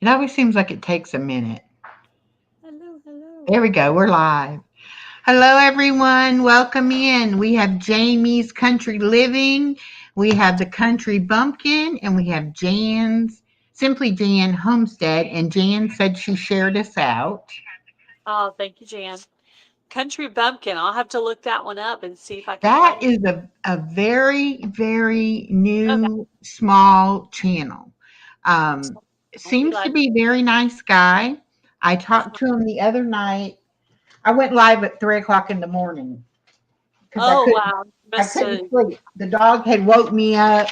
It always seems like it takes a minute. Hello, hello. There we go. We're live. Hello, everyone. Welcome in. We have Jamie's Country Living. We have the Country Bumpkin, and we have Jan's Simply Jan Homestead. And Jan said she shared us out. Oh, thank you, Jan. Country Bumpkin. I'll have to look that one up and see if I can That find it. is a very, very Oh, that new, small channel. was Um, we Seems to like. be a very nice guy. I talked Uh-huh. to him the other night. I went live at 3 o'clock in the morning because Oh, wow. I Must couldn't have. sleep. The dog had woke me up,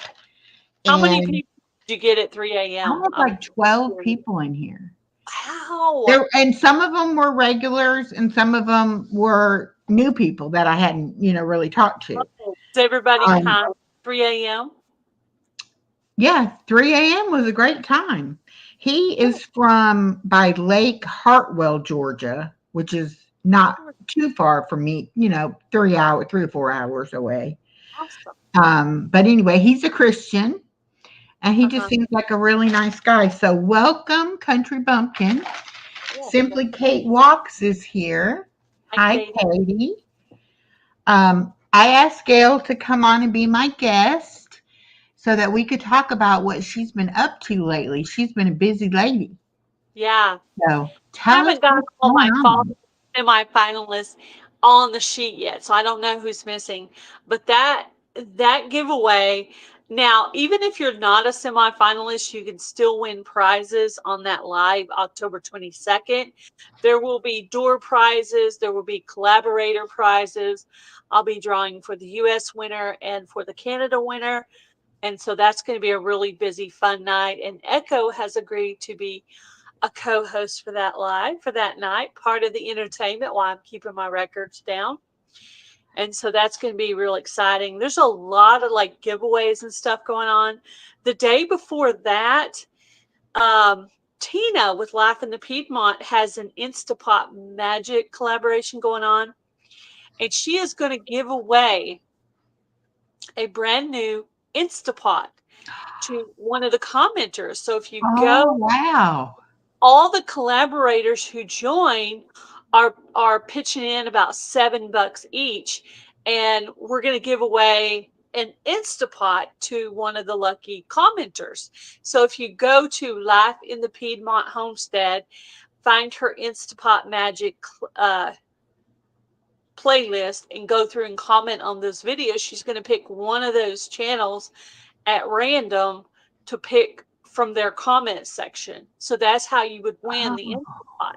How many and people did you get at I 3 a.m.? had I'm like 12 curious. people in here. Wow. There, and some of them were regulars, and some of them were new people that I hadn't, really talked to. Oh, is everybody Um, behind 3 a.m.? yeah, 3 a.m. was a great time. He is from by Lake Hartwell, Georgia, which is not too far from me, 3 or 4 hours away. Awesome. But anyway, he's a Christian, and he just Uh-huh. seems like a really nice guy. So welcome, Country Bumpkin. Yeah. Simply Kate Walks is here. Hi, Hi, Katie. Katie. I asked Gail to come on and be my guest so that we could talk about what she's been up to lately. She's been a busy lady. Yeah. So tell us Haven't got what's all going my fall on. semi-finalists on the sheet yet, so I don't know who's missing. But that giveaway, now, even if you're not a semi-finalist, you can still win prizes on that live October 22nd. There will be door prizes, there will be collaborator prizes. I'll be drawing for the US winner and for the Canada winner. And so that's going to be a really busy, fun night. And Echo has agreed to be a co-host for that live for that night, part of the entertainment while I'm keeping my records down. And so that's going to be real exciting. There's a lot of like giveaways and stuff going on. The day before that, um, Tina with Life in the Piedmont has an Instapot Magic collaboration going on, and she is going to give away a brand new Instapot to one of the commenters. So if you Oh, go, wow. all the collaborators who join are pitching in about $7 each, and we're going to give away an Instapot to one of the lucky commenters. So if you go to Life in the Piedmont Homestead, find her Instapot Magic uh, playlist, and go through and comment on those videos, she's going to pick one of those channels at random to pick from their comment section. So that's how you would win the Oh, Instapot.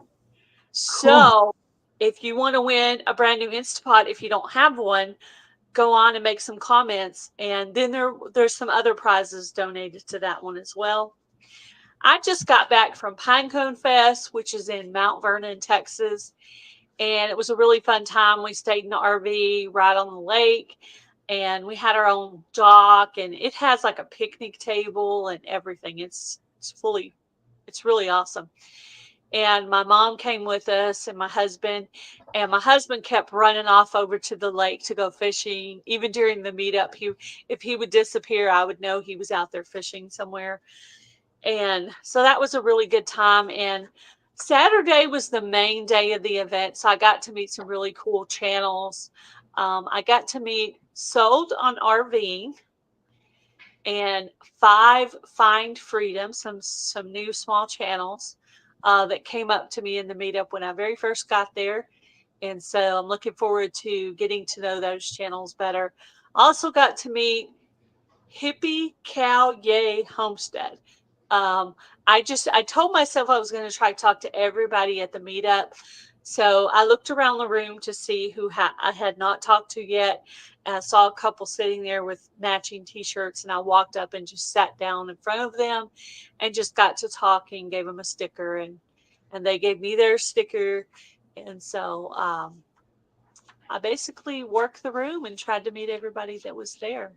cool. So if you want to win a brand new Instapot, if you don't have one, go on and make some comments. And then there's some other prizes donated to that one as well. I just got back from Pinecone Fest, which is in Mount Vernon, Texas, and it was a really fun time. We stayed in the RV right on the lake, and we had our own dock, and it has like a picnic table and everything. It's really awesome. And my mom came with us, and my husband kept running off over to the lake to go fishing. Even during the meetup, he if he would disappear, I would know he was out there fishing somewhere. And so that was a really good time. And Saturday was the main day of the event. So I got to meet some really cool channels. I got to meet Sold on RVing and Five Find Freedom, some new small channels that came up to me in the meetup when I very first got there. And so I'm looking forward to getting to know those channels better. I also got to meet Hippie Cow Yay Homestead. Um, I told myself I was going to try to talk to everybody at the meetup. So I looked around the room to see who I had not talked to yet. And I saw a couple sitting there with matching t-shirts, and I walked up and just sat down in front of them and just got to talking, gave them a sticker, and they gave me their sticker. And so I basically worked the room and tried to meet everybody that was there.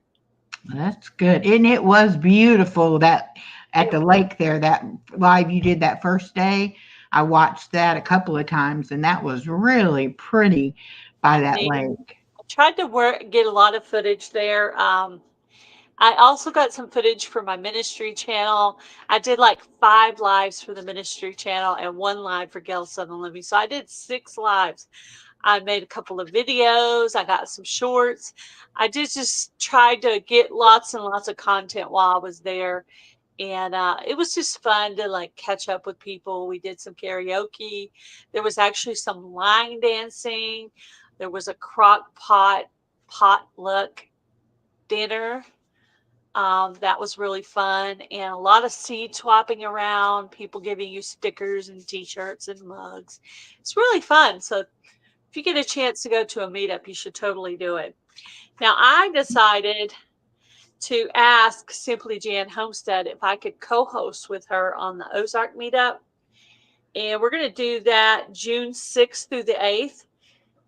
That's good. And it was beautiful that at It the lake there, that live you did that first day. I watched that a couple of times, and that was really pretty by that neat. lake. I tried to get a lot of footage there. I also got some footage for my ministry channel. I did like 5 lives for the ministry channel and 1 live for Gail Southern Living. So I did 6 lives. I made a couple of videos. I got some shorts. I did just try to get lots and lots of content while I was there. And it was just fun to like catch up with people. We did some karaoke. There was actually some line dancing. There was a crock pot potluck dinner. That was really fun, and a lot of seed swapping around, people giving you stickers and t-shirts and mugs. It's really fun. So if you get a chance to go to a meetup, you should totally do it. Now, I decided to ask Simply Jan Homestead if I could co-host with her on the Ozark meetup. And we're going to do that June 6th through the 8th.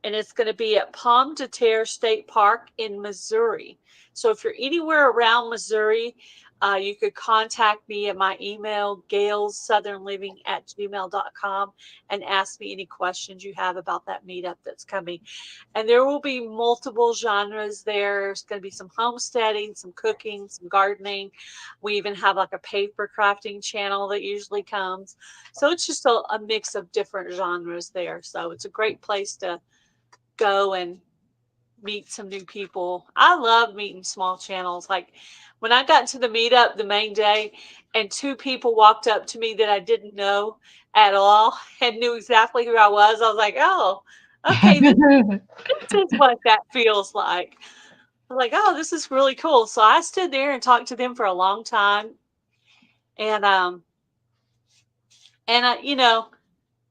And it's going to be at Pomme de Terre State Park in Missouri. So if you're anywhere around Missouri, you could contact me at my email, galessouthernliving@gmail.com, and ask me any questions you have about that meetup that's coming. And there will be multiple genres there. There's going to be some homesteading, some cooking, some gardening. We even have like a paper crafting channel that usually comes. So it's just a mix of different genres there. So it's a great place to go and meet some new people. I love meeting small channels. Like when I got to the meetup the main day and 2 people walked up to me that I didn't know at all and knew exactly who I was like, oh, okay, this is what that feels like. I'm like, oh, this is really cool. So I stood there and talked to them for a long time. And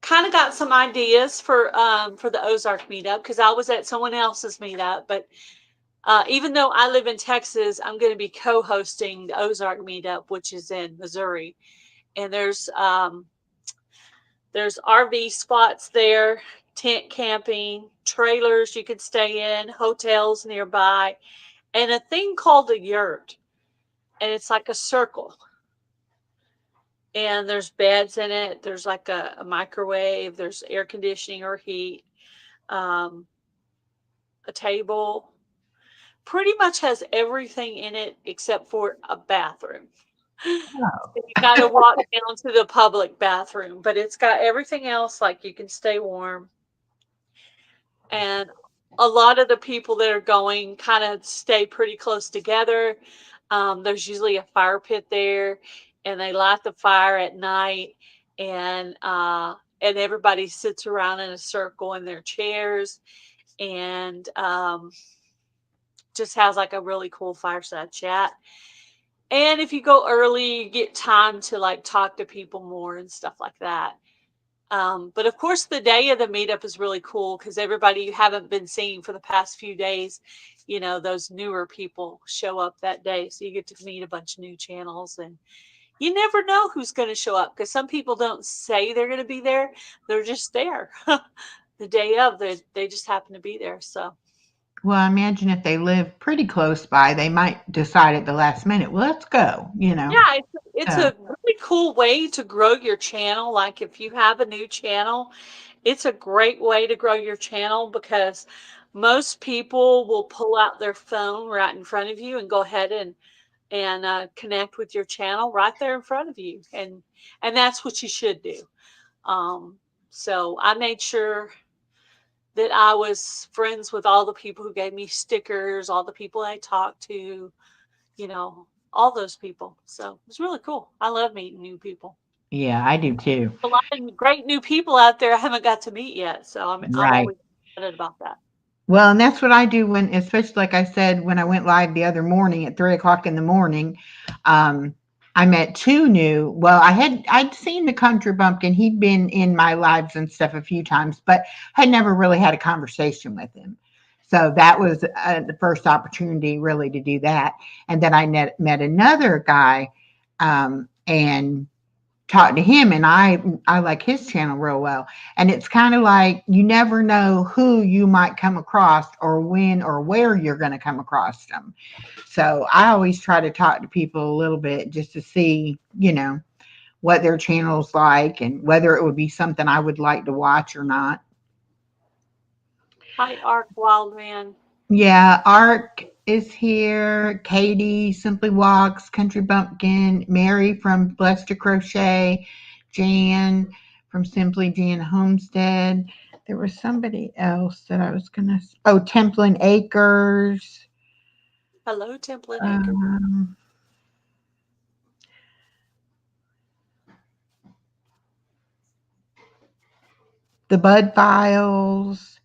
kind of got some ideas for the Ozark meetup because I was at someone else's meetup. But even though I live in Texas, I'm going to be co-hosting the Ozark meetup, which is in Missouri. And there's RV spots there, tent camping, trailers you can stay in, hotels nearby, and a thing called a yurt. And it's like a circle. And there's beds in it. There's like a microwave. There's air conditioning or heat. Um, a table. Pretty much has everything in it except for a bathroom. Oh, You got to walk down to the public bathroom, but it's got everything else, like you can stay warm. And a lot of the people that are going kind of stay pretty close together. There's usually a fire pit there, and they light the fire at night, and everybody sits around in a circle in their chairs, and just has like a really cool fireside chat. And if you go early, you get time to like talk to people more and stuff like that. But of course, the day of the meetup is really cool because everybody you haven't been seeing for the past few days, those newer people show up that day. So you get to meet a bunch of new channels, and you never know who's going to show up because some people don't say they're going to be there. They're just there the day of. They just happen to be there. So well, I imagine if they live pretty close by, they might decide at the last minute, well, let's go, yeah, it's So, a really cool way to grow your channel. Like if you have a new channel, it's a great way to grow your channel because most people will pull out their phone right in front of you and go ahead and connect with your channel right there in front of you, and that's what you should do. Um, so I made sure that I was friends with all the people who gave me stickers, all the people I talked to, you know, all those people. So it was really cool. I love meeting new people. yeah, I do too. A lot of great new people out there I haven't got to meet yet. So I'm Right. always excited about that. Well, and that's what I do when, especially like I said, when I went live the other morning at 3 o'clock in the morning. Um, I met two new. Well, I'd seen the country bumpkin. He'd been in my lives and stuff a few times, but had never really had a conversation with him. So that was the first opportunity really to do that. And then I met another guy, and talk to him, and I like his channel real well. And it's kind of like you never know who you might come across or when or where you're going to come across them. So I always try to talk to people a little bit just to see, what their channel's like and whether it would be something I would like to watch or not. Hi, Arc Wildman. Yeah, Ark. is here. Katie, Simply Walks, Country Bumpkin, Mary from Blessed to Crochet, Jan from Simply Jan Homestead. There was somebody else that I was going to, oh, Templin Acres. Hello, Templin Acre. Um, the Bud Files.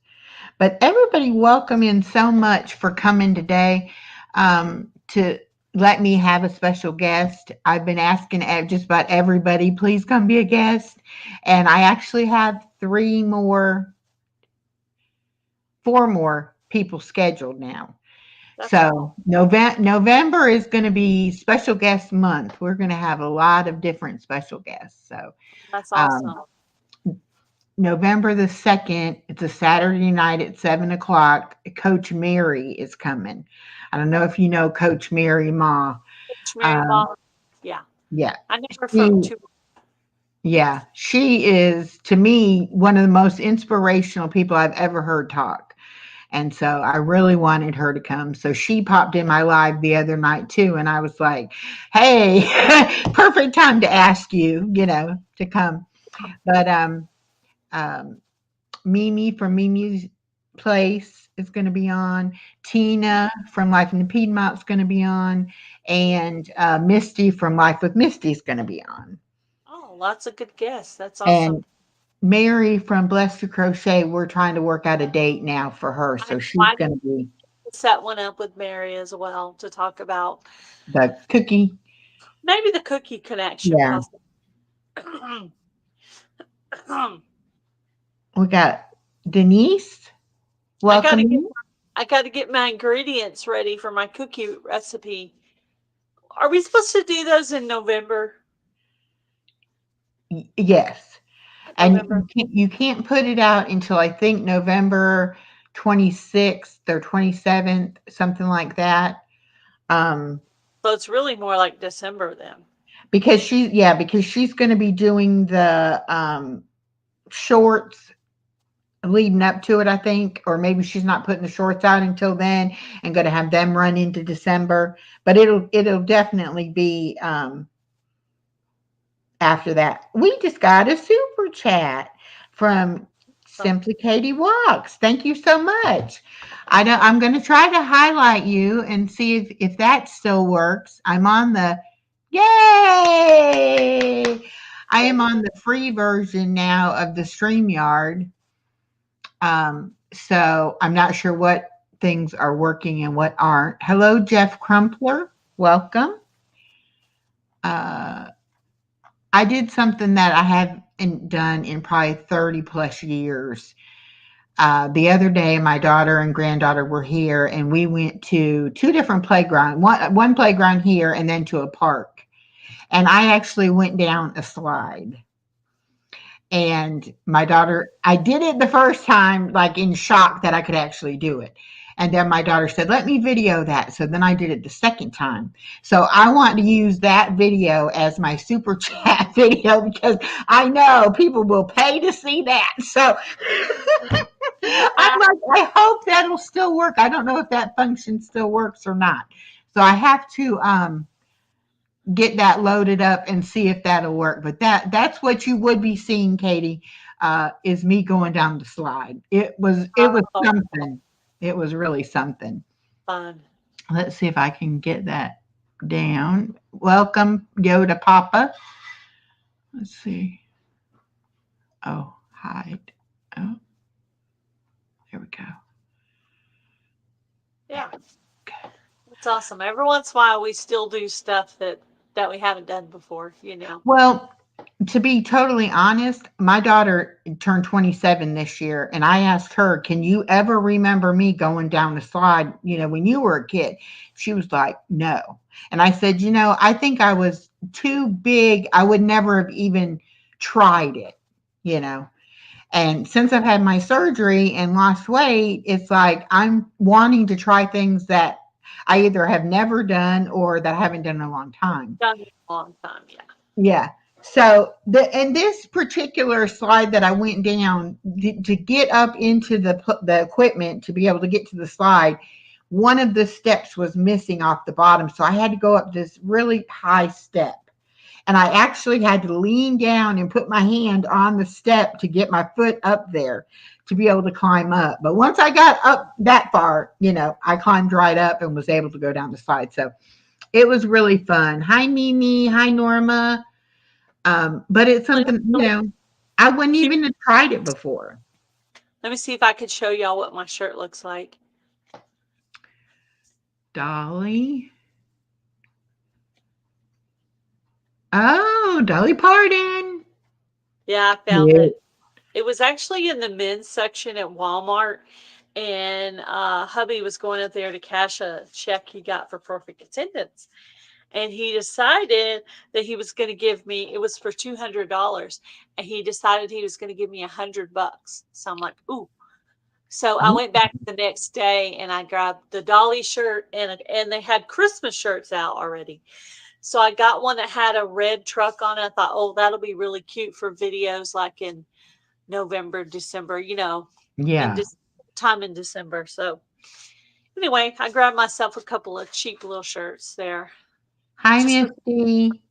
But everybody welcome in so much for coming today to let me have a special guest. I've been asking just about everybody, please come be a guest. And I actually have four more people scheduled now. That's So November is going to be special guest month. We're going to have a lot of different special guests. So that's um, awesome. November the 2nd, it's a Saturday night at 7 o'clock. Coach Mary is coming. I don't know if you know Coach Mary Ma. It's Mary Um, Ball. Yeah, yeah, I know her from she, two. yeah, she is to me one of the most inspirational people I've ever heard talk. And so I really wanted her to come. So she popped in my live the other night too. And I was like, hey, perfect time to ask you, to come. But um, Mimi from Mimi's Place is going to be on. Tina from Life in the Piedmont is going to be on. And Misty from Life with Misty is going to be on. Oh, lots of good guests. That's awesome. And Mary from Blessed to Crochet, we're trying to work out a date now for her. I So she's I going to be set one up with Mary as well to talk about the cookie. maybe the cookie connection, Yeah. possibly. We got Denise. I gotta get Welcome. I gotta get my ingredients ready for my cookie recipe. Are we supposed to do those in November? Yes. And November. you can't put it out until I think November 26th or 27th, something like that. Um, So it's really more like December then. because she's going to be doing the shorts leading up to it, I think, or maybe she's not putting the shorts out until then and going to have them run into December. But it'll definitely be after that. We just got a super chat from So Simply Katie Walks. Thank you so much. I'm going to try to highlight you and see if that still works. I'm on the yay. I there am we on go. the free version now of the StreamYard. So I'm not sure what things are working and what aren't. Hello, Jeff Crumpler. Welcome. Uh, I did something that I haven't done in probably 30 plus years. The other day, my daughter and granddaughter were here, and we went to two different playgrounds, one playground here and then to a park. And I actually went down a slide. And my daughter, I did it the first time, like in shock that I could actually do it. And then my daughter said, let me video that. So then I did it the second time. So I want to use that video as my super chat video because I know people will pay to see that. So I'm like, I hope that'll still work. I don't know if that function still works or not. So I have to get that loaded up and see if that'll work. But that's what you would be seeing, Katie, is me going down the slide. It was Oh, something. It was really something. fun. Let's see if I can get that down. Welcome, Yoda Papa. Let's see. Oh, hide. Oh, there we go. Yeah. It's awesome. Every once in a while we still do stuff that we haven't done before. Well, to be totally honest, my daughter turned 27 this year, and I asked her, "Can you ever remember me going down the slide, when you were a kid?" She was like, "No." And I said, I think I was too big. I would never have even tried it, you know. And since I've had my surgery and lost weight, it's like I'm wanting to try things that I either have never done or that I haven't done in a long time. Done it a long time, yeah. Yeah. So in this particular slide that I went down to get up into the equipment to be able to get to the slide, one of the steps was missing off the bottom. So I had to go up this really high step. And I actually had to lean down and put my hand on the step to get my foot up there to be able to climb up. But once I got up that far, I climbed right up and was able to go down the slide. So it was really fun. Hi, Mimi. Hi, Norma. But it's something, I wouldn't Cute. even have tried it before. Let me see if I could show y'all what my shirt looks like. Dolly. Oh, Dolly Parton. Yeah, I found Yeah. it. It was actually in the men's section at Walmart, and hubby was going up there to cash a check he got for perfect attendance. And he decided that he was going to give me, it was for $200, and he decided he was going to give me $100. So I'm like, ooh. So I went back the next day and I grabbed the Dolly shirt, and they had Christmas shirts out already. So I got one that had a red truck on it. I thought, oh, that'll be really cute for videos like in November, December, in Yeah. this time in December. So anyway, I grabbed myself a couple of cheap little shirts there. Hi, Just for Misty.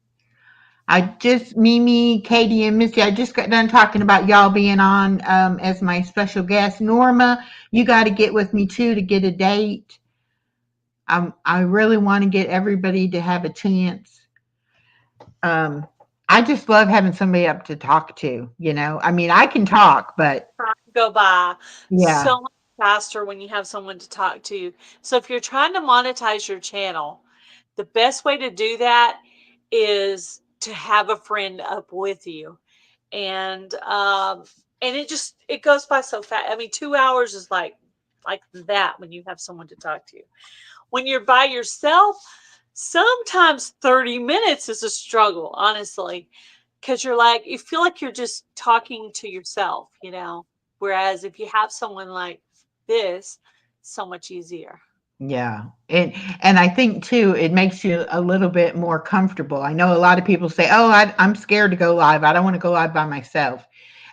Mimi, Katie, and Misty, I just got done talking about y'all being on as my special guest. Norma, you got to get with me too to get a date. I really want to get everybody to have a chance. Um, I just love having somebody up to talk to, I mean, I can talk, but time go by yeah, so much faster when you have someone to talk to. So if you're trying to monetize your channel, the best way to do that is to have a friend up with you. And it goes by so fast. I mean, 2 hours is like that when you have someone to talk to. When you're by yourself, sometimes 30 minutes is a struggle, honestly, because you feel like you're just talking to yourself. Whereas if you have someone like this, so much easier. yeah. And I think too, it makes you a little bit more comfortable. I know a lot of people say, "Oh, I'm scared to go live. I don't want to go live by myself."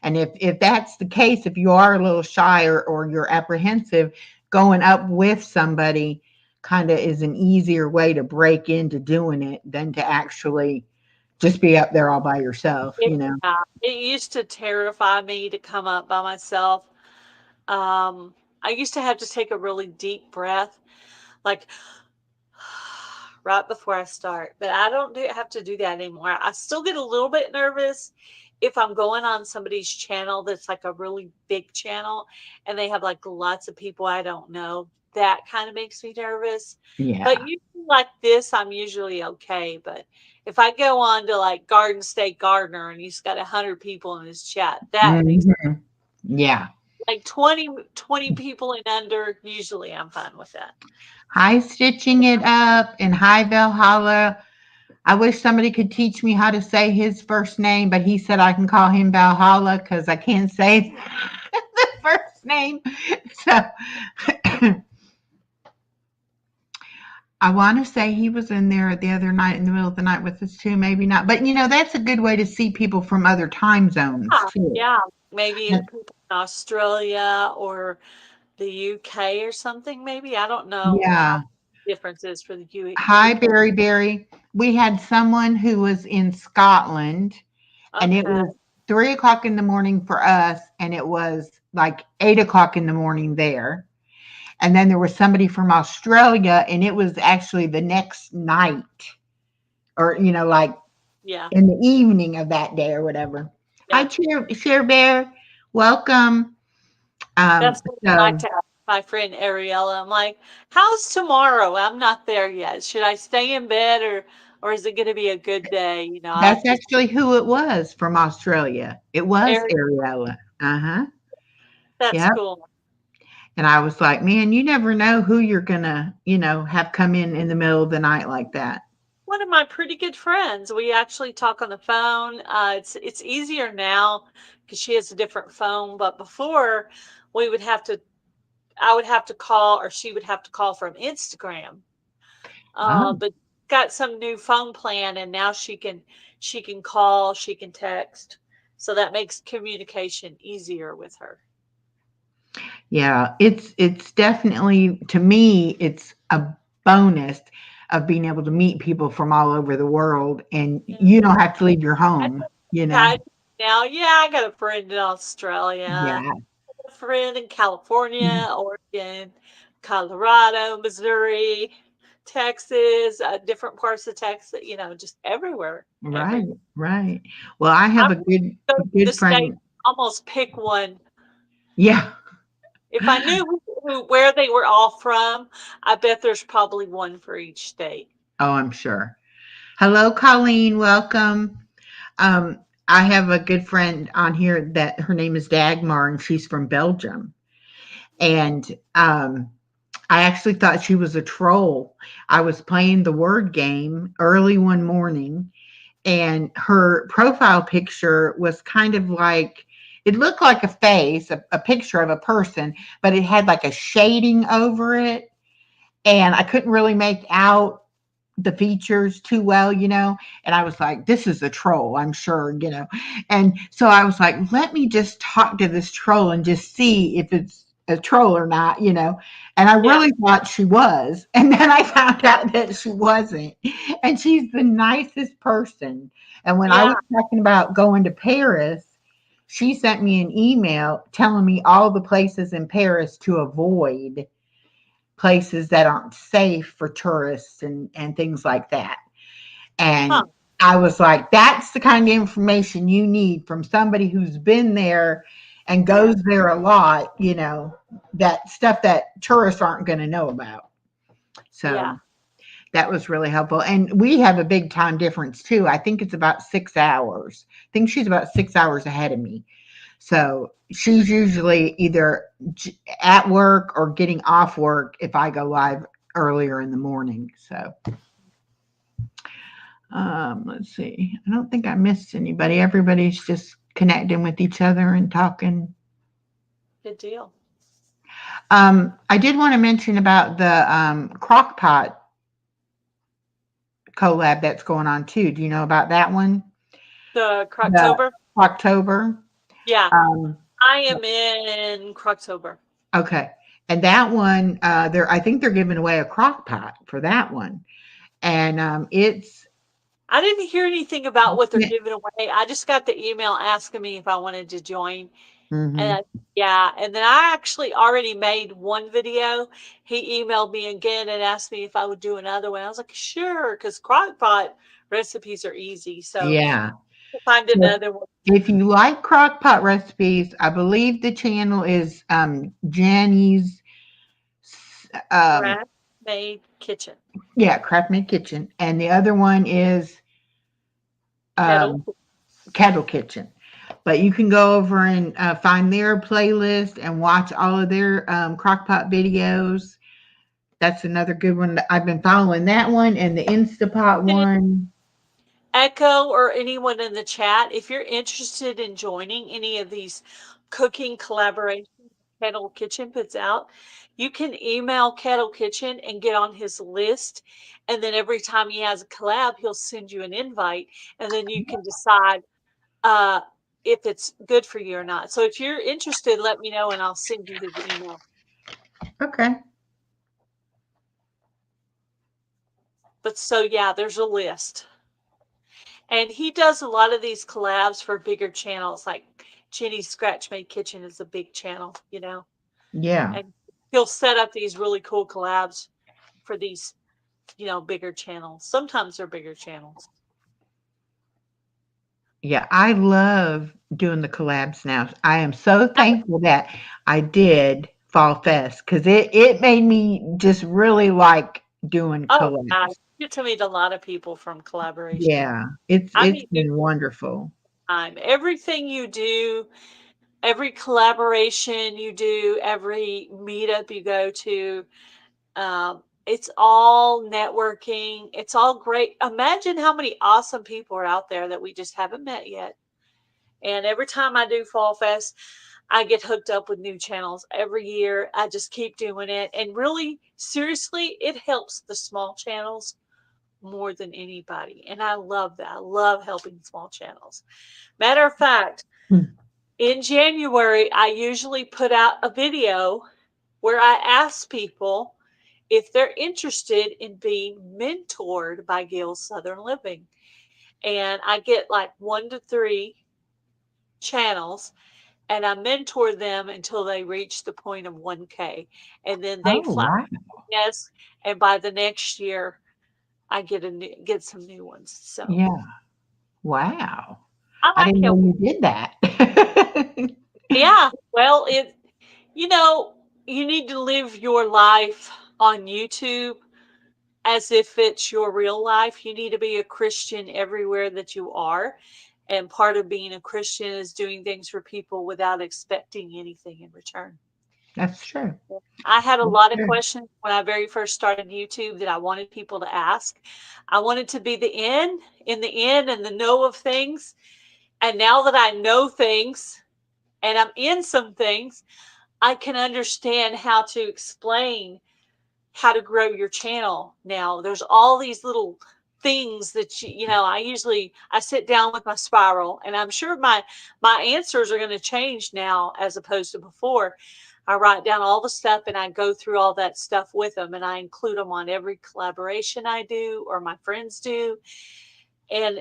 And if that's the case, if you are a little shy or you're apprehensive, going up with somebody kind of is an easier way to break into doing it than to actually just be up there all by yourself, It used to terrify me to come up by myself. I used to have to take a really deep breath, like right before I start. But I don't have to do that anymore. I still get a little bit nervous if I'm going on somebody's channel that's like a really big channel and they have like lots of people I don't know. That kind of makes me nervous. But Yeah. usually like this, I'm usually okay. But if I go on to like Garden State Gardener and he's got 100 people in his chat, that makes Mhm. Yeah. like twenty people and under, usually I'm fine with that. Hi, Stitching It Up, and hi, Valhalla. I wish somebody could teach me how to say his first name, but he said I can call him Valhalla because I can't say the first name. So I want to say he was in there the other night in the middle of the night with us too. Maybe not, but that's a good way to see people from other time zones Yeah, too. yeah. Maybe people in Australia or the UK or something, maybe. I don't know how Yeah. the difference is for the Hi, UK. Berry Berry. We had someone who was in Scotland, and it Okay. was 3 o'clock in the morning for us, and it was like 8 o'clock in the morning there. And then there was somebody from Australia, and it was actually the next night, or like Yeah. in the evening of that day or whatever. Hi, Yeah. Share Bear, welcome. That's what I like So to ask my friend Ariella. I'm like, how's tomorrow? I'm not there yet. Should I stay in bed or is it going to be a good day? I that's just actually who it was from Australia. It was Ari, Ariella. Uh huh. that's Yep. cool. And I was like, man, you never know who you're gonna, have come in the middle of the night like that. One of my pretty good friends. We actually talk on the phone. It's easier now because she has a different phone, but before we would have to I would have to call or she would have to call from Instagram. Oh, But got some new phone plan and now she can call, she can text. So that makes communication easier with her. Yeah, it's definitely, to me, it's a bonus of being able to meet people from all over the world, and Yeah. you don't have to leave your I home, you know? I now, yeah, I got a friend in Australia, Yeah, a friend in California, Oregon, Colorado, Missouri, Texas, different parts of Texas, just everywhere, right, everywhere. right. Well, I I have a would go to the good state, friend. almost pick one. Yeah. If I knew where they were all from, I bet there's probably one for each state. Oh, I'm sure. Hello, Colleen, welcome. Um, I have a good friend on here that her name is Dagmar, and she's from Belgium. And I actually thought she was a troll. I was playing the word game early one morning, and her profile picture was kind of like, it looked like a face, a picture of a person, but it had like a shading over it. And I couldn't really make out the features too well, and I was like, this is a troll, I'm sure. And so I was like, let me just talk to this troll and just see if it's a troll or not. And I Yeah, really thought she was. And then I found out that she wasn't. And she's the nicest person. And when I yeah, was talking about going to Paris, she sent me an email telling me all the places in Paris to avoid, places that aren't safe for tourists and things like that. huh, And I was like, that's the kind of information you need from somebody who's been there and yeah, goes there a lot, that stuff that tourists aren't going to know about. yeah. So that was really helpful. And we have a big time difference too. I think it's about 6 hours. I think she's about 6 hours ahead of me. So she's usually either at work or getting off work if I go live earlier in the morning. So let's see. I don't think I missed anybody. Everybody's just connecting with each other and talking. Good deal. I did want to mention about the crock pot collab that's going on too. Do you know about that one? The The Croctober? October. Yeah, Um, I am in Croctober. okay. And that one, I think they're giving away a crock pot for that one. And it's I didn't hear anything about what they're giving away. I just got the email asking me if I wanted to join. And mhm. yeah, and then I actually already made one video. He emailed me again and asked me if I would do another one. I was like, sure, because crockpot recipes are easy. So Yeah. I'll find So another one. if you like crock pot recipes, I believe the channel is Jenny's um Craft made kitchen yeah, Craft Made Kitchen, and the other one is kettle. um Kettle Kitchen. But you can go over and find their playlist and watch all of their crock pot videos. That's another good one. I've been following that one and the Instapot one. Echo or anyone in the chat, if you're interested in joining any of these cooking collaborations Kettle Kitchen puts out, you can email Kettle Kitchen and get on his list. And then every time he has a collab, he'll send you an invite, and then you can decide uh, if it's good for you or not. So if you're interested, let me know and I'll send you his email. Okay. But so yeah, there's a list. And he does a lot of these collabs for bigger channels, like Jenny's Scratch Made Kitchen is a big channel, Yeah. and he'll set up these really cool collabs for these, bigger channels. Sometimes they're bigger channels. Yeah, I love doing the collabs now. I am so thankful that I did Fall Fest because it made me just really like doing Oh, God, collabs. you get to meet a lot of people from collaboration. Yeah, it's I it's mean, dude, been wonderful. time. Everything you do, every collaboration you do, every meetup you go to, it's all networking. It's all great. Imagine how many awesome people are out there that we just haven't met yet. And every time I do Fall Fest, I get hooked up with new channels every year. I just keep doing it. And really, seriously, it helps the small channels more than anybody. And I love that. I love helping small channels. Matter of fact, Hmm. In January, I usually put out a video where I ask people if they're interested in being mentored by Gail Southern Living. And I get like 1 to 3 channels, and I mentor them until they reach the point of 1K. And then they Oh, fly wow. yes, and by the next year I get some new ones. So Yeah. Wow. I I like didn't it. know you did that. Yeah. Well, you know, you need to live your life on YouTube as if it's your real life. You need to be a Christian everywhere that you are. And part of being a Christian is doing things for people without expecting anything in return. That's true. I had a That's lot of true. questions when I very first started YouTube that I wanted people to ask. I wanted to be in the end and the know of things. And now that I know things and I'm in some things, I can understand how to explain how to grow your channel. Now there's all these little things that I sit down with my spiral, and I'm sure my answers are going to change now as opposed to before. I write down all the stuff and I go through all that stuff with them, and I include them on every collaboration I do or my friends do, and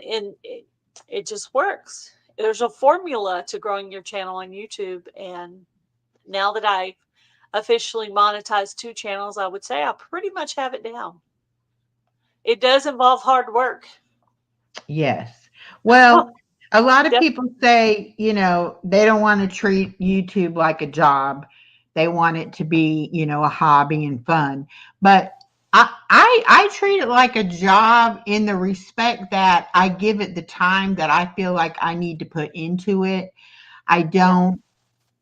it just works. There's a formula to growing your channel on YouTube, and now that I officially monetized 2 channels, I would say I pretty much have it down. It does involve hard work. Yes. Well, a lot of Def- people say, they don't want to treat YouTube like a job. They want it to be, a hobby and fun. But I treat it like a job in the respect that I give it the time that I feel like I need to put into it. I yeah, don't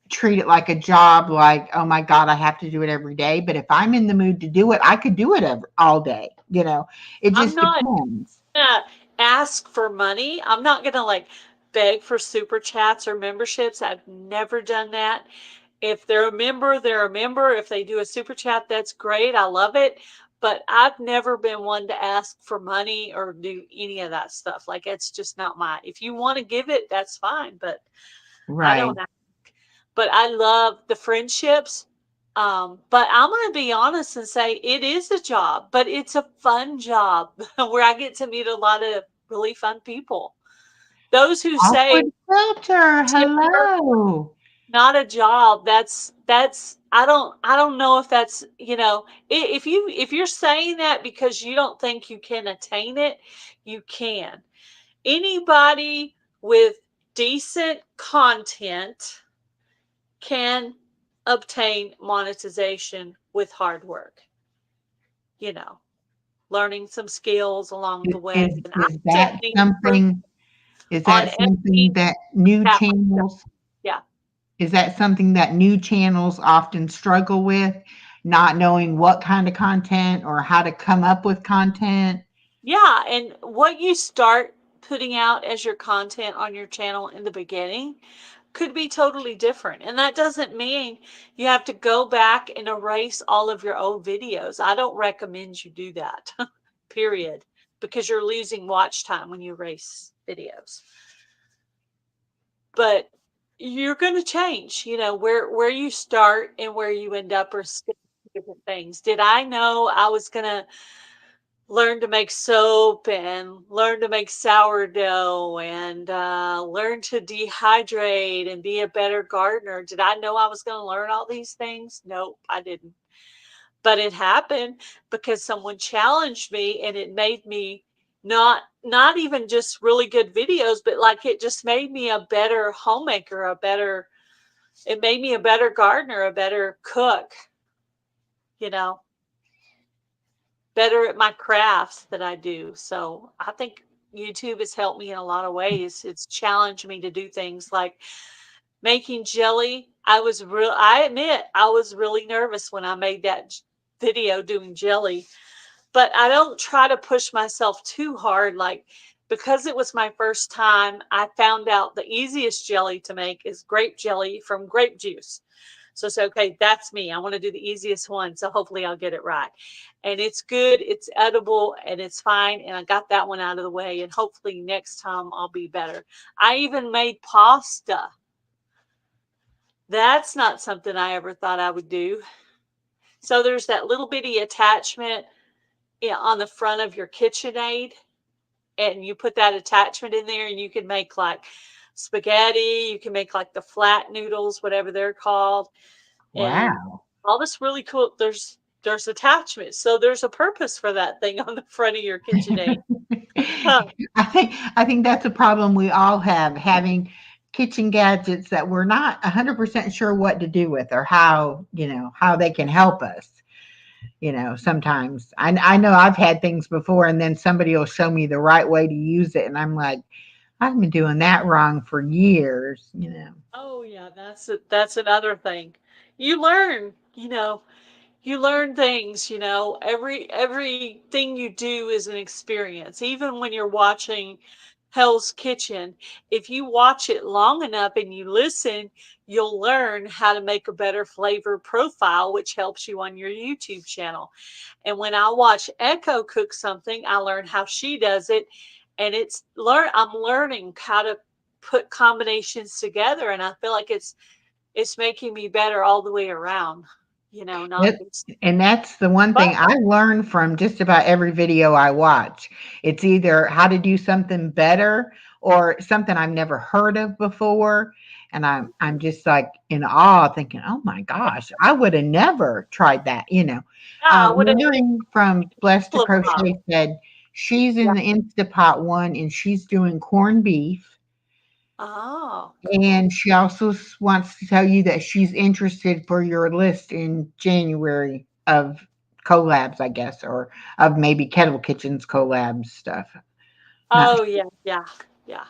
treat it like a job, like, oh my God, I have to do it every day. But if I'm in the mood to do it, I could do it all day. It I'm just not depends. gonna ask for money. I'm not gonna like beg for super chats or memberships. I've never done that. If they're a member, they're a member. If they do a super chat, that's great. I love it. But I've never been one to ask for money or do any of that stuff. Like it's just not my. If you want to give it, that's fine. But I Right. don't. But I love the friendships. But I'm going to be honest and say it is a job, but it's a fun job where I get to meet a lot of really fun people. Those who say Awkward filter. Hello. not a job, that's I don't know if that's, if you're saying that because you don't think you can attain it, you can. Anybody with decent content can obtain monetization with hard work, you know, learning some skills along Is the way. is And is I that definitely improve something is on that every something that new tap myself. channels Yeah. is that something that new channels often struggle with, not knowing what kind of content or how to come up with content? Yeah. And what you start putting out as your content on your channel in the beginning could be totally different. And that doesn't mean you have to go back and erase all of your old videos. I don't recommend you do that, period, because you're losing watch time when you erase videos. But you're going to change, where you start and where you end up are different things. Did I know I was going to learn to make soap and learn to make sourdough and learn to dehydrate and be a better gardener? Did I know I was going to learn all these things? Nope, I didn't. But it happened because someone challenged me, and it made me not even just really good videos, but like it just made me a better homemaker, it made me a better gardener, a better cook, you know better at my crafts that I do. So I think YouTube has helped me in a lot of ways. It's challenged me to do things like making jelly. I admit I was really nervous when I made that video doing jelly, but I don't try to push myself too hard. Like, because it was my first time, I found out the easiest jelly to make is grape jelly from grape juice. So it's okay. That's me. I want to do the easiest one. So hopefully I'll get it right. And it's good, it's edible, and it's fine. And I got that one out of the way. And hopefully next time I'll be better. I even made pasta That's not something I ever thought I would do. So there's that little bitty attachment on the front of your KitchenAid, and you put that attachment in there, and you can make like spaghetti, you can make like the flat noodles, whatever they're called, and Wow. all this really cool. There's attachments, so there's a purpose for that thing on the front of your KitchenAid. Huh. I think that's a problem we all have, having kitchen gadgets that we're not 100% sure what to do with, or how they can help us. Sometimes I know I've had things before, and then somebody will show me the right way to use it, and I'm like, I've been doing that wrong for years. Oh yeah, that's another thing. You learn, you learn things, everything you do is an experience. Even when you're watching Hell's Kitchen, if you watch it long enough and you listen, you'll learn how to make a better flavor profile, which helps you on your YouTube channel. And when I watch Echo cook something, I learn how she does it, and I'm learning how to put combinations together, and I feel like it's making me better all the way around, not Yep, just and that's the one but thing I learn from just about every video I watch. It's either how to do something better or something I've never heard of before, and I'm just like in awe, thinking, "Oh my gosh, I would have never tried that." yeah, I would have Mary from Blessed to flip flop. Crochet said she's in Yeah. the Instapot one, and she's doing corned beef. Oh, cool. And she also wants to tell you that she's interested for your list in January of collabs, I guess, or of maybe Kettle Kitchen's collabs stuff. Not Oh yeah, yeah, yeah,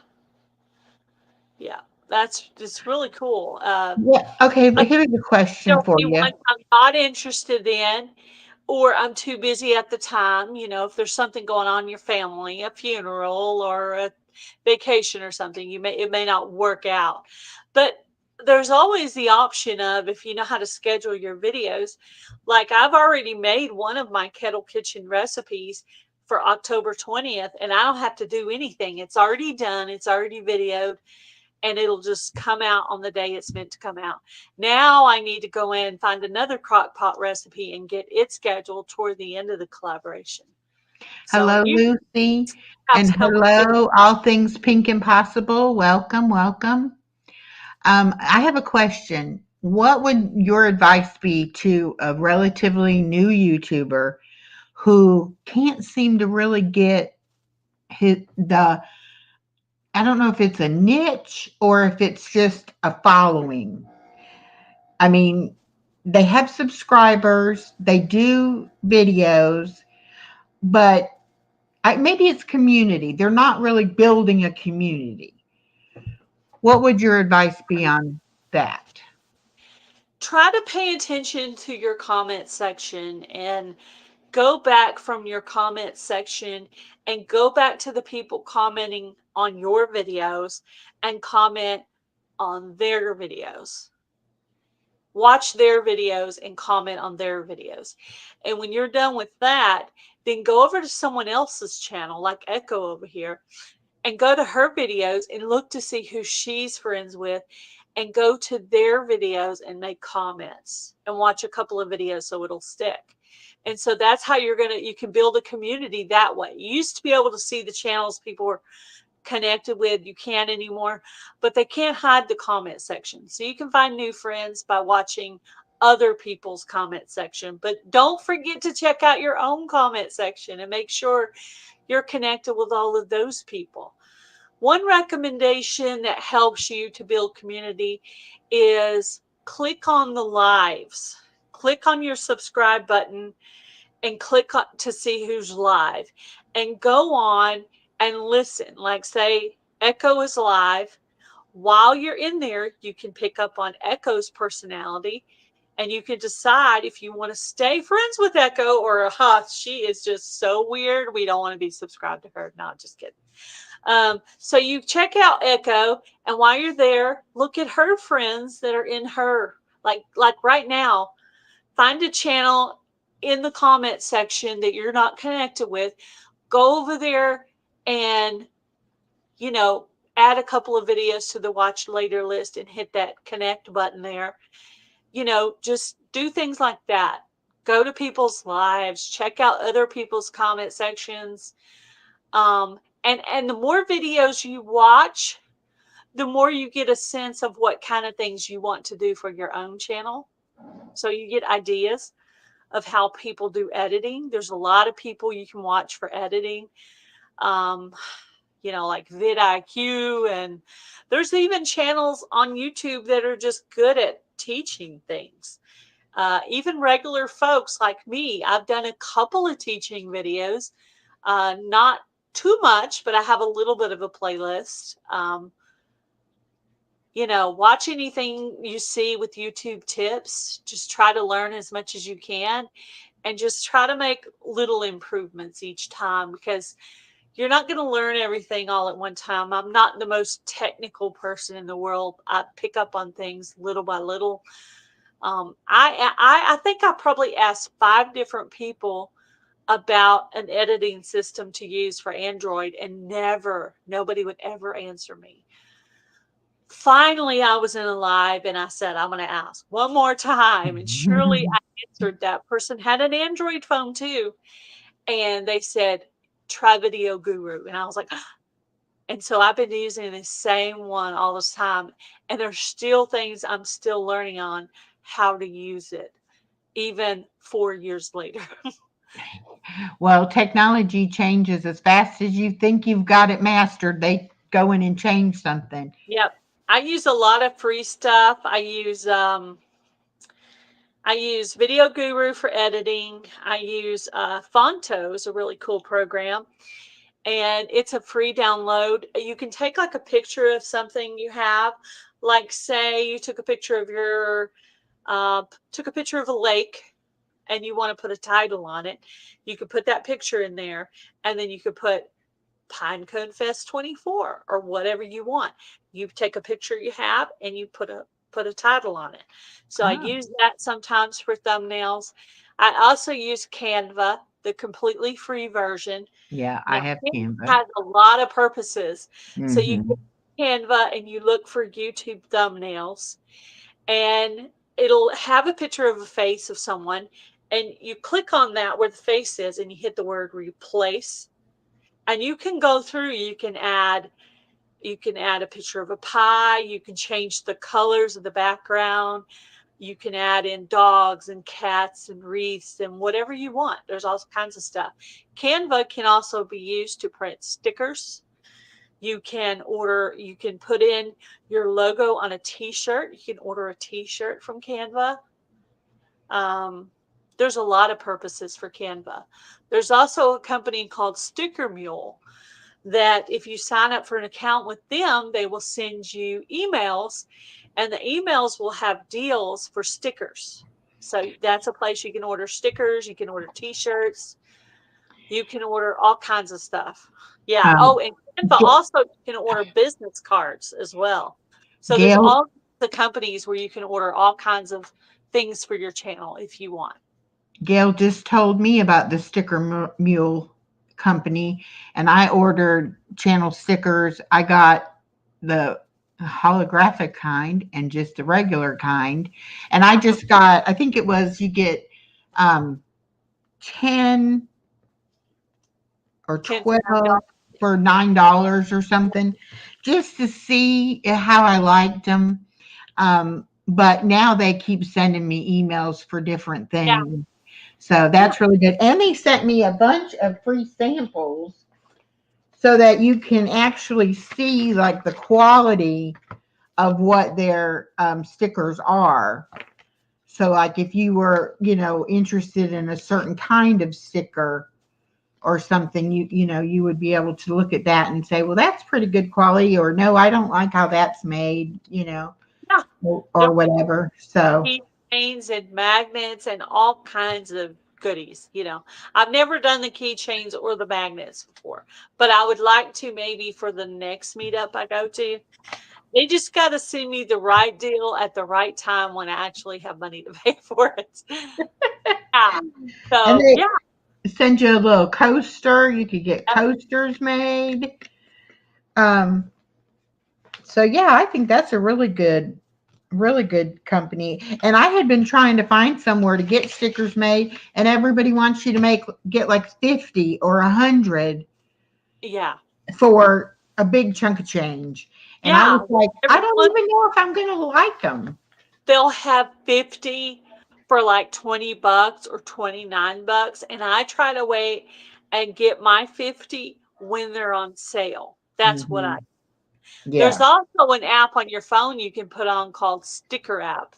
yeah. That's it's really cool. Yeah. Okay, but here's a question Don't for be you. one I'm not interested in, or I'm too busy at the time. If there's something going on in your family, a funeral or a vacation or something, it may not work out. But there's always the option of, if you know how to schedule your videos, like I've already made one of my Kettle Kitchen recipes for October 20th, and I don't have to do anything. It's already done, it's already videoed, and it'll just come out on the day it's meant to come out. Now I need to go in and find another crock pot recipe and get it scheduled toward the end of the collaboration. So Hello, you Lucy. have And so much. hello, All Things Pink Impossible. Welcome, welcome. I have a question. What would your advice be to a relatively new YouTuber who can't seem to really get the I don't know if it's a niche or if it's just a following. I mean, they have subscribers, they do videos, but maybe it's community. They're not really building a community. What would your advice be on that? Try to pay attention to your comment section and go back from your comment section and go back to the people commenting on your videos and comment on their videos. Watch their videos and comment on their videos. And when you're done with that, then go over to someone else's channel, like Echo over here, and go to her videos and look to see who she's friends with, and go to their videos and make comments and watch a couple of videos so it'll stick. And so that's how you can build a community that way. You used to be able to see the channels people were connected with. You can't anymore, but they can't hide the comment section. So you can find new friends by watching other people's comment section, but don't forget to check out your own comment section and make sure you're connected with all of those people. One recommendation that helps you to build community is click on the lives. Click on your subscribe button and click on to see who's live, and go on and listen. Like, say Echo is live. While you're in there, you can pick up on Echo's personality, and you can decide if you want to stay friends with Echo, or she is just so weird, we don't want to be subscribed to her. No, just kidding. So you check out Echo, and while you're there, look at her friends that are in her. Like right now, find a channel in the comment section that you're not connected with. Go over there and, you know, add a couple of videos to the watch later list and hit that connect button there. Just do things like that. Go to people's lives, check out other people's comment sections. And the more videos you watch, the more you get a sense of what kind of things you want to do for your own channel. So you get ideas of how people do editing. There's a lot of people you can watch for editing. Like vidIQ, and there's even channels on YouTube that are just good at teaching things. Even regular folks like me, I've done a couple of teaching videos, not too much, but I have a little bit of a playlist. Watch anything you see with YouTube tips. Just try to learn as much as you can and just try to make little improvements each time, because you're not going to learn everything all at one time. I'm not the most technical person in the world. I pick up on things little by little. I think I probably asked 5 different people about an editing system to use for Android, and nobody would ever answer me. Finally, I was in a live and I said, I'm going to ask one more time. And surely I answered. That person had an Android phone too. And they said, try Video Guru. And I was like, and so I've been using the same one all this time. And there's still things I'm still learning on how to use it, even 4 years later. Well, technology changes as fast as you think you've got it mastered. They go in and change something. Yep. I use a lot of free stuff. I use Video Guru for editing. I use Fonto is a really cool program, and it's a free download. You can take like a picture of something you have, like say you took a picture of a lake, and you want to put a title on it. You could put that picture in there, and then you could put Pinecone Fest 24 or whatever you want. You take a picture you have and you put a title on it. So I use that sometimes for thumbnails. I also use Canva, the completely free version. Yeah, I Now, have Canva Canva. has a lot of purposes. So you Hmm. go to Canva and you look for YouTube thumbnails, and it'll have a picture of a face of someone, and you click on that where the face is and you hit the word replace, and you can go through. You can add a picture of a pie. You can change the colors of the background. You can add in dogs and cats and wreaths and whatever you want. There's all kinds of stuff. Canva can also be used to print stickers. You can put in your logo on a t-shirt. You can order a t-shirt from Canva. There's a lot of purposes for Canva. There's also a company called Sticker Mule that if you sign up for an account with them, they will send you emails, and the emails will have deals for stickers. So that's a place you can order stickers, you can order t-shirts, you can order all kinds of stuff. Yeah. Um, Oh, and Canva also, you can order business cards as well. So there's Gail, all the companies where you can order all kinds of things for your channel if you want. Gail just told me about the Sticker Mule company, and I ordered channel stickers. I got the holographic kind and just the regular kind. And I just got, I think it was, you get 10 or 10 for 12 for $9 or something, just to see how I liked them. But now they keep sending me emails for different Yeah. things. So that's really good. And they sent me a bunch of free samples so that you can actually see like the quality of what their stickers are. So like if you were, interested in a certain kind of sticker or something, you would be able to look at that and say, well, that's pretty good quality, or no, I don't like how that's made, Yeah. or whatever. So Keychains and magnets and all kinds of goodies. I've never done the keychains or the magnets before, but I would like to, maybe for the next meetup I go to. They just got to send me the right deal at the right time when I actually have money to pay for it. Yeah. and So yeah, they send you a little coaster. You could get coasters made. Um, So yeah, I think that's a really good company. And I had been trying to find somewhere to get stickers made, and everybody wants you to get like 50 or 100 Yeah. for a big chunk of change. And I was Yeah. like, I don't Everyone, even know if I'm going to like them. they'll have 50 for like $20 or $29. And I try to wait and get my 50 when they're on sale. That's what I. Hmm. Yeah. There's also an app on your phone you can put on called Sticker App,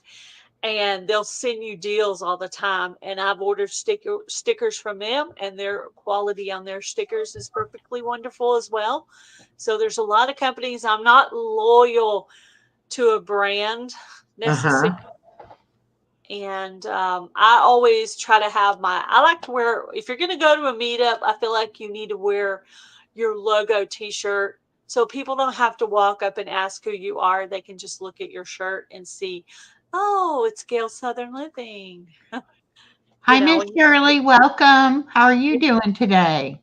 and they'll send you deals all the time. And I've ordered stickers from them, and their quality on their stickers is perfectly wonderful as well. So there's a lot of companies. I'm not loyal to a brand Uh necessarily. huh. And I always try to have I like to wear, if you're going to go to a meetup, I feel like you need to wear your logo t shirt so people don't have to walk up and ask who you are. They can just look at your shirt and see, oh, it's Gail Southern Living, Hi, Miss and Shirley. Welcome. How are you doing today?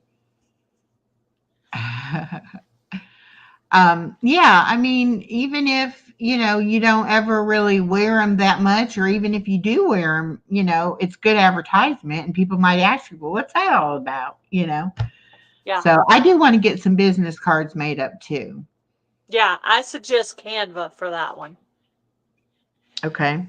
Yeah, I mean, even if, you don't ever really wear them that much, or even if you do wear them, it's good advertisement and people might ask you, well, what's that all about? yeah, So I do want to get some business cards made up too. yeah, I suggest Canva for that one. Okay.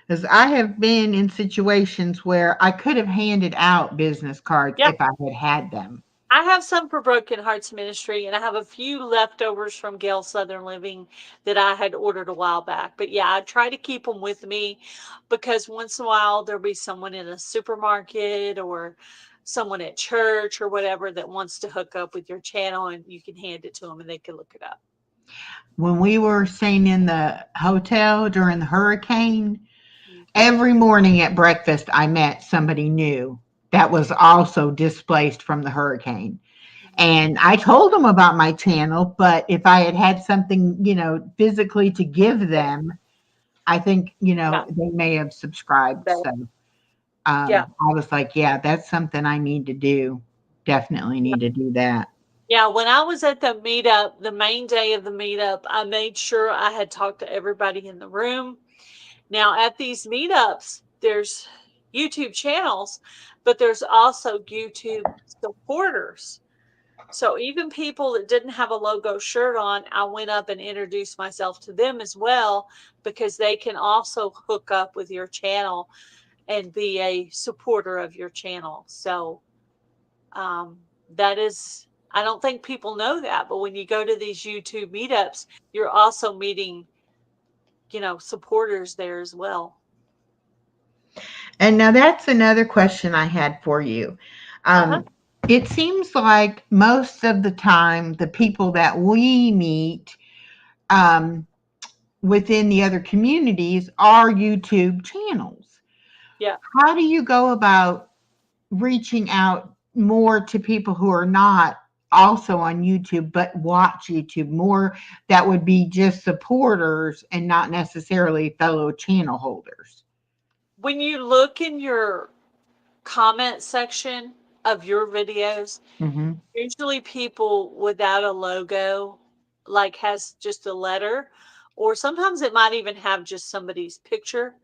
Because I have been in situations where I could have handed out business cards Yeah. if I had had them. I have some for Broken Hearts Ministry, and I have a few leftovers from Gail Southern Living that I had ordered a while back. But yeah, I try to keep them with me because once in a while there'll be someone in a supermarket or someone at church or whatever that wants to hook up with your channel, and you can hand it to them and they can look it up. When we were staying in the hotel during the hurricane, Mm. every morning at breakfast, I met somebody new that was also displaced from the hurricane. Mhm. And I told them about my channel, but if I had had something, physically to give them, I think, Yeah, they may have subscribed. but So yeah, I was like, yeah, that's something I need to do. Definitely yeah. need to do that. Yeah, when I was at the meetup, the main day of the meetup, I made sure I had talked to everybody in the room. Now, at these meetups, there's YouTube channels, but there's also YouTube supporters. So even people that didn't have a logo shirt on, I went up and introduced myself to them as well because they can also hook up with your channel and be a supporter of your channel. So that is, I don't think people know that, but when you go to these YouTube meetups, you're also meeting, supporters there as well. And now that's another question I had for you. Uh-huh. Um, it seems like most of the time, the people that we meet um, within the other communities are YouTube channels. Yeah. How do you go about reaching out more to people who are not also on YouTube but watch YouTube more, that would be just supporters and not necessarily fellow channel holders? When you look in your comment section of your videos, Hmm. usually people without a logo, like has just a letter, or sometimes it might even have just somebody's picture,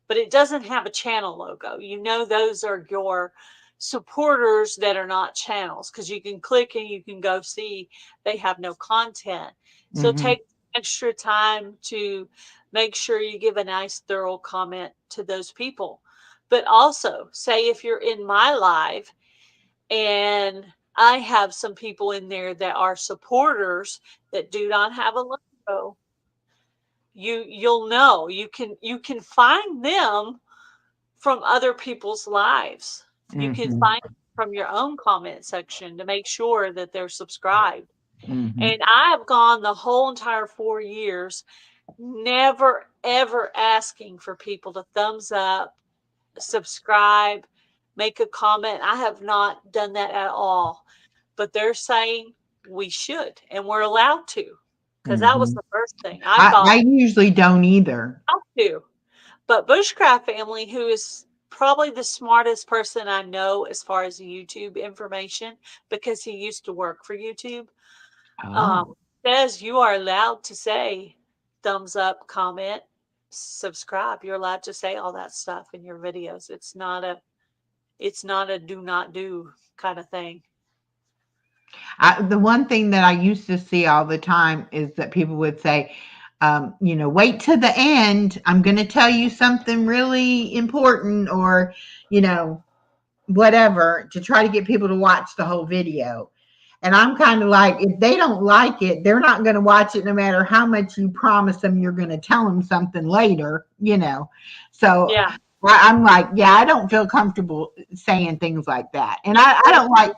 but it doesn't have a channel logo. Those are your supporters that are not channels because you can click and you can go see they have no content. So Hmm. take extra time to make sure you give a nice, thorough comment to those people. But also, say if you're in my live and I have some people in there that are supporters that do not have a logo, you'll know you can find them from other people's lives. You can Hmm. find from your own comment section to make sure that they're subscribed. Hmm. And I have gone the whole entire 4 years, never ever asking for people to thumbs up, subscribe, make a comment. I have not done that at all. But they're saying we should, and we're allowed to, because that was Hmm. the first thing I I thought usually don't either. to. But Bushcraft Family, who is probably the smartest person I know as far as YouTube information, because he used to work for YouTube. Um, Oh. says you are allowed to say thumbs up, comment, subscribe. You're allowed to say all that stuff in your videos. It's not a do not do kind of thing. The one thing that I used to see all the time is that people would say, wait to the end. I'm going to tell you something really important, or, you know, whatever, to try to get people to watch the whole video. And I'm kind of like, if they don't like it, they're not going to watch it no matter how much you promise them you're going to tell them something later. So Yeah. I'm like, yeah, I don't feel comfortable saying things like that. And You I don't like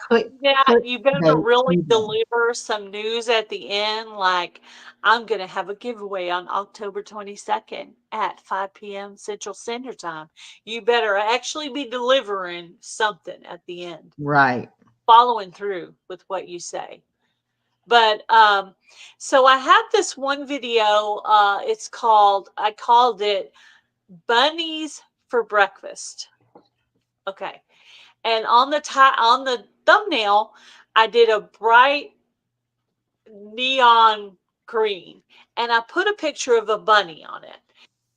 you better clickbait really either. deliver some news at the end, like I'm gonna have a giveaway on October 22nd at 5 p.m. Central Standard Time. You better actually be delivering something at the end, Right. following through with what you say. But so I have this one video. I called it Bunnies for Breakfast. Okay. And on the thumbnail, I did a bright neon green, and I put a picture of a bunny on it.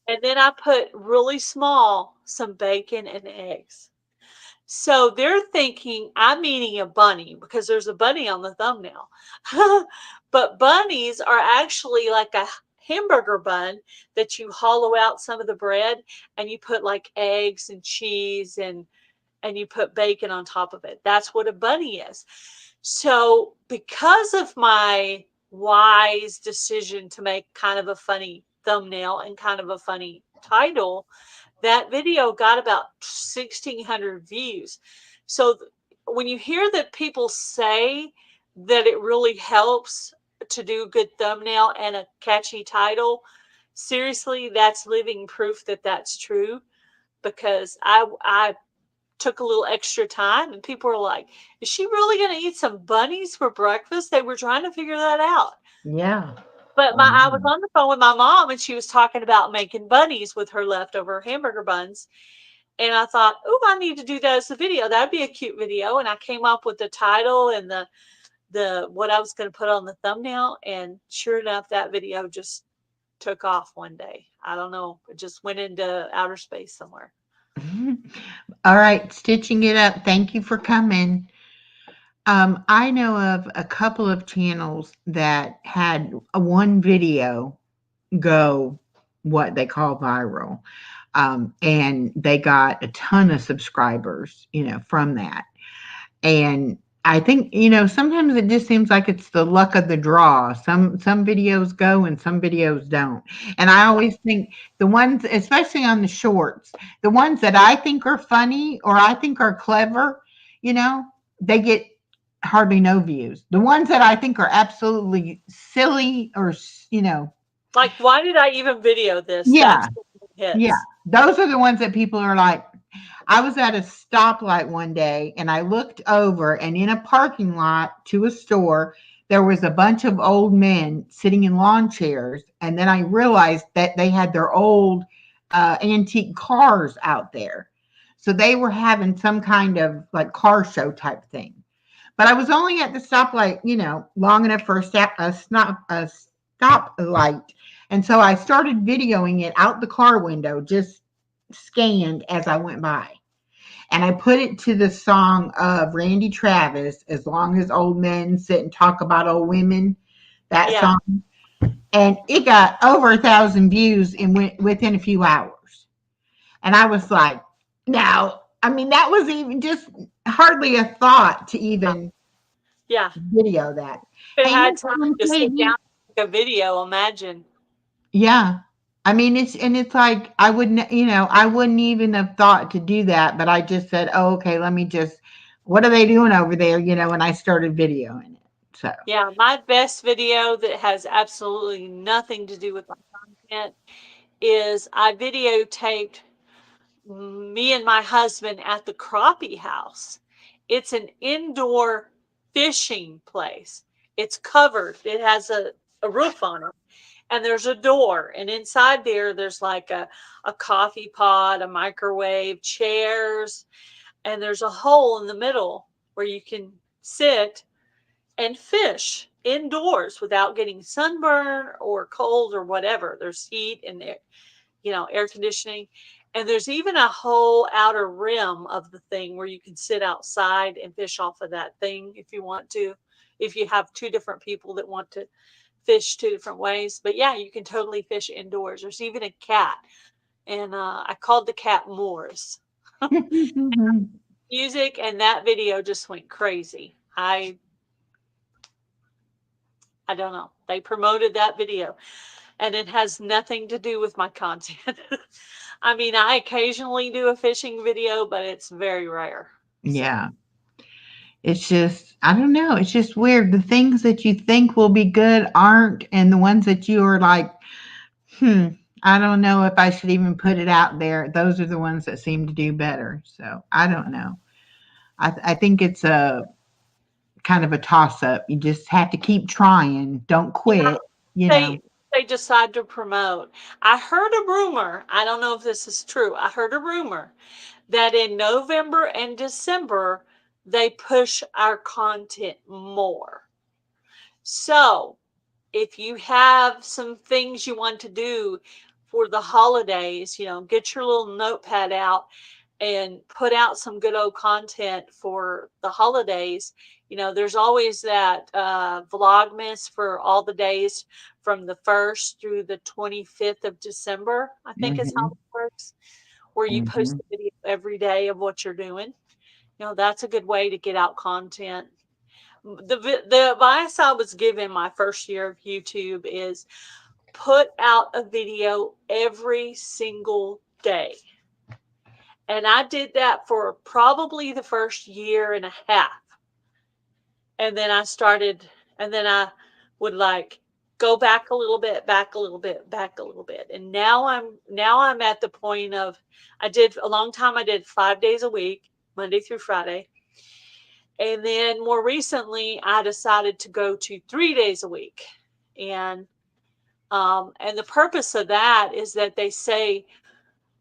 And then I put really small some bacon and eggs. So they're thinking I'm eating a bunny because there's a bunny on the thumbnail. But bunnies are actually like a hamburger bun that you hollow out some of the bread and you put like eggs and cheese and you put bacon on top of it. That's what a bunny is. So, because of my wise decision to make kind of a funny thumbnail and kind of a funny title, that video got about 1,600 views. So, when you hear that people say that it really helps to do a good thumbnail and a catchy title, seriously, that's living proof that that's true because I took a little extra time and people were like, is she really going to eat some bunnies for breakfast? They were trying to figure that out. Yeah. But I I was know. on the phone with my mom and she was talking about making bunnies with her leftover hamburger buns. And I thought, oh, I need to do that as a video. That'd be a cute video. And I came up with the title and the what I was going to put on the thumbnail. And sure enough, that video just took off one day. I don't know. It just went into outer space somewhere. All right, stitching it up. Thank you for coming. I know of a couple of channels that had one video go what they call viral. And they got a ton of subscribers, from that. And I think, sometimes it just seems like it's the luck of the draw. Some videos go and some videos don't. And I Yeah. always think the ones, especially on the shorts, the ones that I think are funny or I think are clever, you know, they get hardly no views. The ones that I think are absolutely silly or, Like, why did I even video this? yeah, That's what yeah, hits. those are the ones that people are like, I was at a stoplight one day and I looked over, and in a parking lot to a store, there was a bunch of old men sitting in lawn chairs. And then I realized that they had their old antique cars out there. So they were having some kind of like car show type thing. But I was only at the stoplight, long enough for a stop light. And so I started videoing it out the car window, just scanned as I went by. And I put it to the song of Randy Travis, As Long as Old Men Sit and Talk About Old Women, that Yeah. song. And it got over 1,000 views within a few hours. And I was like, now, I mean, that was even just hardly a thought to even Yeah. video that. If it Hey, had Miss time to sit down Katie. and make a video, imagine. Yeah. I mean, it's like I wouldn't even have thought to do that, but I just said, "Oh, okay, let me just what are they doing over there?" And I started videoing it. So, Yeah, my best video that has absolutely nothing to do with my content is I videotaped me and my husband at the Crappie House. It's an indoor fishing place. It's covered. It has a roof on it. And there's a door. And inside there's like a coffee pot, a microwave, chairs, and there's a hole in the middle where you can sit and fish indoors without getting sunburn or cold or whatever. There's heat and air conditioning. And there's even a whole outer rim of the thing where you can sit outside and fish off of that thing if you want to, if you have two different people that want to fish two different ways. But yeah, you can totally fish indoors. There's even a cat, and I called the cat Morris. Music, and that video just went crazy. I don't know. They promoted that video, and it has nothing to do with my content. I mean, I occasionally do a fishing video, but it's very rare. So, Yeah. It's just, I don't know. It's just weird. The things that you think will be good aren't, and the ones that you are like, hmm, I don't know if I should even put it out there. Those are the ones that seem to do better. So I don't know. I think it's a kind of a toss up. You just have to keep trying. Don't yeah, quit, you know. they they decide to promote. I heard a rumor. I don't know if this is true. I heard a rumor that in November and December they push our content more. So, if you have some things you want to do for the holidays, get your little notepad out and put out some good old content for the holidays. There's always that Vlogmas for all the days from the 1st through the 25th of December, I think is how Hmm. it works, where you post Hmm. a video every day of what you're doing. That's a good way to get out content. The advice I was given my first year of YouTube is put out a video every single day. And I did that for probably the first year and a half. And then I started, and then I would like go back a little bit, back a little bit, back a little bit. And now I'm at the point of I did a long time I did 5 days a week, Monday through Friday. And then more recently I decided to go to 3 days a week. And and the purpose of that is that they say,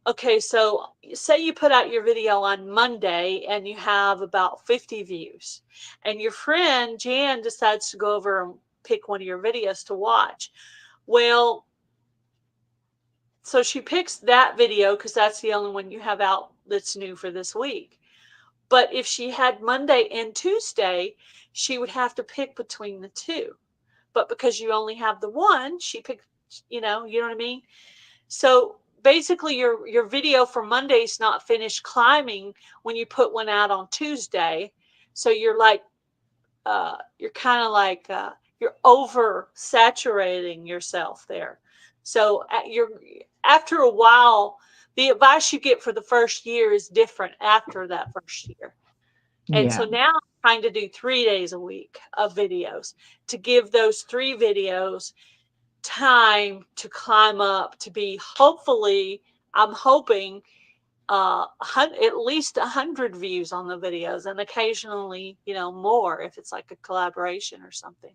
okay, so say you put out your video on Monday and you have about 50 views, and your friend Jan decides to go over and pick one of your videos to watch. Well, so she picks that video because that's the only one you have out that's new for this week. But if she had Monday and Tuesday, she would have to pick between the two. But because you only have the one, she picked, you know what I mean? So basically your video for Monday's not finished climbing when you put one out on Tuesday. So you're like you're kind of like you're over saturating yourself there. So you're after a while, the advice you get for the first year is different after that first year. And Yeah. so now I'm trying to do 3 days a week of videos to give those three videos time to climb up to be, hopefully, I'm hoping at least 100 views on the videos, and occasionally more if it's like a collaboration or something.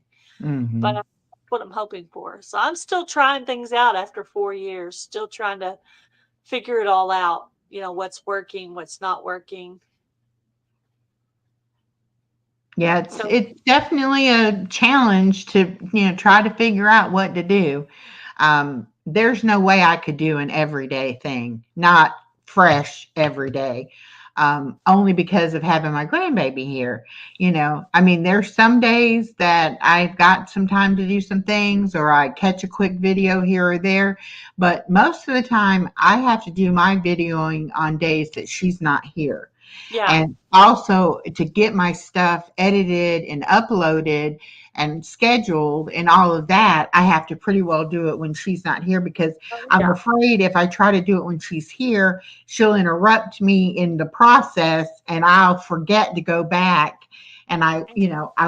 But Hmm. that's what I'm hoping for. So I'm still trying things out after 4 years, still trying to figure it all out, what's working, what's not working. Yeah, it's So it's definitely a challenge to, try to figure out what to do. There's no way I could do an everyday thing, not fresh every day. Only because of having my grandbaby here. I mean, there's some days that I've got some time to do some things, or I catch a quick video here or there. But most of the time, I have to do my videoing on days that she's not here. yeah. And also to get my stuff edited and uploaded and scheduled and all of that, I have to pretty well do it when she's not here, because Oh, I'm yeah. afraid if I try to do it when she's here, she'll interrupt me in the process and I'll forget to go back, and I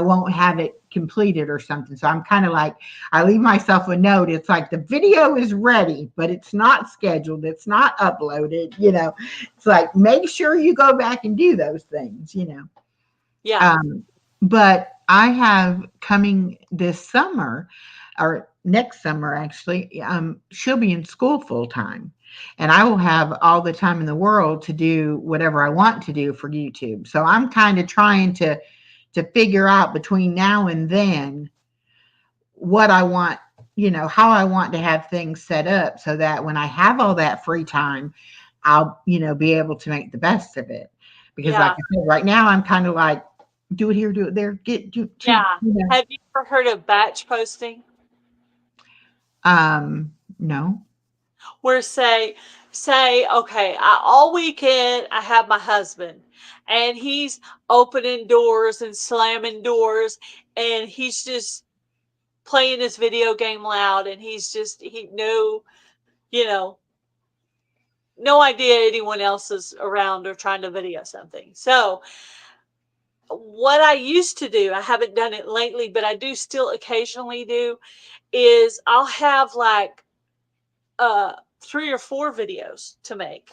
won't have it completed or something. So I'm kind of like, I leave myself a note. It's like the video is ready, but it's not scheduled. It's not uploaded. It's like, make sure you go back and do those things. Yeah. Um, but I have coming this summer, or next summer actually, she'll be in school full time. And I will have all the time in the world to do whatever I want to do for YouTube. So I'm kind of trying to to figure out between now and then what I want, how I want to have things set up so that when I have all that free time, I'll, be able to make the best of it. Because like Yeah. I said, right now I'm kind of like, do it here, do it there, Yeah. Have you ever heard of batch posting? no. Where say, okay, all weekend I have my husband and he's opening doors and slamming doors and he's just playing his video game loud and he you know, no idea anyone else is around or trying to video something. So what I used to do, I haven't done it lately, but I do still occasionally do, is I'll have like 3 or 4 videos to make.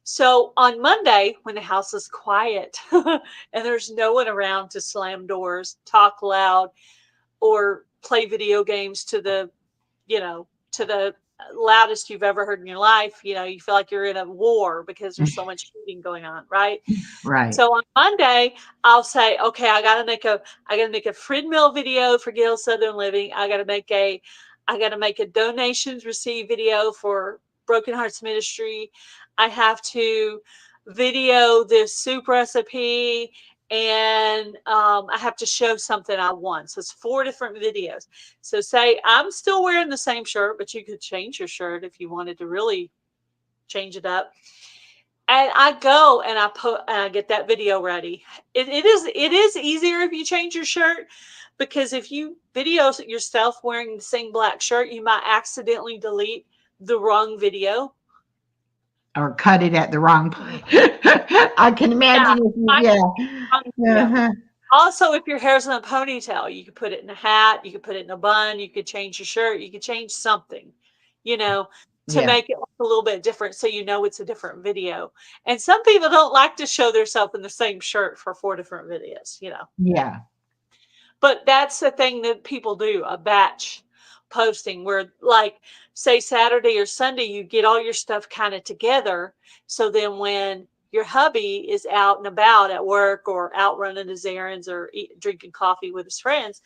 So on Monday, when the house is quiet and there's no one around to slam doors, talk loud, or play video games to the loudest you've ever heard in your life, you feel like you're in a war because there's so much shooting going on, right? Right. So on Monday, I'll say, okay, I gotta make a Frid Mill video for Gail Southern Living. I gotta make a donations received video for Broken Hearts Ministry. I have to video this soup recipe, and I have to show something I won. So it's 4 different videos. So say I'm still wearing the same shirt, but you could change your shirt if you wanted to really change it up. And I go and I get that video ready. It is easier if you change your shirt, because if you video yourself wearing the same black shirt, you might accidentally delete the wrong video. Or cut it at the wrong place. I can Yeah, imagine if you, I wrong yeah. video. Uh-huh. Also, if your hair's in a ponytail, you could put it in a hat, you could put it in a bun, you could change your shirt, you could change something, you know, to Yeah. make it look a little bit different so it's a different video. And some people don't like to show themselves in the same shirt for 4 different videos. Yeah. But that's the thing that people do, a batch posting where, like, say Saturday or Sunday, you get all your stuff kind of together. So then when your hubby is out and about at work or out running his errands or drinking coffee with his friends,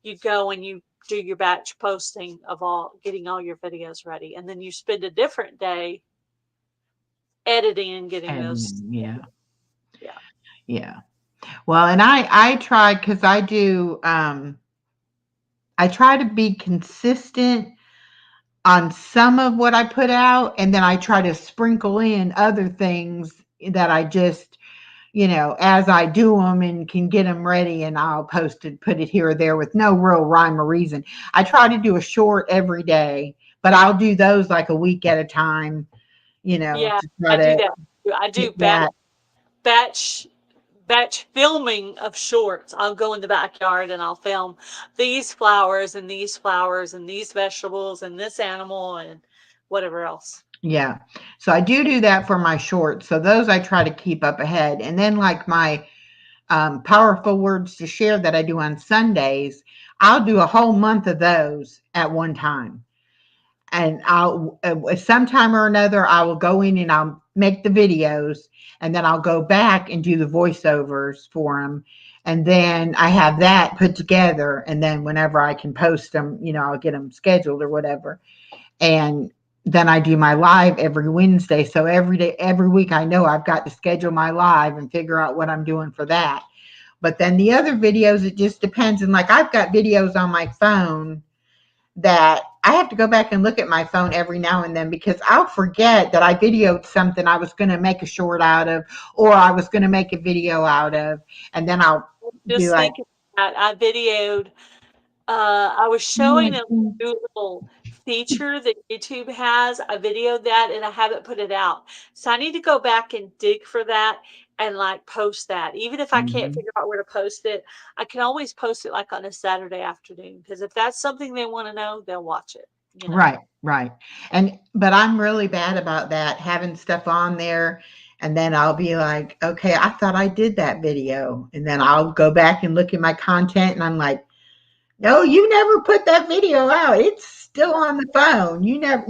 you go and you do your batch posting of getting all your videos ready. And then you spend a different day editing and getting those. And yeah. Yeah. Yeah. Well, and I try, because I try to be consistent on some of what I put out, and then I try to sprinkle in other things that I just, as I do them and can get them ready, and I'll post it, put it here or there with no real rhyme or reason. I try to do a short every day, but I'll do those like a week at a time, Yeah, to try I do to that. I get do that. batch batch filming of shorts. I'll go in the backyard and I'll film these flowers and these flowers and these vegetables and this animal and whatever else. Yeah. So I do that for my shorts. So those I try to keep up ahead. And then like my powerful words to share that I do on Sundays, I'll do a whole month of those at one time. And I'll sometime or another I will go in and I'll make the videos, and then I'll go back and do the voiceovers for them, and then I have that put together, and then whenever I can post them, I'll get them scheduled or whatever. And then I do my live every Wednesday. So every day, every week, I know I've got to schedule my live and figure out what I'm doing for that. But then the other videos, it just depends. And like I've got videos on my phone that I have to go back and look at my phone every now and then, because I'll forget that I videoed something I was going to make a short out of, or I was going to make a video out of. And then I'll be Just like, thinking that I videoed, I was showing a new little feature that YouTube has. I videoed that and I haven't put it out. So I need to go back and dig for that and like post that. Even if I can't mhm. figure out where to post it, I can always post it like on a Saturday afternoon, because if that's something they want to know, they'll watch it. Right, right. But I'm really bad about that, having stuff on there, and then I'll be like, okay, I thought I did that video. And then I'll go back and look at my content, and I'm like, no, you never put that video out. It's still on the phone. You never,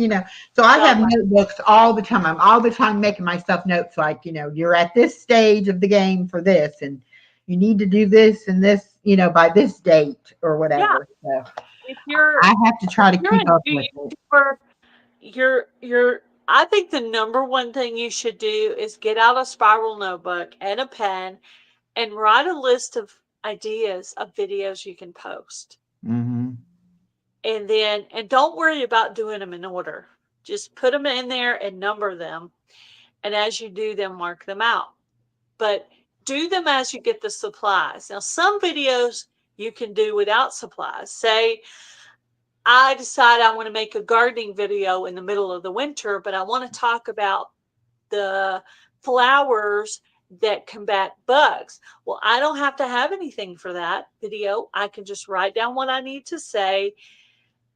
So I have Right. notebooks all the time. I'm all the time making myself notes like, you're at this stage of the game for this, and you need to do this and this, by this date or Yeah, whatever. So if you're I have to try to you're a keep up new with it. YouTuber, you're I think the number one thing you should do is get out a spiral notebook and a pen and write a list of ideas of videos you can post. Hmm. And don't worry about doing them in order. Just put them in there and number them. And as you do them, mark them out. But do them as you get the supplies. Now, some videos you can do without supplies. Say, I decide I want to make a gardening video in the middle of the winter, but I want to talk about the flowers that combat bugs. Well, I don't have to have anything for that video. I can just write down what I need to say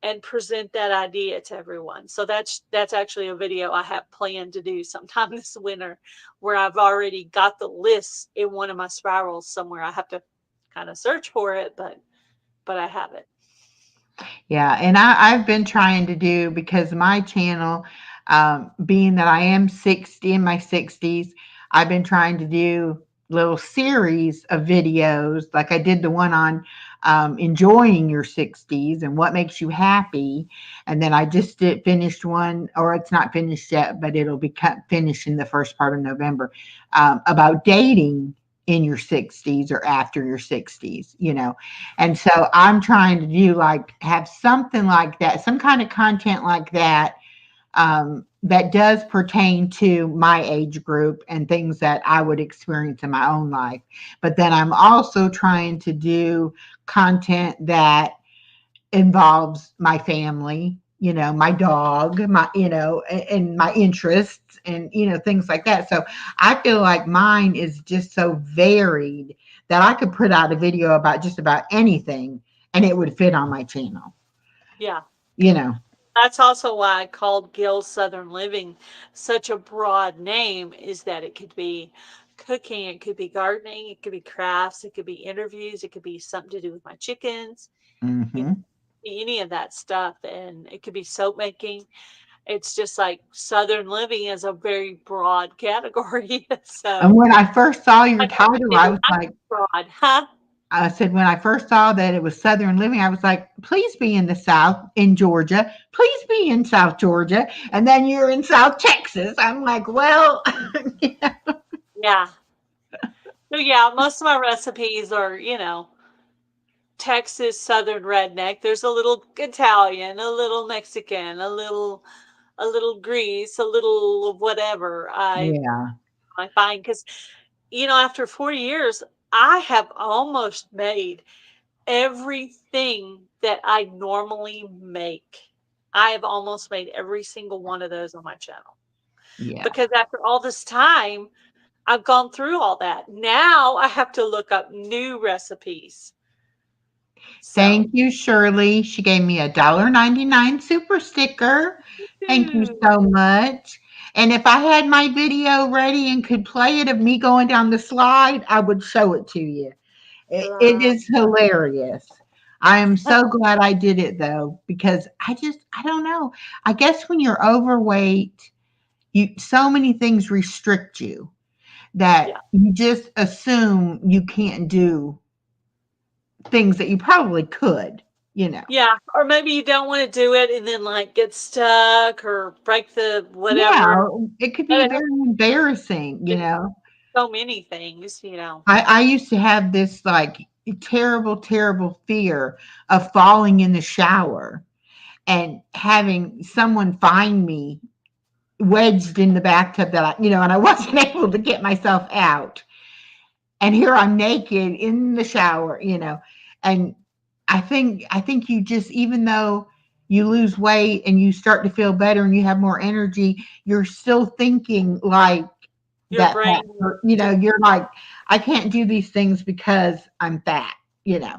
and present that idea to everyone. So that's actually a video I have planned to do sometime this winter, where I've already got the list in one of my spirals somewhere. I have to kind of search for it, but I have it. Yeah, and I've been trying to do, because my channel, being that I am 60 in my 60s, I've been trying to do little series of videos. Like I did the one on enjoying your 60s and what makes you happy. And then I just finished one, or it's not finished yet, but it'll be finished in the first part of November, about dating in your 60s or after your 60s. And so I'm trying to do, like, have something like that, some kind of content like that, that does pertain to my age group and things that I would experience in my own life. But then I'm also trying to do content that involves my family, my dog, and my interests, and, things like that. So I feel like mine is just so varied that I could put out a video about just about anything and it would fit on my channel, Yeah. you know. That's also why I called Gil's Southern Living such a broad name, is that it could be cooking, it could be gardening, it could be crafts, it could be interviews, it could be something to do with my chickens, you know, Hmm. any of that stuff. And it could be soap making. It's just like Southern Living is a very broad category. And So when I first saw your I thought title, maybe I was that's like, broad, huh? I said, when I first saw that it was Southern Living, I was like, please be in the South, in Georgia. Please be in South Georgia. And then you're in South Texas. I'm like, well, Yeah. So yeah, most of my recipes are, Texas Southern redneck. There's a little Italian, a little Mexican, a little Greece, a little whatever yeah, I find, because after 40 years, I have almost made everything that I normally make. I have almost made every single one of those on my channel, yeah. because after all this time, I've gone through all that. Now I have to look up new recipes. So, Thank you, Shirley. She gave me a $1.99 super sticker. Thank you ooh, so much. And if I had my video ready and could play it of me going down the slide, I would show it to you. It uh, is hilarious. I am so glad I did it though, because I don't know. I guess when you're overweight, so many things restrict you that yeah. you just assume you can't do things that you probably could. Yeah, or maybe you don't wanna do it and then, like, get stuck or break the Yeah, whatever. it could be But very embarrassing. so many things. I used to have this, like, terrible, terrible fear of falling in the shower and having someone find me wedged in the bathtub, and I wasn't able to get myself out. And here I'm naked in the shower. And I think you just, even though you lose weight and you start to feel better and you have more energy, you're still thinking like Your that brain fat, just you're like, I can't do these things because I'm fat, you know.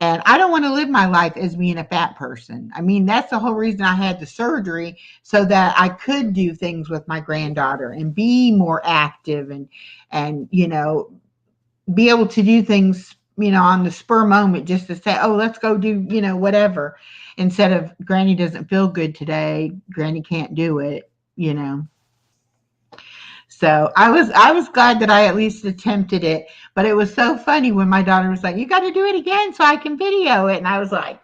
And I don't want to live my life as being a fat person. I mean, that's the whole reason I had the surgery, so that I could do things with my granddaughter and be more active, and be able to do things, on the spur moment, just to say, oh, let's go do, whatever, instead of Granny doesn't feel good today. Granny can't do it, you know. So I was glad that I at least attempted it. But it was so funny when my daughter was like, "You got to do it again so I can video it," and I was like,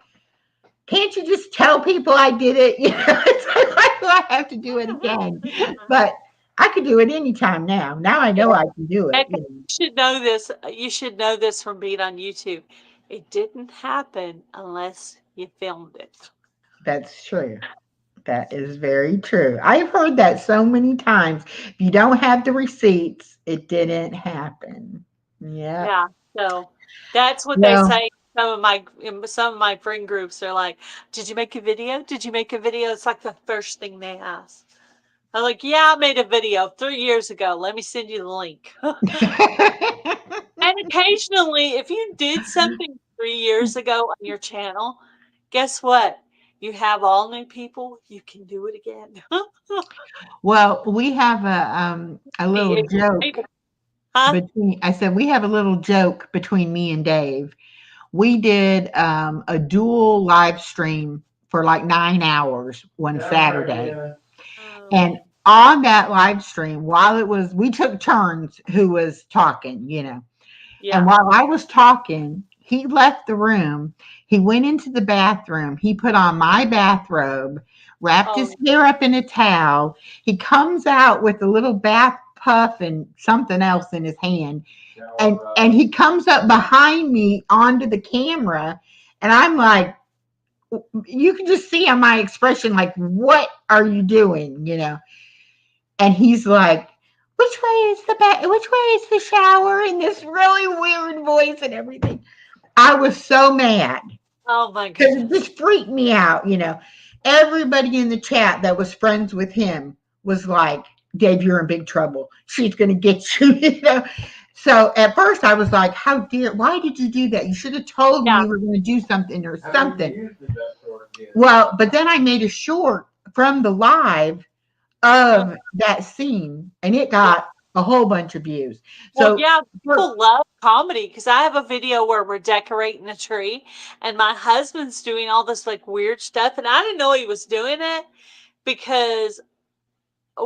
"Can't you just tell people I did it?" It's like, why do I have to do it again? But I could do it anytime now. Now I know I can do it. Heck, you should know this. You should know this from being on YouTube. It didn't happen unless you filmed it. That's true. That is very true. I've heard that so many times. If you don't have the receipts, it didn't happen. Yep. Yeah. So that's what they Well, say. In some of my friend groups, they're like, "Did you make a video? Did you make a video?" It's like the first thing they ask. I'm like, "Yeah, I made a video 3 years ago. Let me send you the link." And occasionally, if you did something 3 years ago on your channel, guess what? You have all new people. You can do it again. well, we have a little Be joke able, huh? between. I said we have a little joke between me and Dave. We did a dual live stream for like 9 hours one Saturday. Oh, And on that live stream, while it was, we took turns who was talking. And yeah. while I was talking, he left the room. He went into the bathroom. He put on my bathrobe, wrapped his Oh, hair up in a towel. He comes out with a little bath puff and something else in his hand. And he comes up behind me onto the camera. And I'm like, you can just see on my expression, like, what are you doing? And he's like, which way is the bed? Which way is the shower? In this really weird voice and everything. I was so mad oh my because it goodness. just freaked me out. Everybody in the chat that was friends with him was like, Dave, you're in big trouble. She's going to get you. So at first I was like, how dare, why did you do that? You should have told me Yeah. you were going to do something or something. Well, but then I made a short from the live Uh, of that scene and it yeah. got a whole bunch of views. Well, So yeah, for, people love comedy because I have a video where we're decorating a tree and my husband's doing all this like weird stuff and I didn't know he was doing it because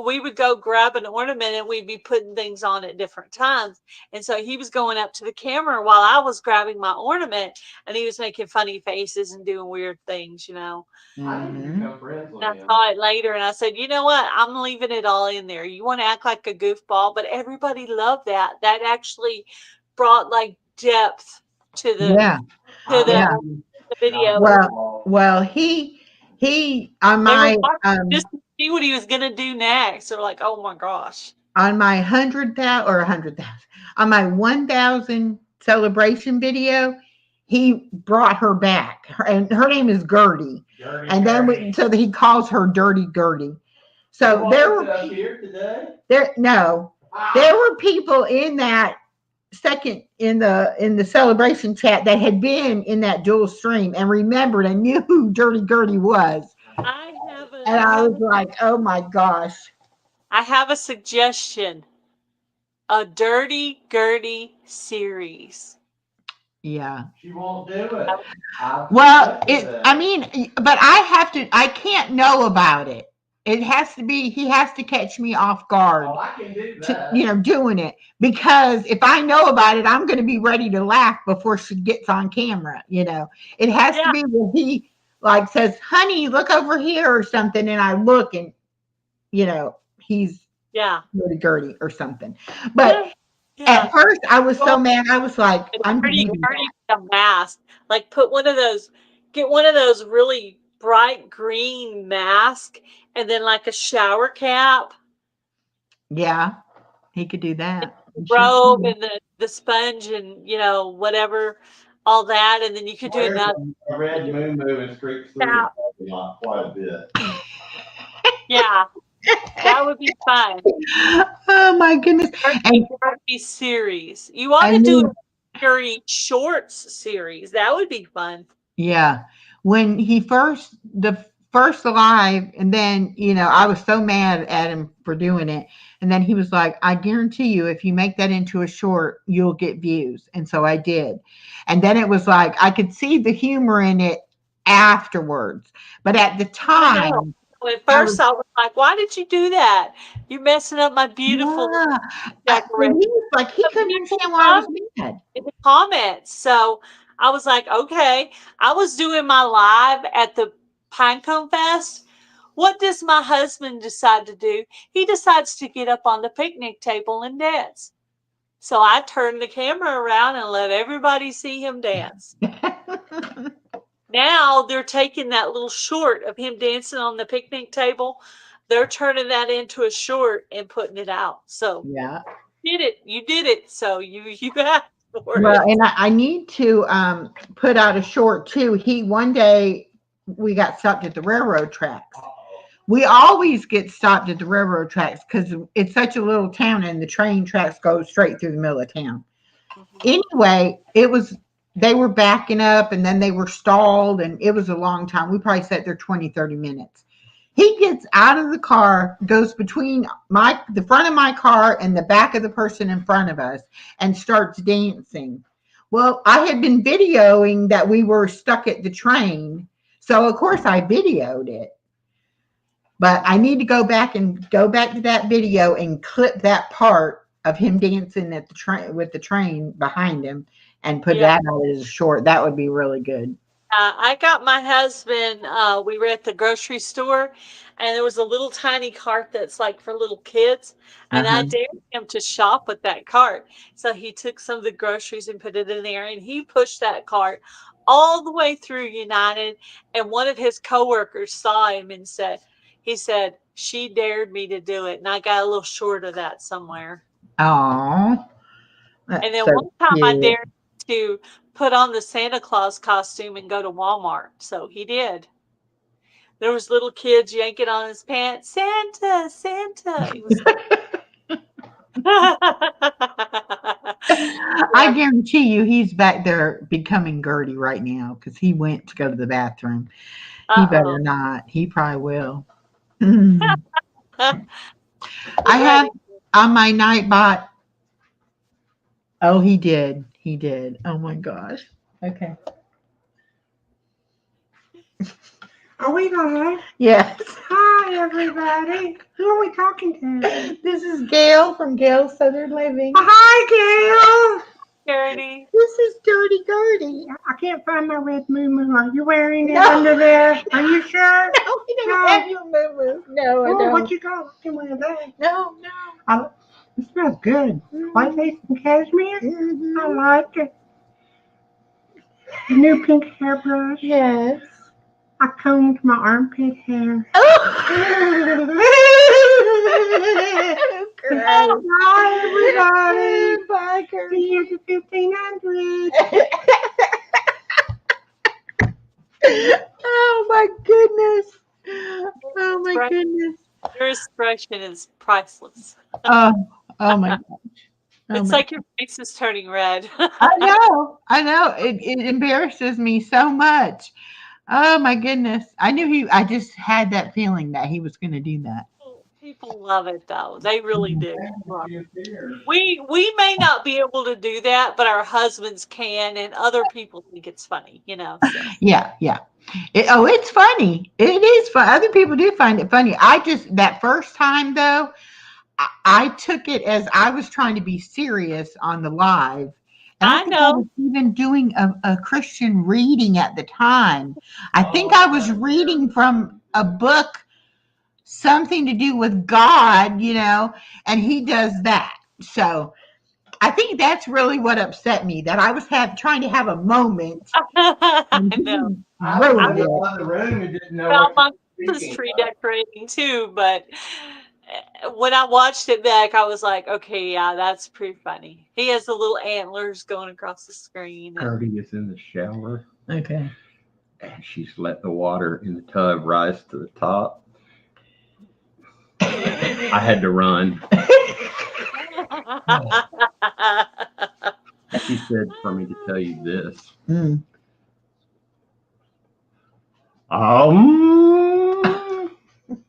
we would go grab an ornament and we'd be putting things on at different times. And so he was going up to the camera while I was grabbing my ornament and he was making funny faces and doing weird things. mhm. And I saw it later and I said, you know what? I'm leaving it all in there. You want to act like a goofball, but everybody loved that. That actually brought like depth to the Yeah, to yeah. the video. Well, he on They were my watching just to see what he was gonna do next. They're like, oh my gosh. on my 100,000 or 100,000 on my 1,000 celebration video, he brought her back, and her name is Gertie, and then so that he calls her Dirty Gertie. So there were here today. There no, there were people in that second in the celebration chat that had been in that dual stream and remembered and knew who Dirty Gertie was. I have a And I I have was a like, oh my gosh. I have a suggestion. A Dirty Gertie series. Yeah. She won't do it. Well, I mean, but I can't know about it. It has to be, he has to catch me off guard Oh, I can do to, that. doing it. Because if I know about it, I'm going to be ready to laugh before she gets on camera. It has to Yeah, be where he like says, honey, look over here or something. And I look and, he's yeah. Gertie Gertie or something. Yeah. But Yeah. at first I was Well, so mad. I was like, it's I'm pretty deleting dirty with a mask. Like put one of those get one of those really bright green mask and then like a shower cap, that. Yeah, he could do that. He sure robe can. and the sponge and whatever, all that, and then you could do Where's another the red moon moving streaks through the cap. parking lot quite a bit. Yeah, that would be fun. Oh my goodness. And Dirty series. You ought to and do a then dirty shorts series. That would be fun. yeah, when he the first live, and then I was so mad at him for doing it, and then he was like, "I guarantee you, if you make that into a short, you'll get views." And so I did, and then it was like I could see the humor in it afterwards, but at the I know. time, At first, I was like, "Why did you do that? You're messing up my beautiful Yeah. decoration." And he was like, he But couldn't people understand why I was mad. in the comments, so I was like, "Okay." I was doing my live at the Pinecone Fest. What does my husband decide to do? He decides to get up on the picnic table and dance. So I turned the camera around and let everybody see him dance. Now they're taking that little short of him dancing on the picnic table. They're turning that into a short and putting it out. So Yeah. you did it. So you asked for Well, it. and I need to put out a short too. One day we got stopped at the railroad tracks. We always get stopped at the railroad tracks because it's such a little town and the train tracks go straight through the middle of town. Anyway, they were backing up and then they were stalled and it was a long time. We probably sat there 20, 30 minutes. He gets out of the car, goes between the front of my car and the back of the person in front of us and starts dancing. Well, I had been videoing that we were stuck at the train. So of course I videoed it. But I need to go back to that video and clip that part of him dancing at the train with the train behind him and put that out as a short. That would be really good. I got my husband, we were at the grocery store and there was a little tiny cart that's like for little kids. And I dared him to shop with that cart. So he took some of the groceries and put it in there and he pushed that cart all the way through United. And one of his coworkers saw him and he said, she dared me to do it. And I got a little short of that somewhere. Oh, and then one time I dared to put on the Santa Claus costume and go to Walmart. So he did. There was little kids yanking on his pants. Santa, Santa. He was I guarantee you he's back there becoming Gertie right now because he went to go to the bathroom. He better not. He probably will. I have on my Nightbot. Oh, he did. He did. Oh my gosh. Okay. Are we live? Yes. Hi, everybody. Who are we talking to? This is Gail from Gail's Southern Living. Hi, Gail. Gertie. This is Dirty Gertie. I can't find my red moo. Are you wearing it under there? Are you sure? No, we don't have your moo. No, I don't. What you got? I can wear that. No. It smells good. White lace and cashmere. Mm-hmm. I like it. New pink hairbrush. Yes. I combed my armpit hair. Great. Bye, everybody. Bye, Gertie. See you at the 1500. Oh my goodness. Oh my goodness. Your expression is priceless. Oh my gosh. It's like your face is turning red. I know. It embarrasses me so much. Oh my goodness. I just had that feeling that he was going to do that. People love it though. They really do. We may not be able to do that, but our husbands can, and other people think it's funny, So. Yeah. It's funny. It is fun. Other people do find it funny. That first time though, I took it as I was trying to be serious on the live. And I think I was even doing a Christian reading at the time. I think I was reading from a book, something to do with God, and he does that. So I think that's really what upset me, that I was trying to have a moment. I know. I was in the room and didn't know Well, my what was tree decorating too, but when I watched it back, I was like, okay, yeah, that's pretty funny. He has the little antlers going across the screen. Gertie is in the shower. Okay. And she's let the water in the tub rise to the top. I had to run. She said for me to tell you this.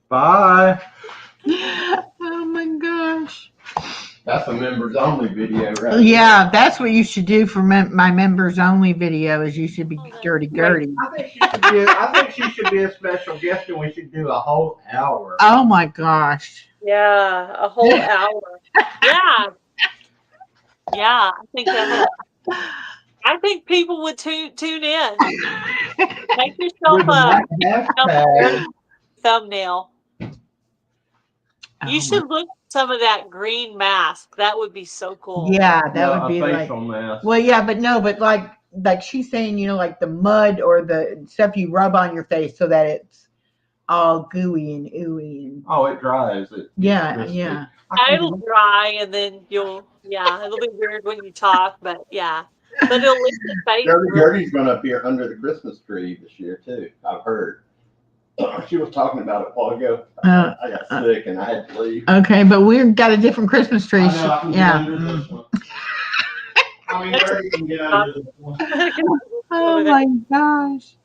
Bye. Oh my gosh. That's a members only video, right? Yeah, that's what you should do for my members only video. Is you should be Oh, that's dirty great. Gertie. I think she should be a special guest, and we should do a whole hour. Oh my gosh. Yeah, a whole hour. Yeah, yeah. I think people would tune in. Make yourself With the a hashtag. thumbnail. Oh You should look at some of that green mask. That would be so cool. Yeah, that No, would be a like. facial mask. Well, yeah, but no, but like she's saying, like the mud or the stuff you rub on your face so that it's all gooey and ooey and. Oh, it dries. Yeah, yeah. It'll dry and then it'll be weird when you talk, but yeah. But it'll leave the face. Gertie's going to appear under the Christmas tree this year too. I've heard. She was talking about it a while ago. I got sick and I had to leave. Okay, but we've got a different Christmas tree. I know, I can get Yeah. under this one. I mean, Gertie can get under this one. Oh my gosh.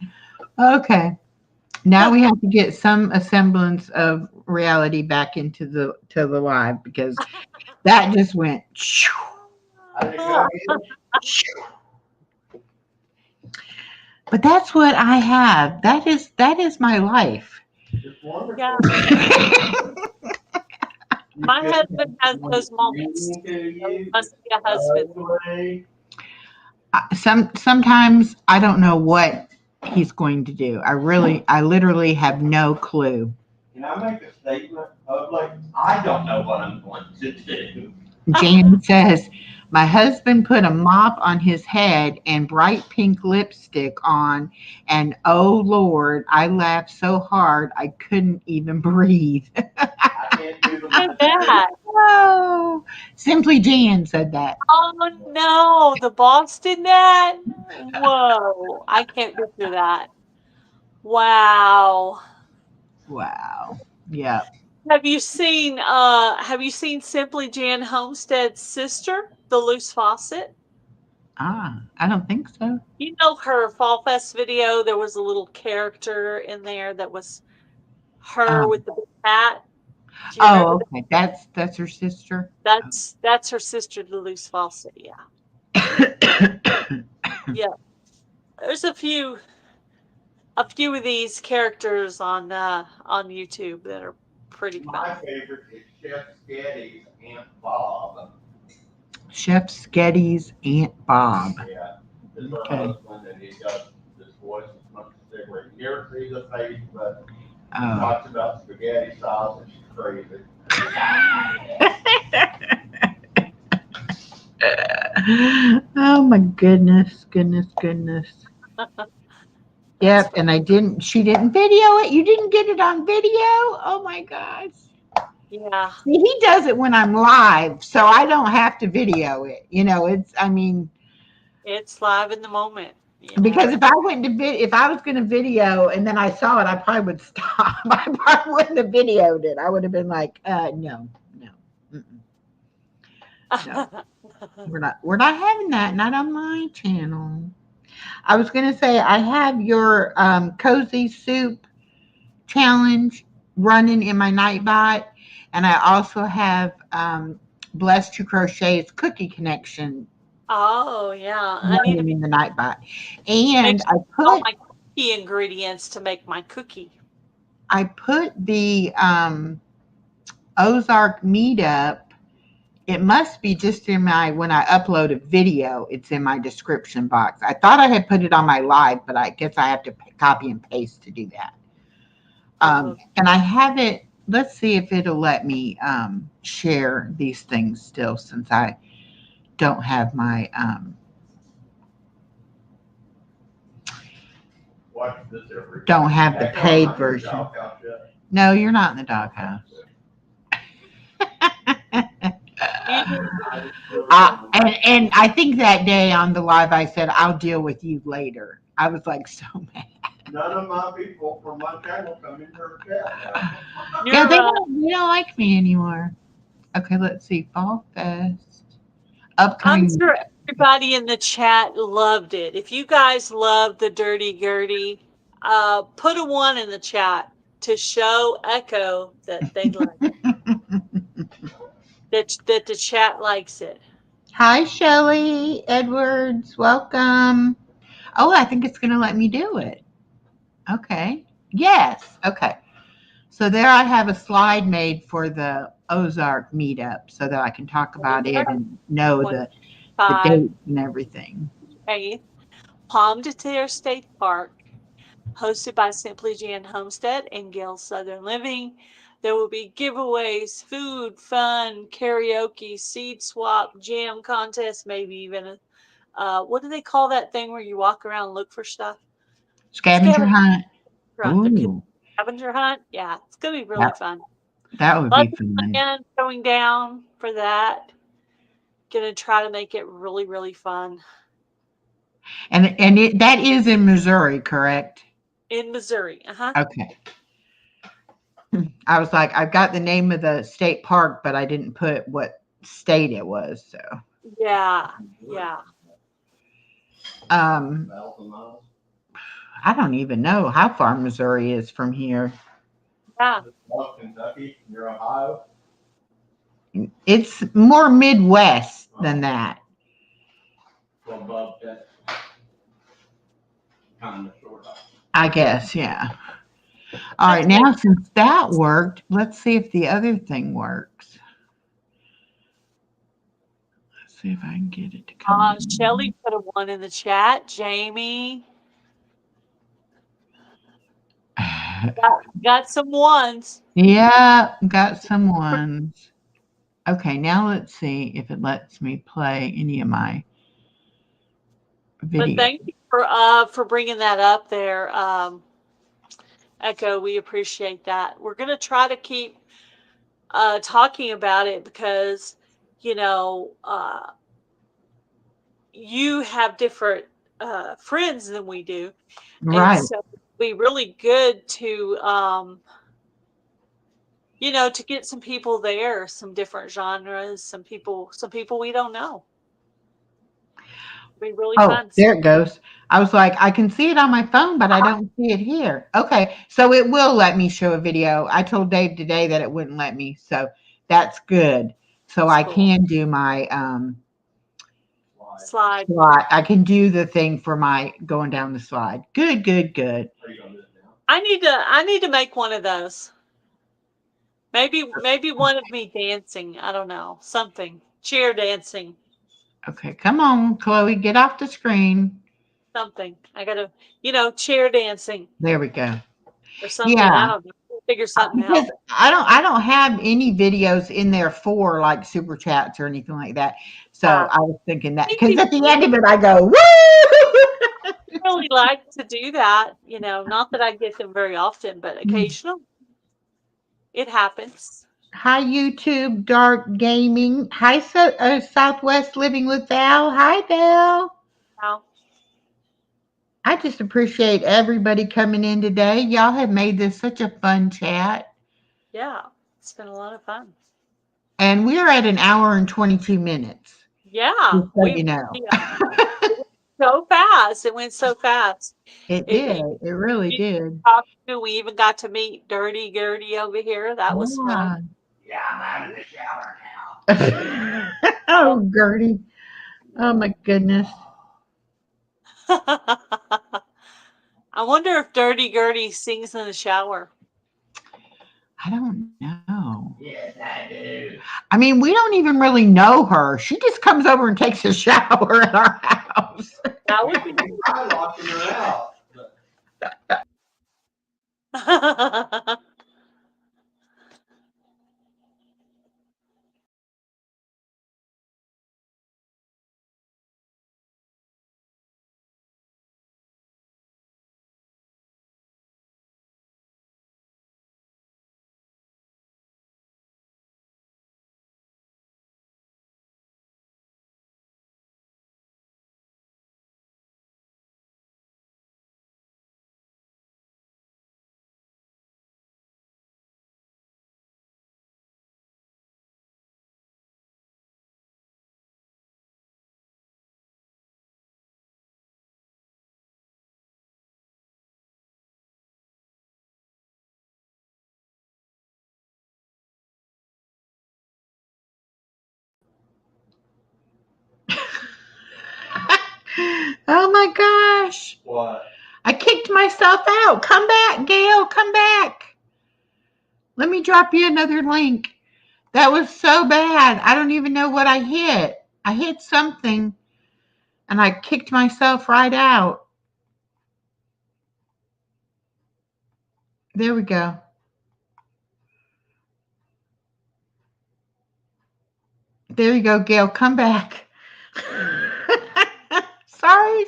Okay. Now we have to get some semblance of reality back into the live because that just went. I think Gertie is. But that's what I have. That is my life. It's wonderful. Yeah. My husband has those moments. Must be a husband. Sometimes I don't know what he's going to do. I literally have no clue. Can I make a statement of I don't know what I'm going to do. Jan says, my husband put a mop on his head and bright pink lipstick on, and oh Lord, I laughed so hard I couldn't even breathe. I can't do Look at the that. Oh, Simply Jan said that. Oh no, the boss did that? Whoa, I can't get through that. Wow. Wow. Yeah. Have you seen Simply Jan Homestead's sister, the loose faucet? I don't think so. You know her Fall Fest video, there was a little character in there that was her with the big hat. Do you remember Oh, okay. That's her sister. That's her sister, the loose faucet, yeah. Yeah. There's a few of these characters on YouTube that are pretty My fun. favorite is Chef Sketty's Aunt Bob. Chef Sketty's Aunt Bob. Yeah. This is her Okay. husband, and he does this voice as much as they were. You never see the face, but Oh. talks about spaghetti sauce, and she's crazy. Oh my goodness. Yep, and she didn't video it. You didn't get it on video? Oh my gosh. Yeah. See, he does it when I'm live, so I don't have to video it. It's live in the moment. You know? Because if I was going to video and then I saw it, I probably would stop. I probably wouldn't have videoed it. I would have been like, no. Mm-mm. No. We're not having that. Not on my channel. I was going to say I have your cozy soup challenge running in my Nightbot, and I also have Blessed to Crochet's Cookie Connection Oh yeah. I need to running in the Nightbot, and make I all put my cookie ingredients to make my cookie. the Ozark Meetup. It must be just when I upload a video, it's in my description box. I thought I had put it on my live, but I guess I have to copy and paste to do that. And I have it. Let's see if it'll let me share these things still, since I don't have my Watch this every don't have the That's paid not your version. doghouse yet. No, you're not in the doghouse. And I think that day on the live, I said, I'll deal with you later. I was like so mad. None of my people from my channel come in her chat. Yeah, they don't like me anymore. Okay, let's see. Fall Fest. Upcoming. I'm sure everybody in the chat loved it. If you guys love the Dirty Gertie, put a 1 in the chat to show Echo that they like it. that the chat likes it. Hi, Shelley Edwards. Welcome. Oh, I think it's going to let me do it. Okay. Yes. Okay. So there I have a slide made for the Ozark meetup so that I can talk about it and know the 5, dates and everything. 8th, Pomme de Terre State Park, hosted by Simply Jan Homestead and Gale Southern Living. There will be giveaways, food, fun, karaoke, seed swap, jam contest, maybe even what do they call that thing where you walk around and look for stuff? Scavenger hunt. The Ooh, scavenger hunt. Yeah, it's gonna be really that, fun. that would be Lots of fun. plans going down for that. Gonna try to make it really, really fun. And that is in Missouri, correct? In Missouri. Okay. I was like, I've got the name of the state park, but I didn't put what state it was. So, Yeah. um, 1,000 miles. I don't even know how far Missouri is from here. Yeah. Above Kentucky, near Ohio. It's more Midwest than that. Well, above that. Kind of, sort of. I guess, yeah. All right, now since that worked, let's see if the other thing works. Let's see if I can get it to come. Shelly put a 1 in the chat. Jamie got some 1s. Yeah, got some ones. Okay, now let's see if it lets me play any of my But video. thank you for bringing that up there, Echo. We appreciate that. We're gonna try to keep talking about it because you know you have different friends than we do, and Right. so it'd be really good to to get some people there, some different genres, some people we don't know. It'd be really Oh, fun. there it goes. I was like, I can see it on my phone, but I don't see it here. Okay, so it will let me show a video. I told Dave today that it wouldn't let me, so that's good. So That's I cool. can do my Slide. slide. I can do the thing for my going down the slide. Good. Are you gonna do it now? I need to make one of those. Maybe one of me dancing. I don't know. Something. Chair dancing. Okay, come on, Chloe, get off the screen. Something. I gotta, chair dancing There we go. or something. I Yeah, don't know. Figure something because out. I don't have any videos in there for like super chats or anything like that. So I was thinking that because at the end of it, I go, woo! I really like to do that. Not that I get them very often, but occasionally it happens. Hi, YouTube, Dark Gaming. Hi, Southwest Living with Val. Hi, Val. Now, I just appreciate everybody coming in today. Y'all have made this such a fun chat. yeah, it's been a lot of fun. And we're at an hour and 22 minutes. Yeah, Just so you know. so fast. It went so fast. It did. It really did. We even got to meet Dirty Gertie over here. That was fun. Yeah, I'm out of the shower now. Oh, Gertie. Oh, my goodness. I wonder if Dirty Gertie sings in the shower. I don't know. Yes, I do. I mean, we don't even really know her. She just comes over and takes a shower at our house. That would be I'm locking her out. Oh my gosh. What? I kicked myself out. Come back, Gail. Come back. Let me drop you another link. That was so bad. I don't even know what I hit. I hit something and I kicked myself right out. There we go. There you go, Gail. Come back. Sorry.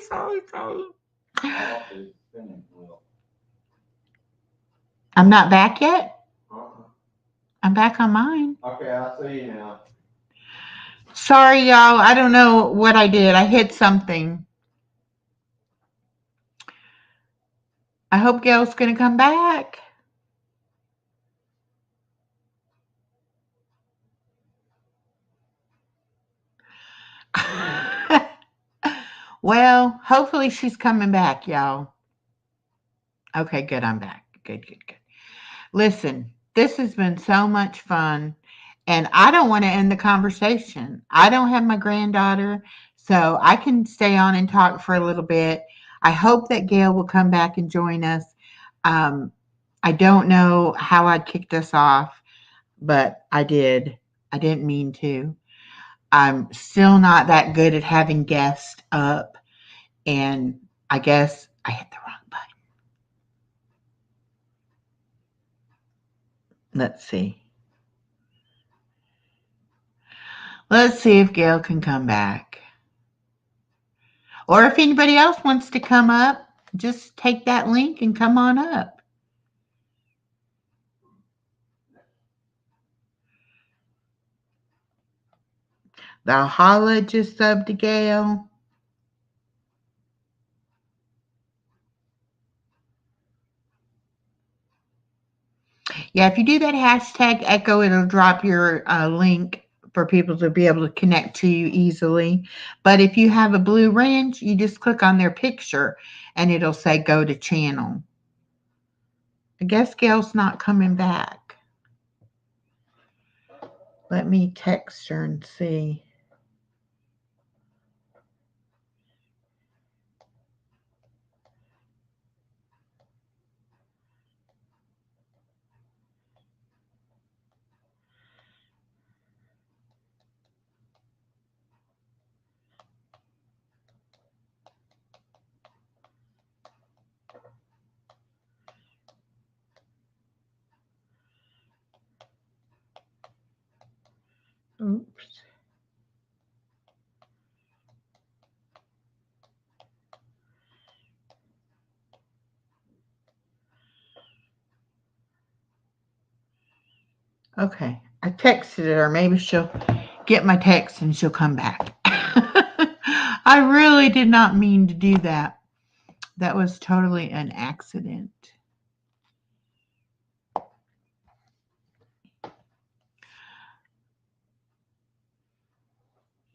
I'm not back yet. I'm back on mine. Okay, I see you now. Sorry, y'all. I don't know what I did. I hit something. I hope Gail's going to come back. Well, hopefully she's coming back, y'all. Okay, good. I'm back. Good. Listen, this has been so much fun, and I don't want to end the conversation. I don't have my granddaughter, so I can stay on and talk for a little bit. I hope that Gail will come back and join us. I don't know how I kicked us off, but I did. I didn't mean to. I'm still not that good at having guests up, and I guess I hit the wrong button. Let's see. Let's see if Gail can come back. Or if anybody else wants to come up, just take that link and come on up. The Holla just subbed to Gail. Yeah, if you do that hashtag echo, it'll drop your link for people to be able to connect to you easily. But if you have a blue wrench, you just click on their picture and it'll say go to channel. I guess Gail's not coming back. Let me text her and see. Oops. Okay, I texted her. Maybe she'll get my text and she'll come back. I really did not mean to do that. That was totally an accident.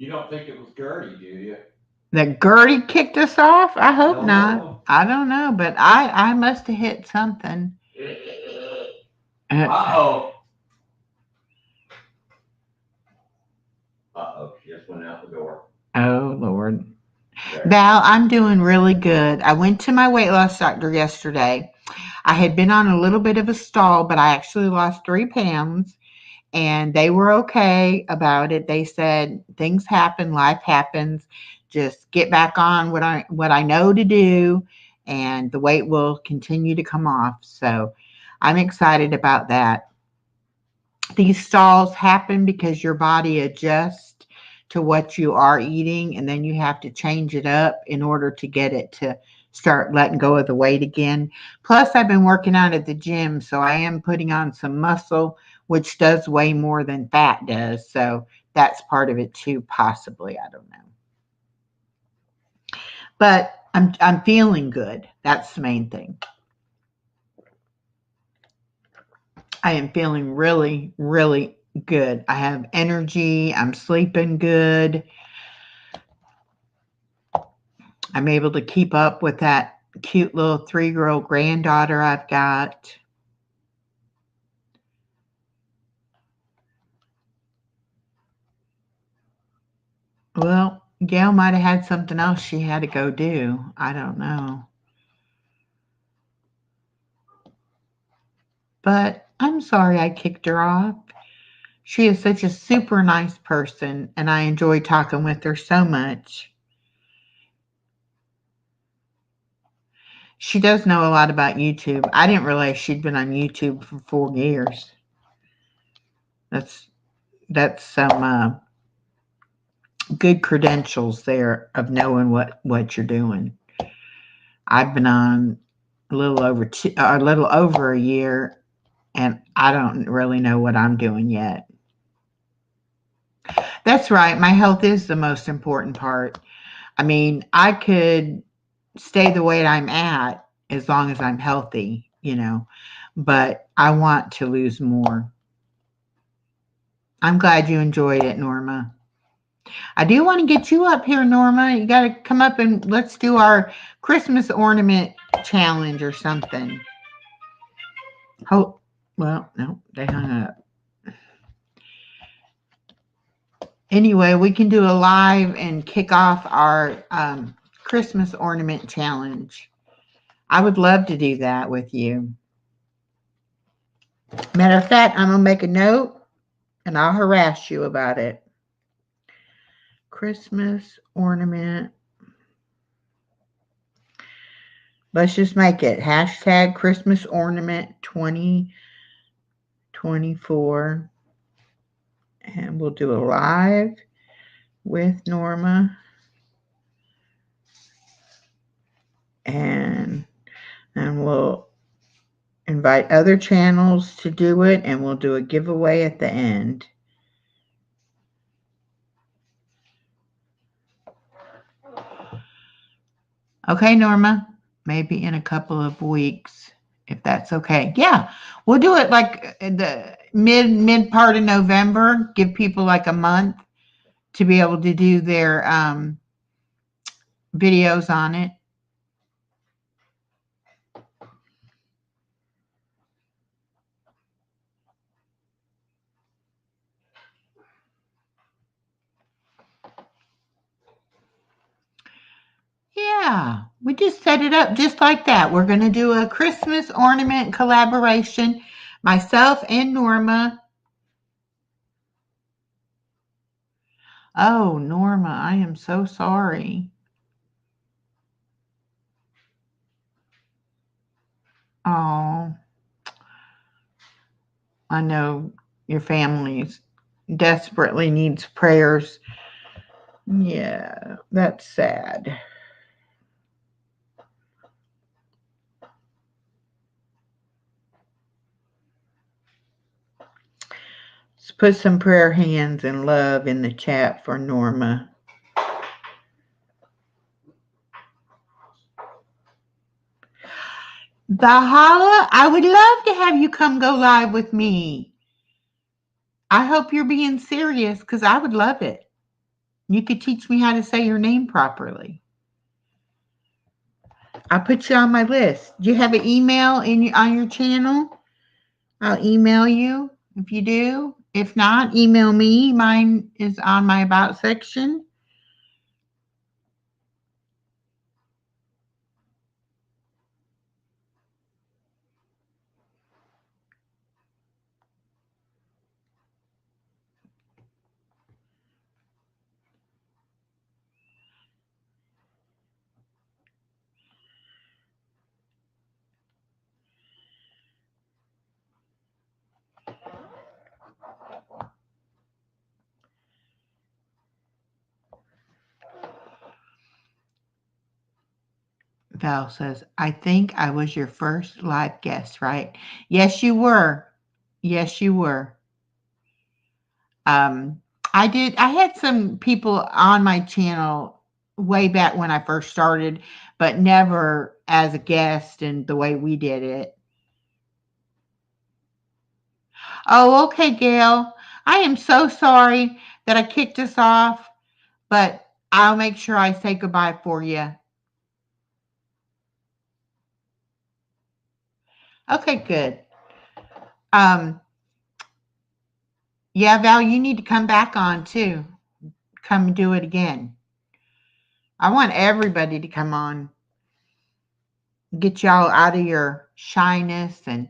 You don't think it was Gertie, do you? That Gertie kicked us off? I hope Don't not. know. I don't know, but I must have hit something. Uh-oh. She just went out the door. Oh, Lord. There. Val, I'm doing really good. I went to my weight loss doctor yesterday. I had been on a little bit of a stall, but I actually lost 3 pounds. And they were okay about it. They said things happen, life happens. Just get back on what I know to do, and the weight will continue to come off. So I'm excited about that. These stalls happen because your body adjusts to what you are eating, and then you have to change it up in order to get it to start letting go of the weight again. Plus, I've been working out at the gym, so I am putting on some muscle, which does weigh more than fat does. So that's part of it too, possibly. I don't know. But I'm feeling good. That's the main thing. I am feeling really, really good. I have energy. I'm sleeping good. I'm able to keep up with that cute little 3-year-old granddaughter I've got. Well, Gail might have had something else she had to go do. I don't know. But I'm sorry I kicked her off. She is such a super nice person, and I enjoy talking with her so much. She does know a lot about YouTube. I didn't realize she'd been on YouTube for 4 years. That's some good credentials there of knowing what you're doing. I've been on a little over a year, and I don't really know what I'm doing yet. That's right. My health is the most important part. I mean, I could stay the weight I'm at as long as I'm healthy, but I want to lose more. I'm glad you enjoyed it, Norma. I do want to get you up here, Norma. You got to come up and let's do our Christmas ornament challenge or something. Oh, well, no, they hung up. Anyway, we can do a live and kick off our Christmas ornament challenge. I would love to do that with you. Matter of fact, I'm going to make a note and I'll harass you about it. Christmas ornament. Let's just make it hashtag Christmas ornament 2024. And we'll do a live with Norma. And we'll invite other channels to do it, and we'll do a giveaway at the end. Okay, Norma, maybe in a couple of weeks, if that's okay. Yeah, we'll do it like the mid part of November. Give people like a month to be able to do their videos on it. Yeah, we just set it up just like that. We're going to do a Christmas ornament collaboration, myself and Norma. Oh, Norma, I am so sorry. Oh, I know your family desperately needs prayers. Yeah, that's sad. Let's put some prayer hands and love in the chat for Norma. Valhalla, I would love to have you come go live with me. I hope you're being serious because I would love it. You could teach me how to say your name properly. I'll put you on my list. Do you have an email on your channel? I'll email you if you do. If not, email me. Mine is on my About section. Val says, I think I was your first live guest, right? Yes, you were. Yes, you were. I did. I had some people on my channel way back when I first started, but never as a guest and the way we did it. Oh, okay, Gail. I am so sorry that I kicked us off, but I'll make sure I say goodbye for you. Okay, good. Yeah, Val, you need to come back on too. Come do it again. I want everybody to come on. Get y'all out of your shyness, and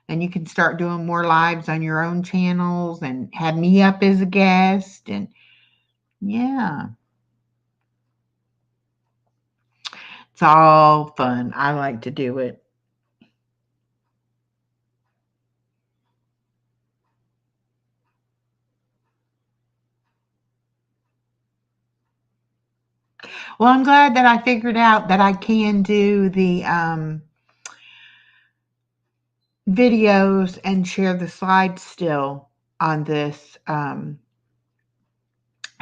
then you can start doing more lives on your own channels and have me up as a guest. And yeah, it's all fun. I like to do it. Well, I'm glad that I figured out that I can do the videos and share the slides still on this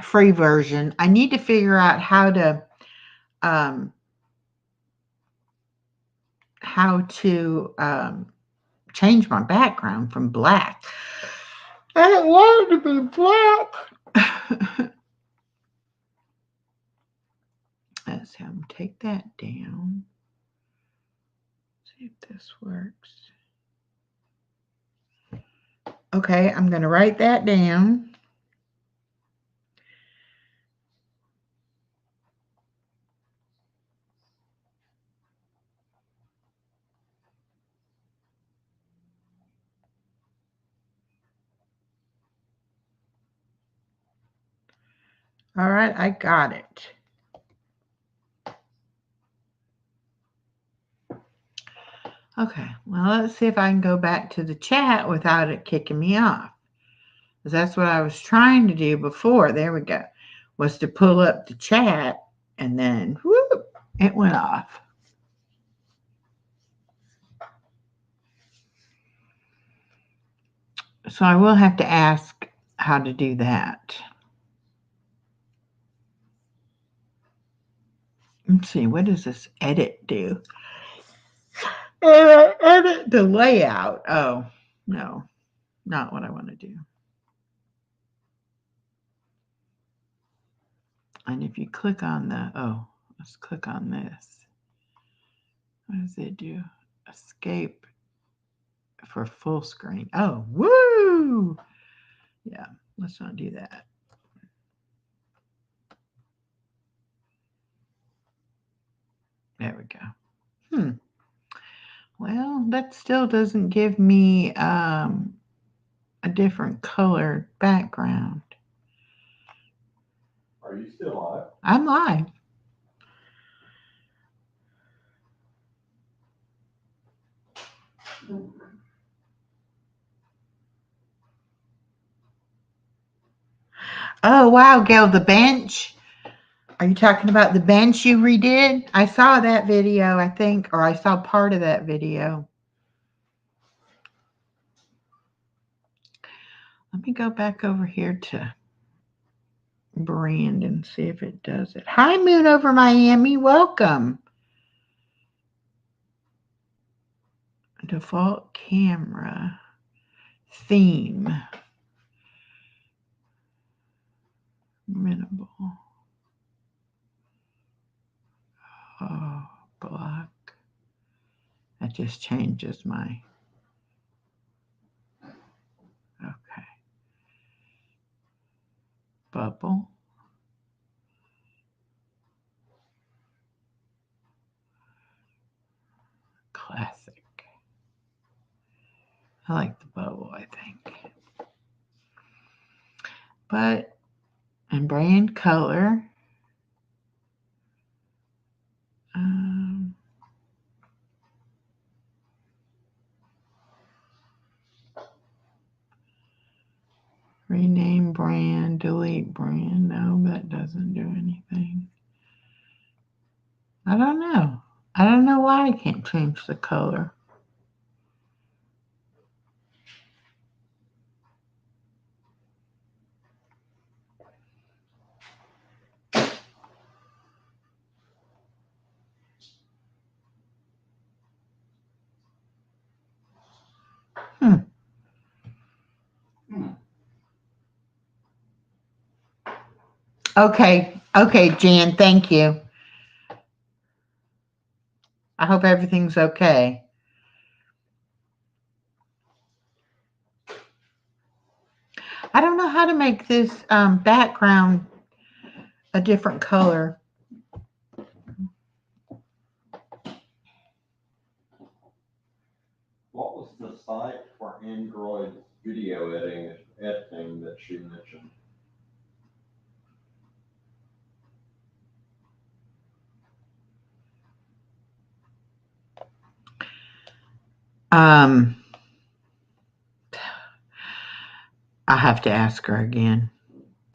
free version. I need to figure out how to change my background from black. I don't want it to be black. Let's see, I'm gonna take that down. See if this works. Okay, I'm gonna write that down. All right, I got it. Okay, well, let's see if I can go back to the chat without it kicking me off. Because that's what I was trying to do before. There we go. Was to pull up the chat, and then whoop, it went off. So I will have to ask how to do that. Let's see, what does this edit do? Edit the layout. Oh, no, not what I want to do. And if you click on let's click on this. What does it do? Escape for full screen. Oh, woo! Yeah, let's not do that. There we go. Well, that still doesn't give me a different colored background. Are you still live? I'm live. Oh, wow, Gail, the bench. Are you talking about the bench you redid? I saw that video, I think, or I saw part of that video. Let me go back over here to brand and see if it does it. Hi, Moon over Miami. Welcome. Default camera theme. Minimal. Oh, block. That just changes my. Okay. Bubble. Classic. I like the bubble, I think. But, and brand color. Rename brand, delete brand. No, that doesn't do anything. I don't know. I don't know why I can't change the color. Okay. Okay, Jan, thank you. I hope everything's okay. I don't know how to make this background a different color. site for Android video editing that she mentioned. I have to ask her again.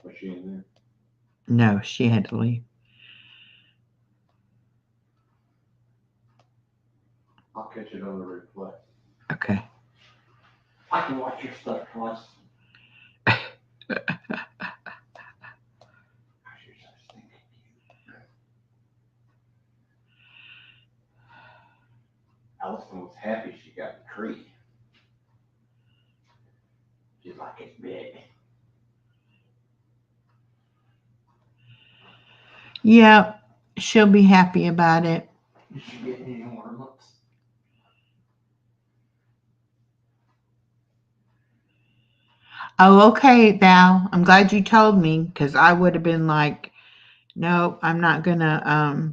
Was she in there? No, she had to leave. I'll catch it on the replay. Okay. I can watch your stuff twice. You're so stinking cute. Allison was happy she got the tree. She's like, it's big. Yeah, she'll be happy about it. Did she get any ornaments? Oh, okay, Val. I'm glad you told me, because I would have been like, no, I'm not gonna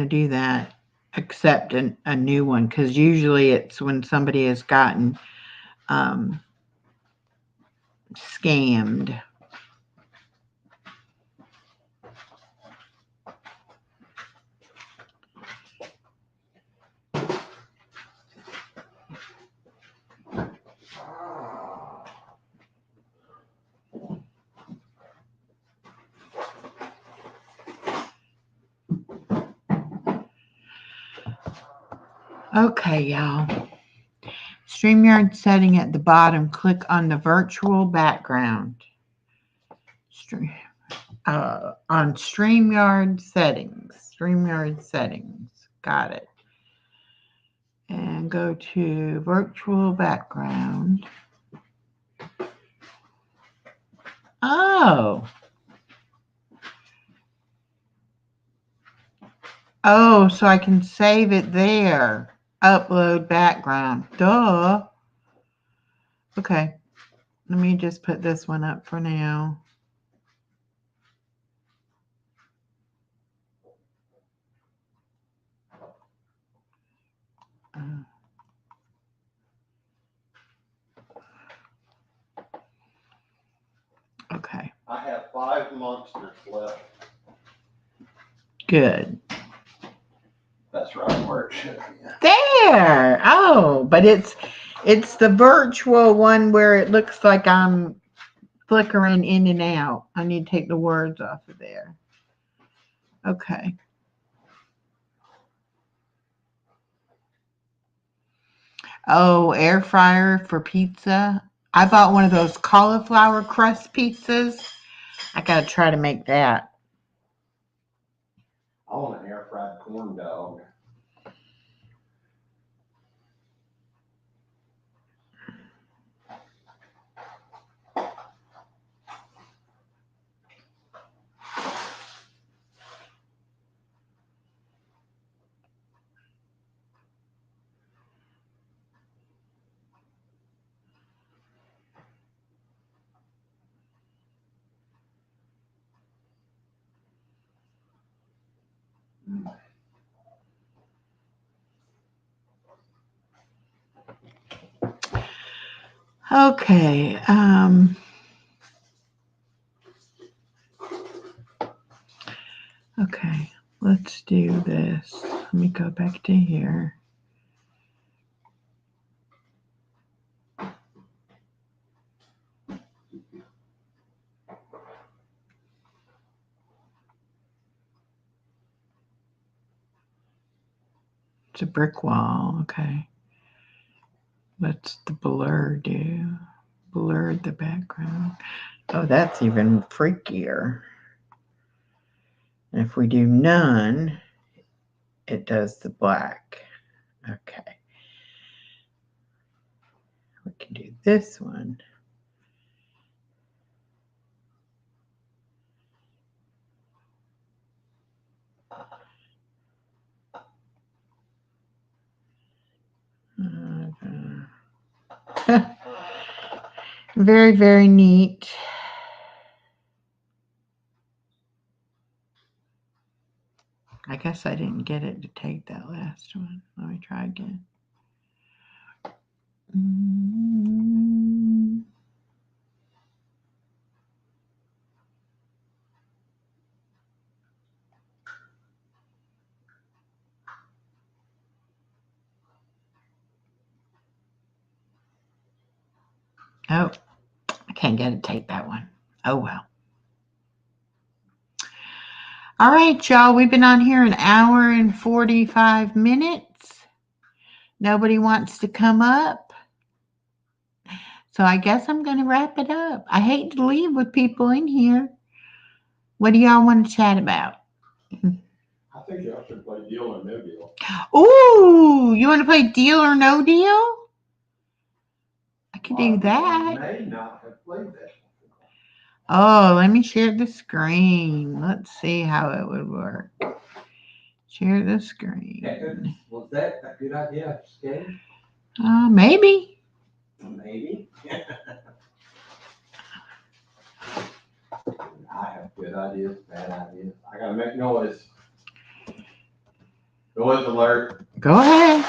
do that, except a new one, because usually it's when somebody has gotten scammed. Okay, y'all. StreamYard setting at the bottom. Click on the virtual background. On StreamYard settings. StreamYard settings. Got it. And go to virtual background. Oh. Oh, so I can save it there. Upload background. Duh. Okay. Let me just put this one up for now. Okay. I have 5 monsters left. Good. That's right where it should be. There. Oh, but it's the virtual one where it looks like I'm flickering in and out. I need to take the words off of there. Okay. Oh, air fryer for pizza. I bought one of those cauliflower crust pizzas. I gotta try to make that. I want an air fried corn dog. Okay. Okay, let's do this. Let me go back to here. It's a brick wall. Okay. What's the blur do? Blur the background. Oh, that's even freakier. And if we do none, it does the black. Okay. We can do this one. Very, very neat. I guess I didn't get it to take that last one. Let me try again. Oh, I can't get it to take that one. Oh, well. All right, y'all. We've been on here an hour and 45 minutes. Nobody wants to come up. So I guess I'm going to wrap it up. I hate to leave with people in here. What do y'all want to chat about? I think y'all should play Deal or No Deal. Ooh, you want to play Deal or No Deal? I could do that. May not have played that. Oh, let me share the screen. Let's see how it would work. Share the screen. Was that a good idea, Skate? Maybe. Maybe. I have good ideas, bad ideas. I gotta make noise. Noise alert. Go ahead.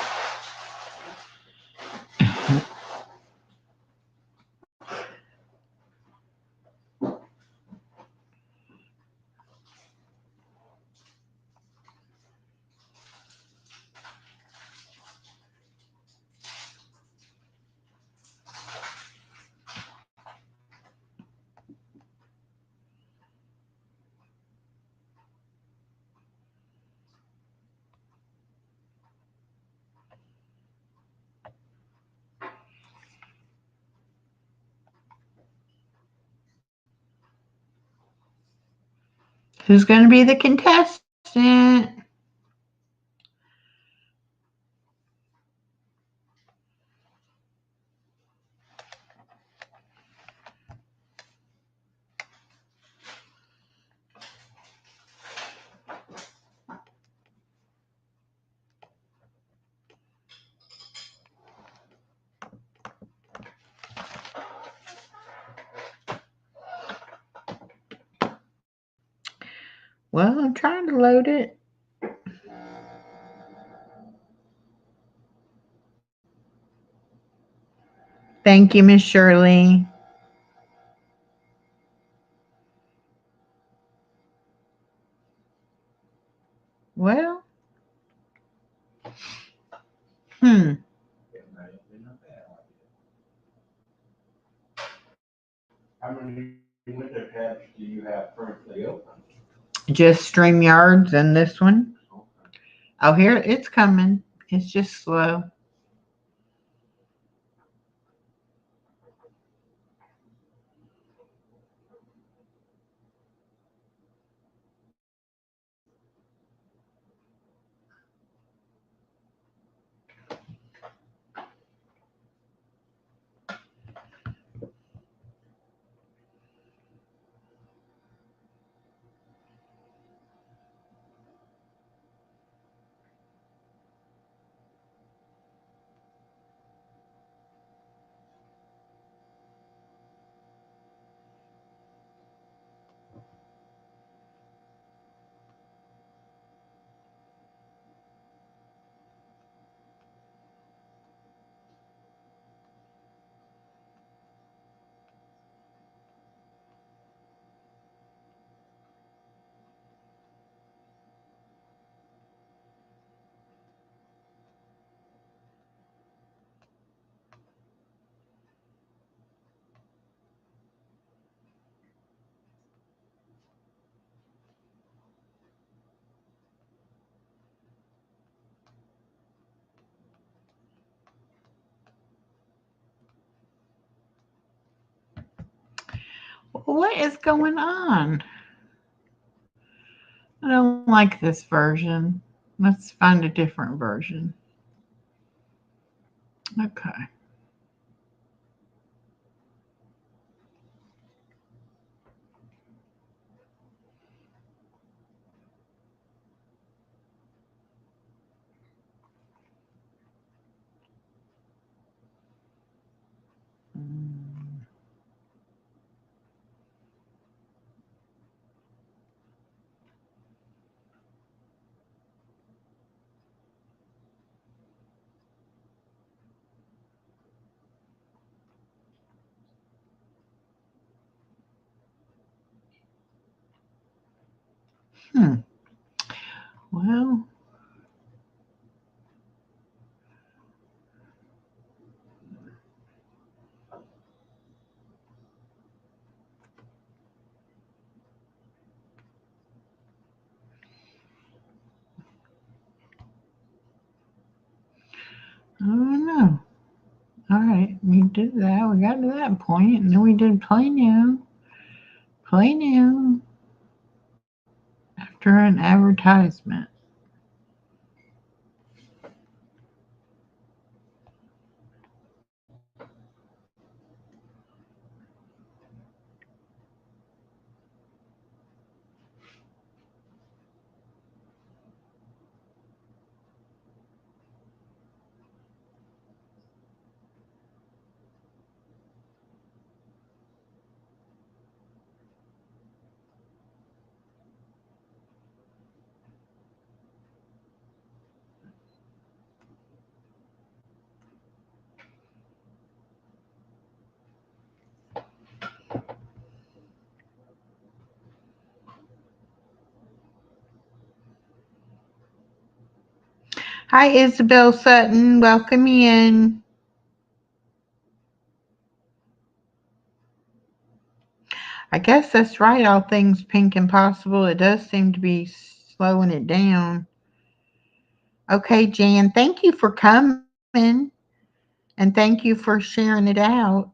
Who's going to be the contestant? Well, I'm trying to load it. Thank you, Miss Shirley. Well, How many window tabs do you have currently open? Just StreamYards and this one. Oh, here it's coming. It's just slow. What is going on? I don't like this version. Let's find a different version. Okay. Well, I don't know. All right, we did that. We got to that point, and then we did play now. Play now. After an advertisement. Hi, Isabel Sutton. Welcome in. I guess that's right. All things pink and possible. It does seem to be slowing it down. Okay, Jan, thank you for coming. And thank you for sharing it out.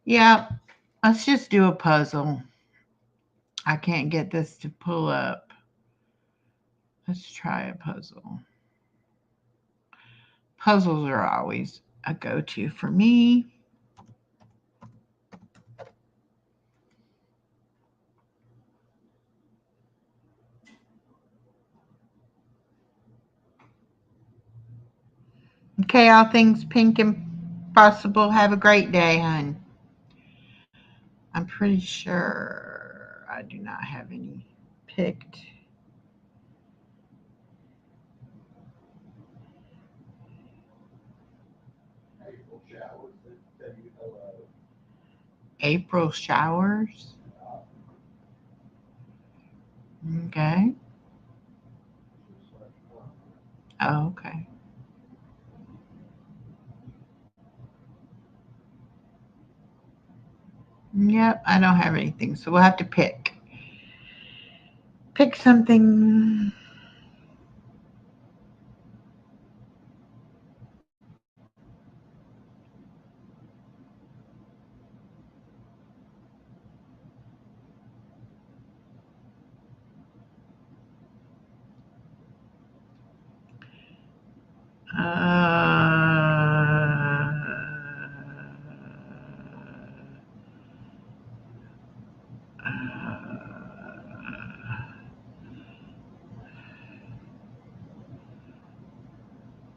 Yeah, let's just do a puzzle. I can't get this to pull up. Let's try a puzzle. Puzzles are always a go-to for me. Okay, all things pink and possible. Have a great day, hon. I'm pretty sure I do not have any picked. April showers. Okay. Oh, okay. Yep, I don't have anything, so we'll have to pick. Pick something.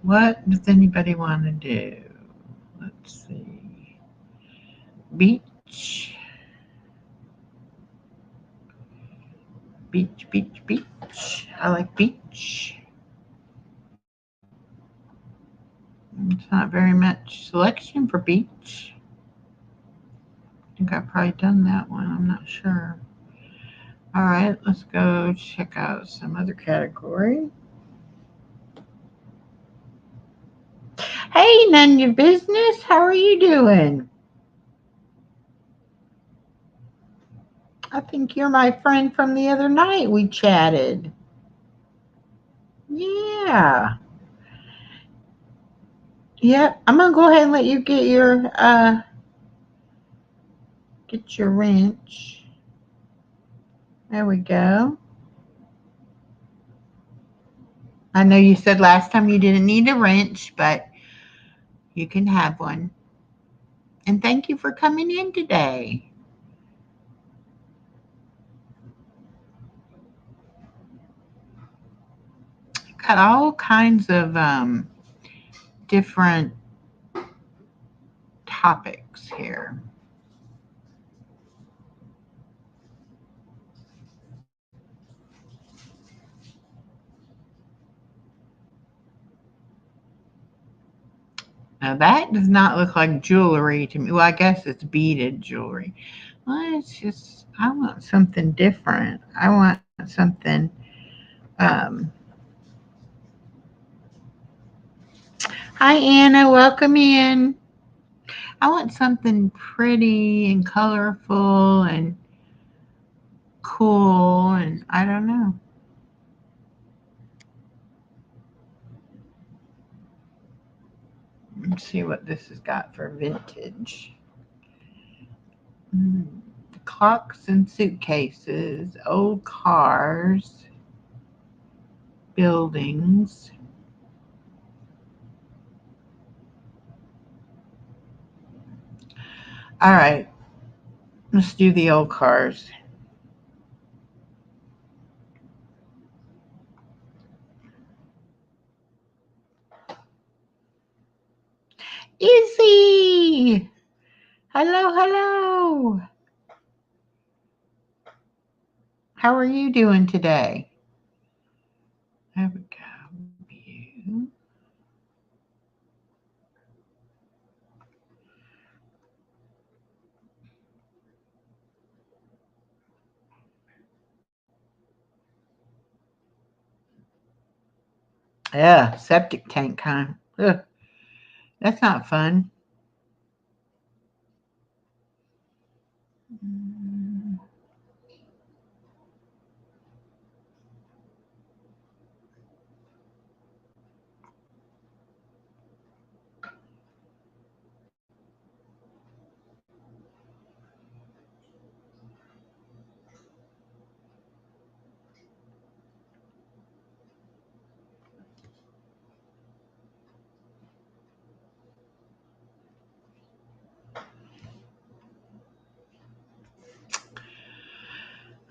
What does anybody want to do? Let's see. Beach. Beach, beach, beach. I like beach. It's not very much selection for beach. I think I've probably done that one. I'm not sure. All right, let's go check out some other category. Hey, none of your business. How are you doing? I think you're my friend from the other night we chatted. Yeah. Yep. I'm gonna go ahead and let you get your wrench. There we go. I know you said last time you didn't need a wrench, but you can have one. And thank you for coming in today. Got all kinds of different topics here. Now that does not look like jewelry to me. Well, I guess it's beaded jewelry. Well, it's just, I want something different. I want something. Um, Hi, Anna. Welcome in. I want something pretty and colorful and cool, and I don't know. Let's see what this has got for vintage. Clocks and suitcases, old cars, buildings. All right, let's do the old cars. Izzy! Hello, hello. How are you doing today? There we go. View. Yeah, septic tank kind. Ugh, that's not fun.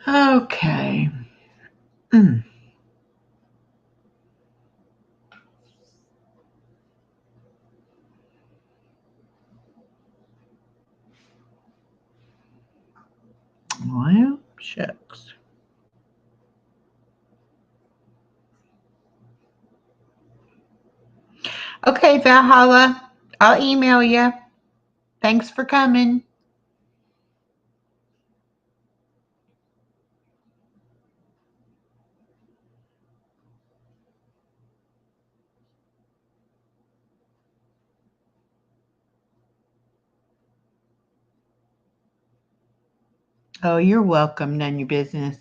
Okay. Well, shucks. Okay, Valhalla, I'll email you. Thanks for coming. Oh, you're welcome. None your business.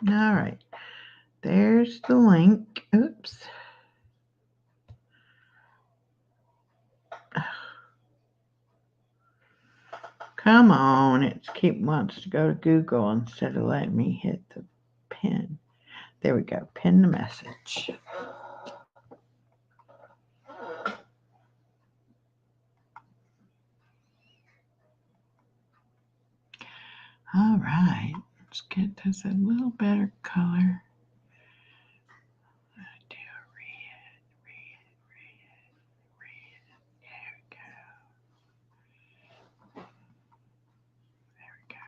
All right. There's the link. Oops. Come on. It wants to go to Google instead of letting me hit the pin. There we go. Pin the message. All right. Let's get this a little better color. Do red. There we go. There we go.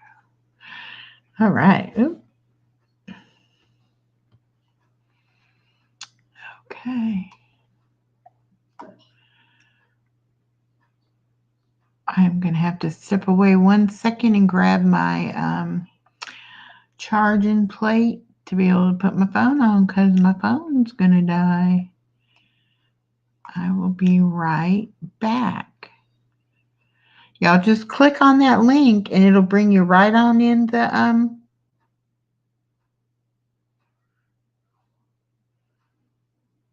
All right. Oop. Okay. I'm going to have to step away 1 second and grab my charging plate to be able to put my phone on because my phone's going to die. I will be right back. Y'all just click on that link and it'll bring you right on in the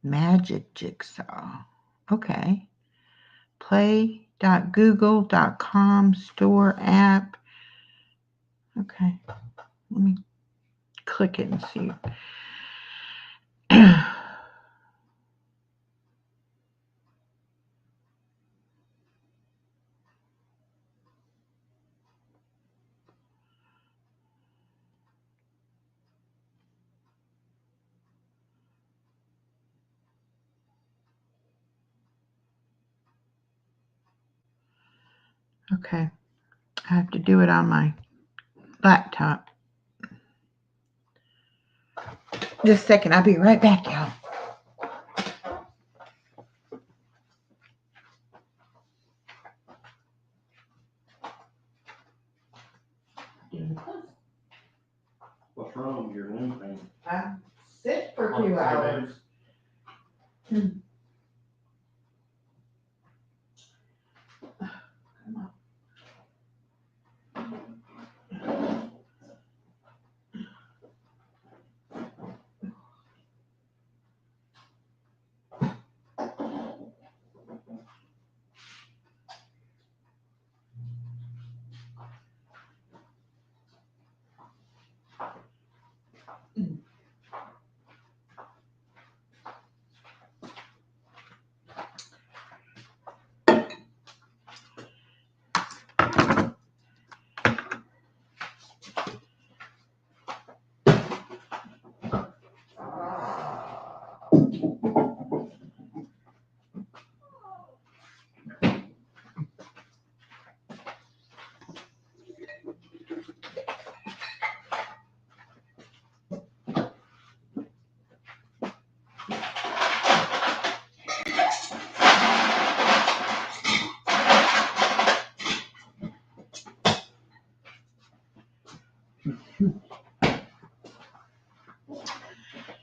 magic jigsaw. Okay. Play.google.com store app. Okay. Let me click it and see. Okay. I have to do it on my laptop. Just a second. I'll be right back, y'all. What's wrong with your limping? I'm sick for 2 hours.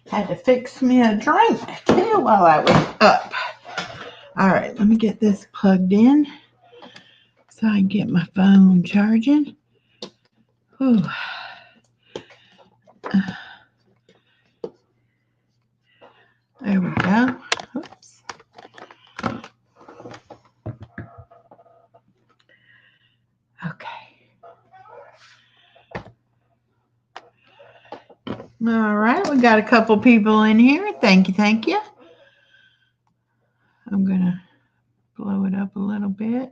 Had to fix me a drink too while I was up. All right, let me get this plugged in so I can get my phone charging. Whew. There we go. Oops. Okay. All right, we got a couple people in here. Thank you, thank you. I'm gonna blow it up a little bit.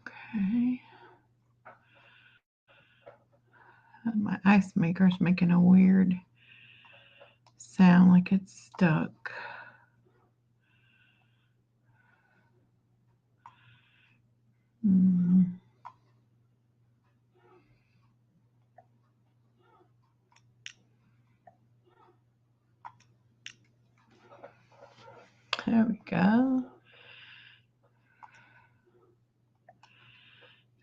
Okay. My ice maker's making a weird sound like it's stuck. There we go.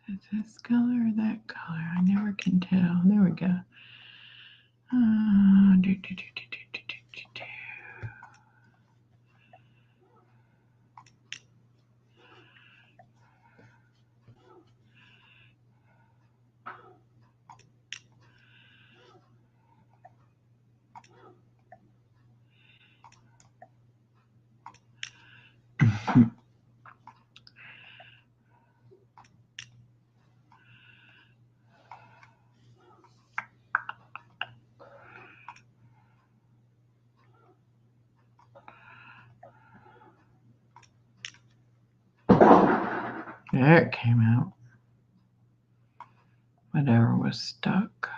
Is this color or that color? I never can tell. There we go. There it came out. Whatever was stuck.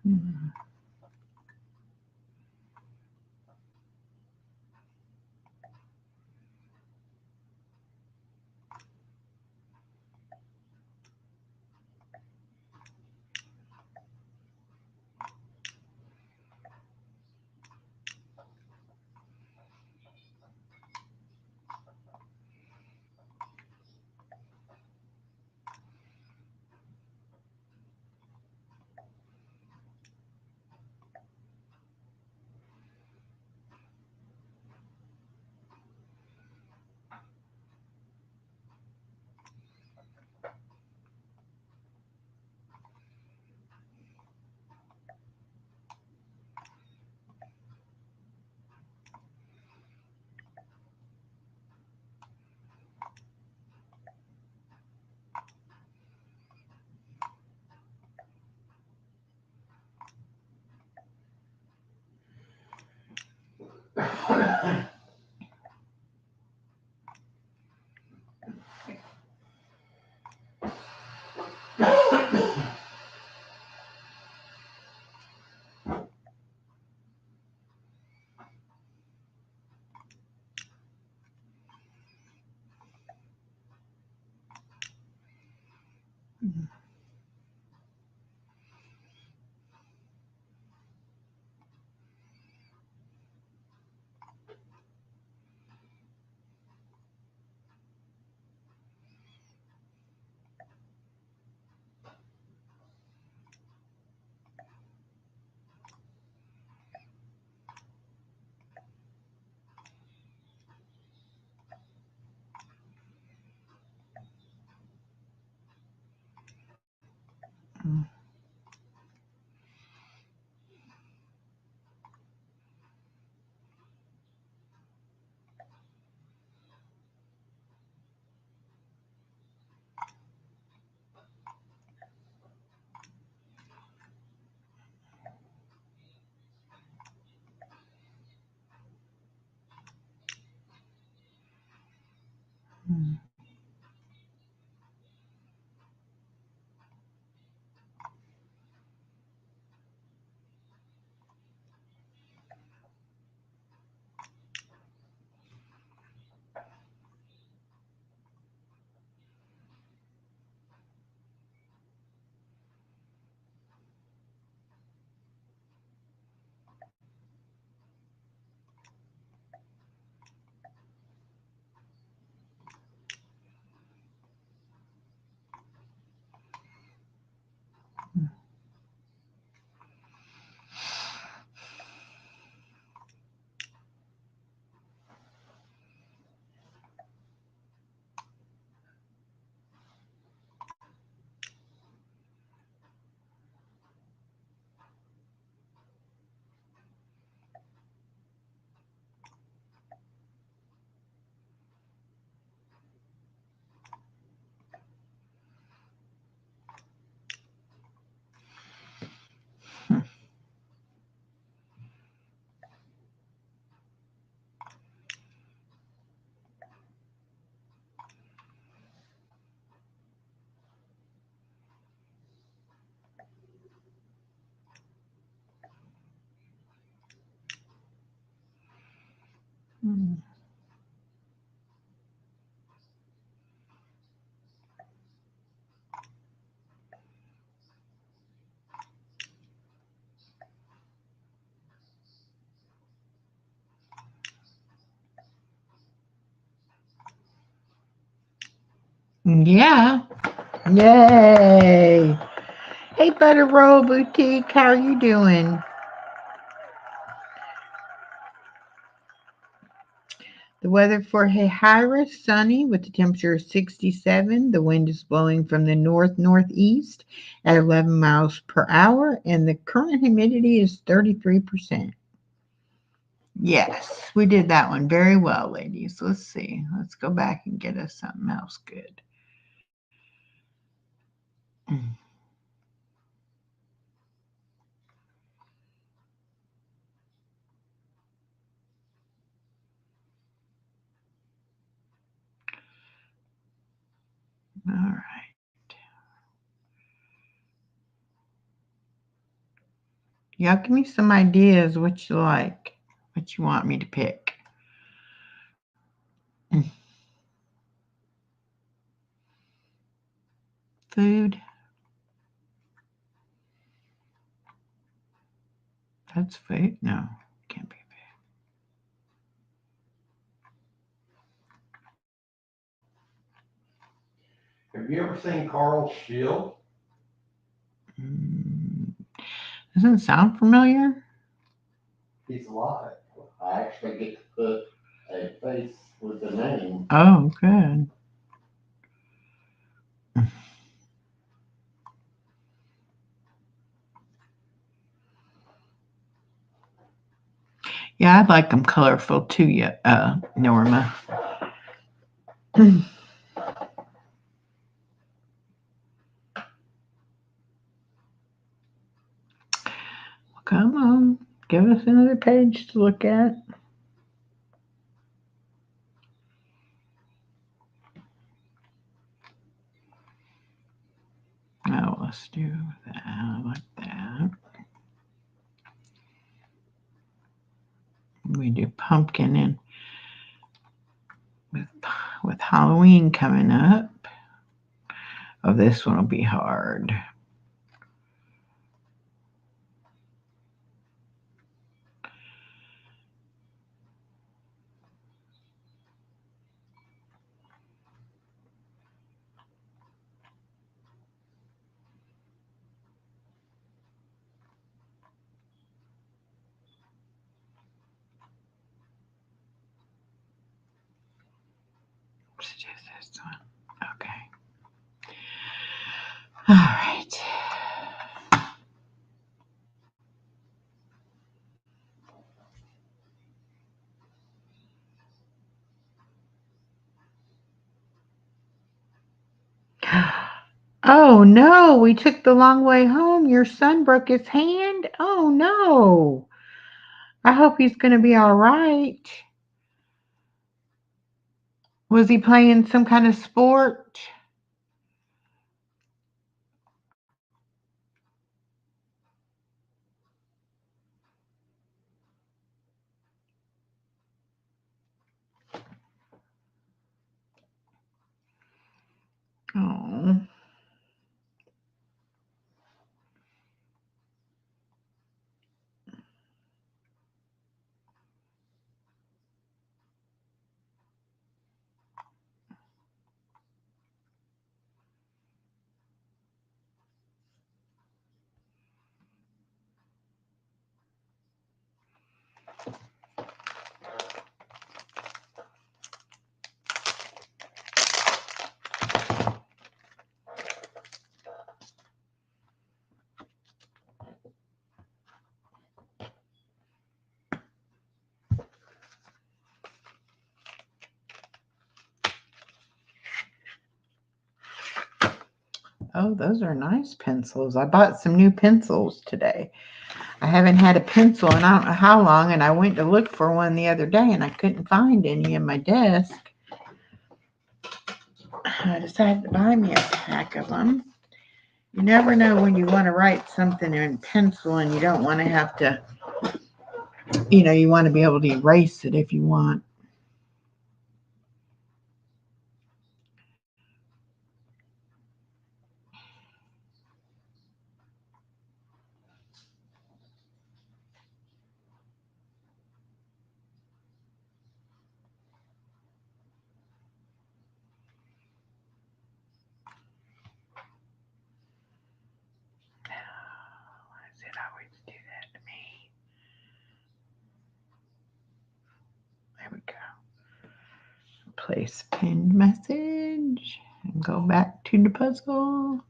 Mm. Mm. Mm. Mm. Yeah. Yay. Hey, Butter Roll Boutique, how are you doing? The weather for Hahira, sunny with the temperature of 67. The wind is blowing from the north northeast at 11 miles per hour, and the current humidity is 33%. Yes, we did that one very well, ladies. Let's see. Let's go back and get us something else good. All right. Y'all give me some ideas what you like, what you want me to pick. Food. That's food? No, can't be Have you ever seen Carl Shield? food. Doesn't sound familiar. He's alive. I actually get to put a face with the name. Oh, good. Yeah, I'd like them colorful too, Norma. Come on, give us another page to look at. Oh, let's do that like that. We do pumpkin and with Halloween coming up. Oh, this one will be hard. Let's do this one. Okay. All right. Oh no, we took the long way home. Your son broke his hand. Oh no. I hope he's going to be all right. Was he playing some kind of sport? Oh. Oh, those are nice pencils. I bought some new pencils today. I haven't had a pencil in I don't know how long, and I went to look for one the other day, and I couldn't find any in my desk. I decided to buy me a pack of them. You never know when you want to write something in pencil, and you don't want to have to, you want to be able to erase it if you want. Why does it always do that to me? There we go. Place pinned message and go back to the puzzle.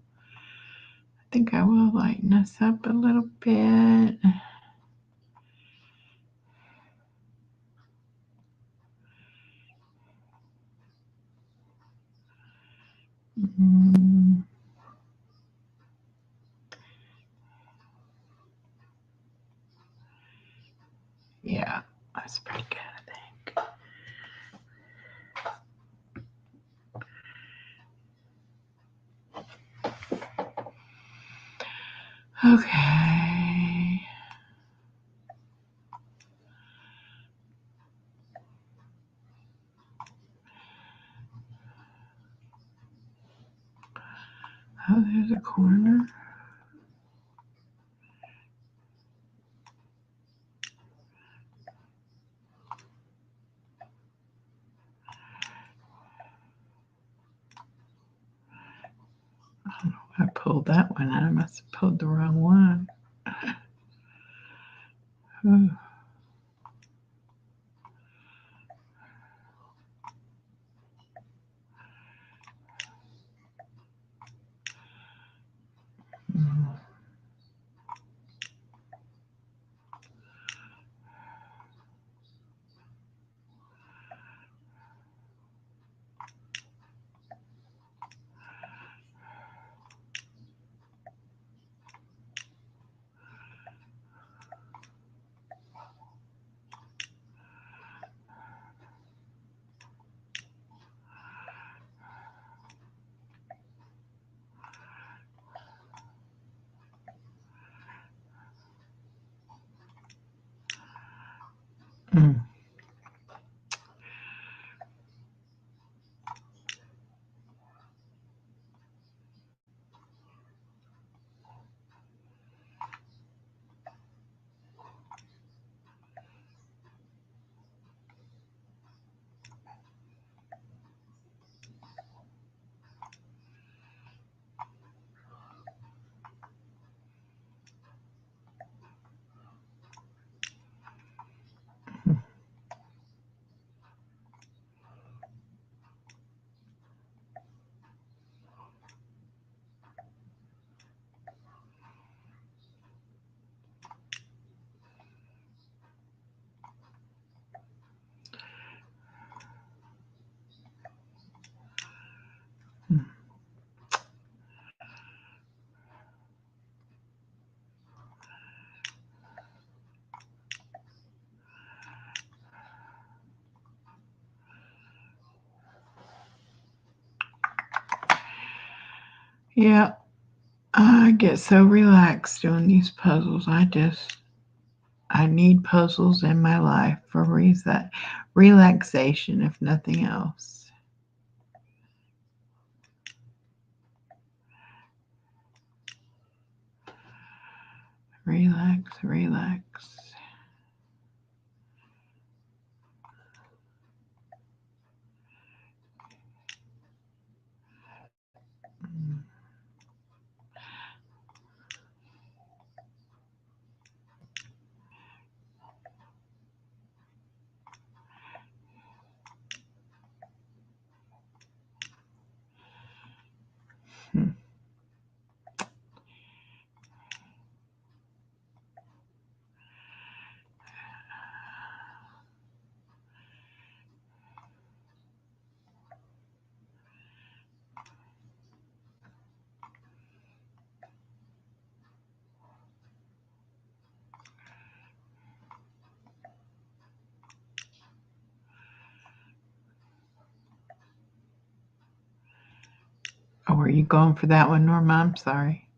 I think I will lighten this up a little bit. Yeah, that's pretty good, I think. Okay. Oh, there's a corner. I pulled that one out. I must have pulled the wrong one. Oh. Mm. Yeah, I get so relaxed doing these puzzles. I need puzzles in my life for relaxation, if nothing else. Relax, relax. Hmm. Oh, are you going for that one, Norma? I'm sorry.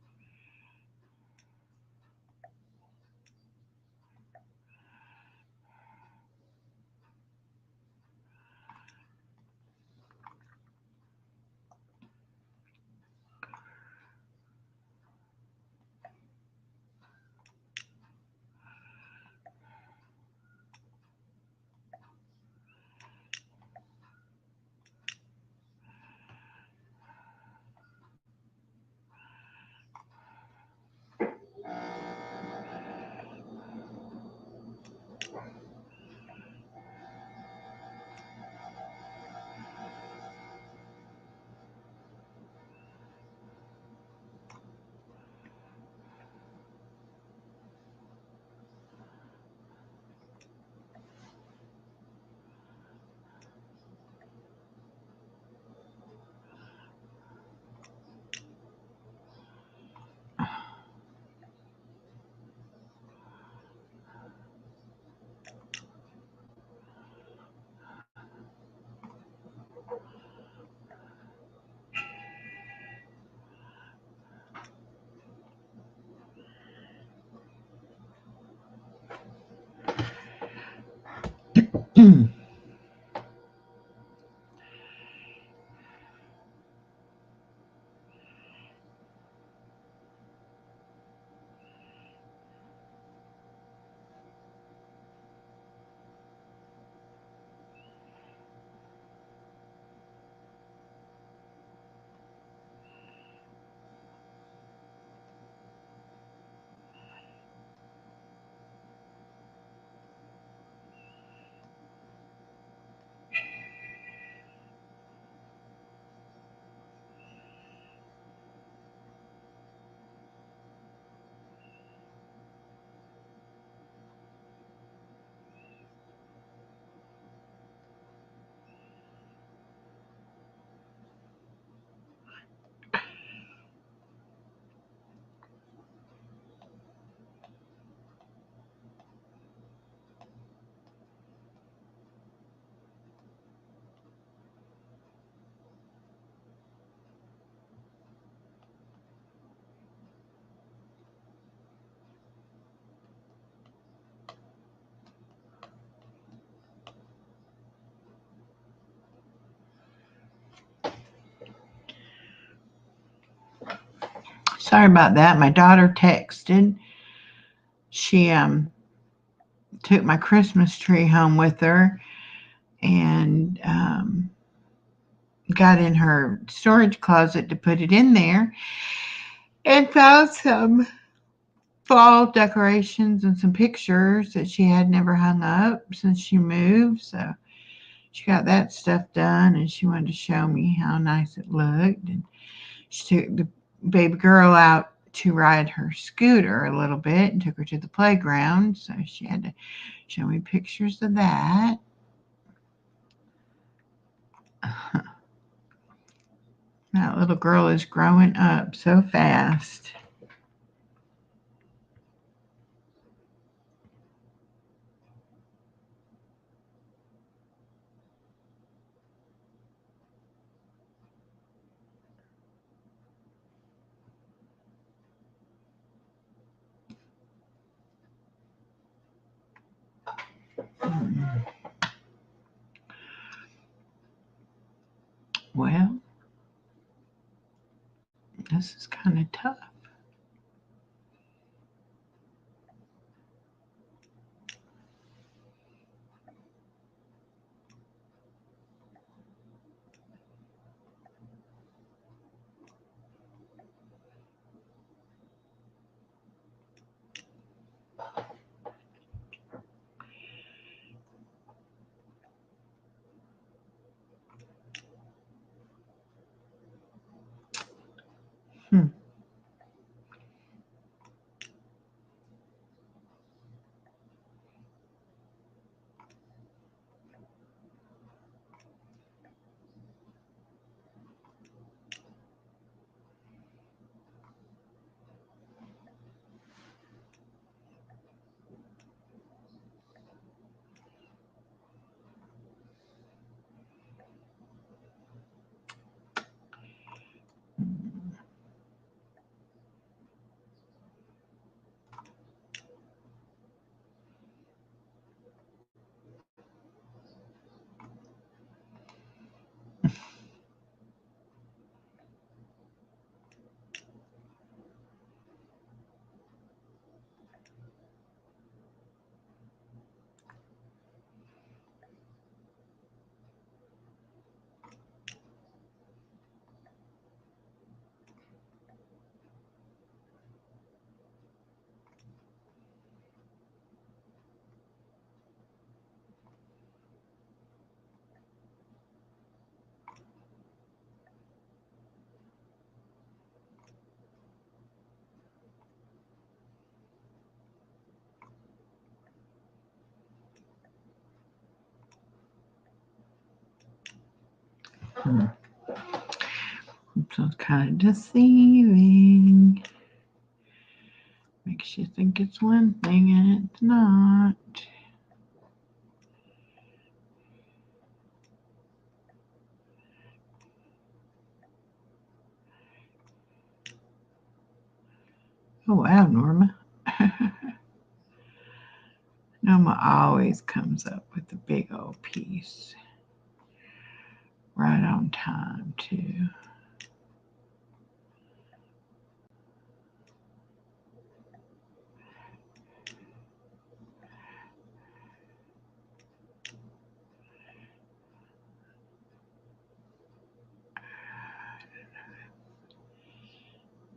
Sorry about that. My daughter texted. She took my Christmas tree home with her and got in her storage closet to put it in there and found some fall decorations and some pictures that she had never hung up since she moved. So she got that stuff done and she wanted to show me how nice it looked. And she took the baby girl out to ride her scooter a little bit and took her to the playground. So she had to show me pictures of that. That little girl is growing up so fast. Well, this is kind of tough. Hmm. Hmm. So it's kind of deceiving. Makes you think it's one thing and it's not. Oh, wow, Norma. Norma always comes up with a big old piece. Right on time, too.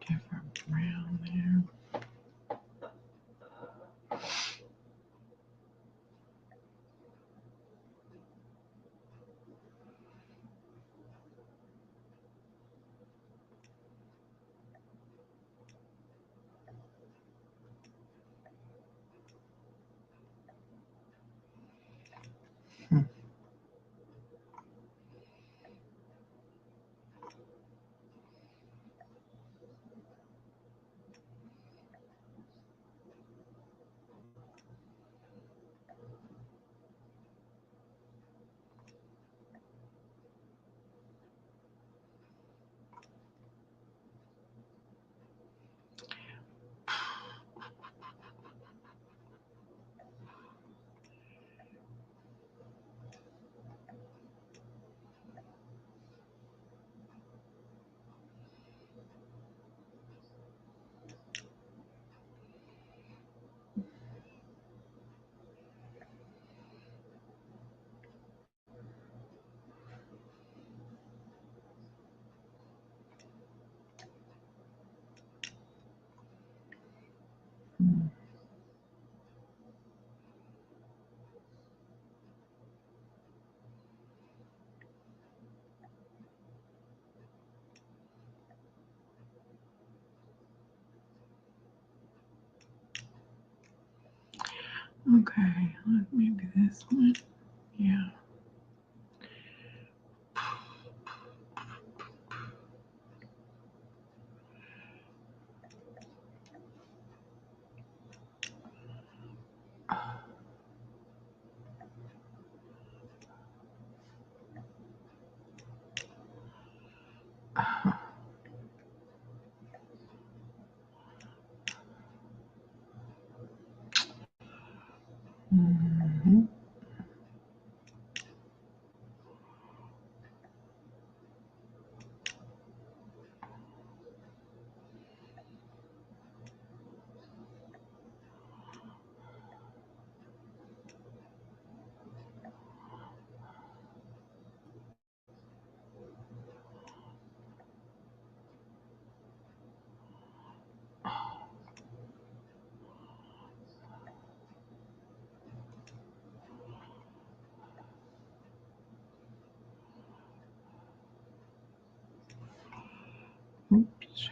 Different brown there. Hmm. Okay, maybe this one. Yeah. Mhm. Oops.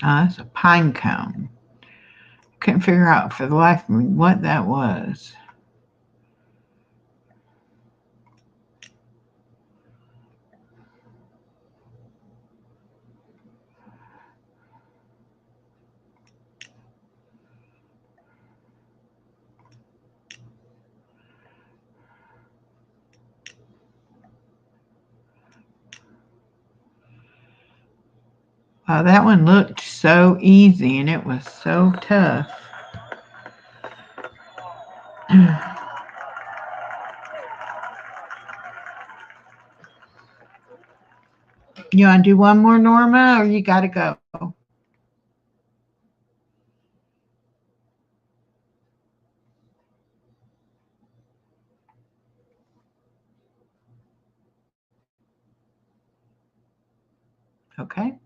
That's a pine cone. Couldn't figure out for the life of me what that was. That one looked so easy and it was so tough. You want to do one more, Norma, or you got to go? Okay.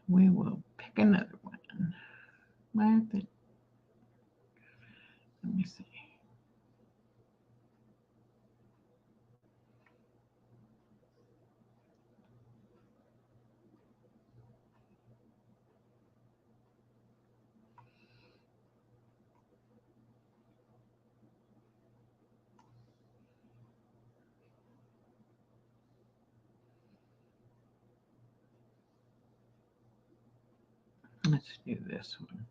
We will pick another one. Let me see. Let's do this one.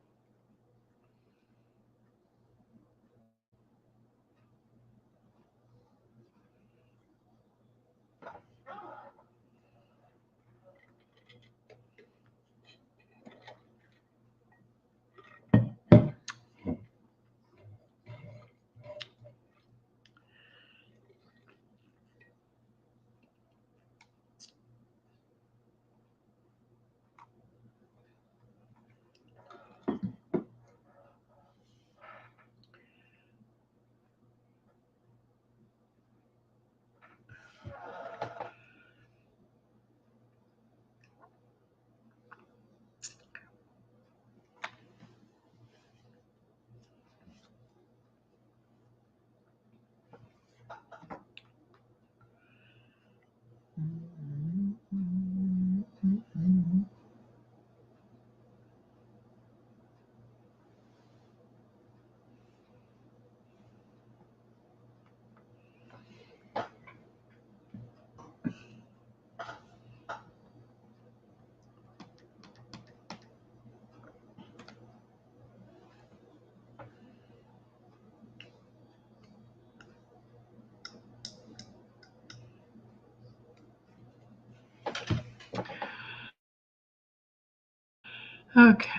Okay.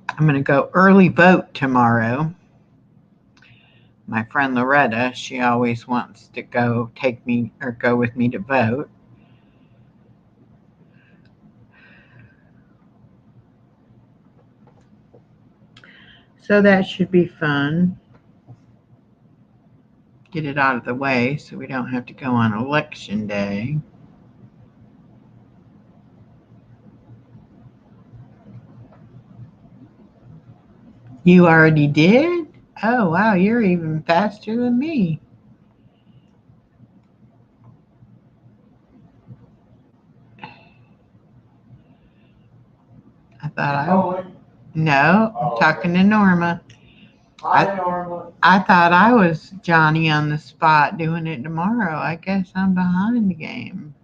I'm going to go early vote tomorrow. My friend Loretta, she always wants to go with me to vote. So that should be fun. get it out of the way so we don't have to go on election day. You already did? Oh, wow, you're even faster than me. I thought No, I'm talking to Norma. Hi, Norma. I thought I was Johnny on the spot doing it tomorrow. I guess I'm behind the game.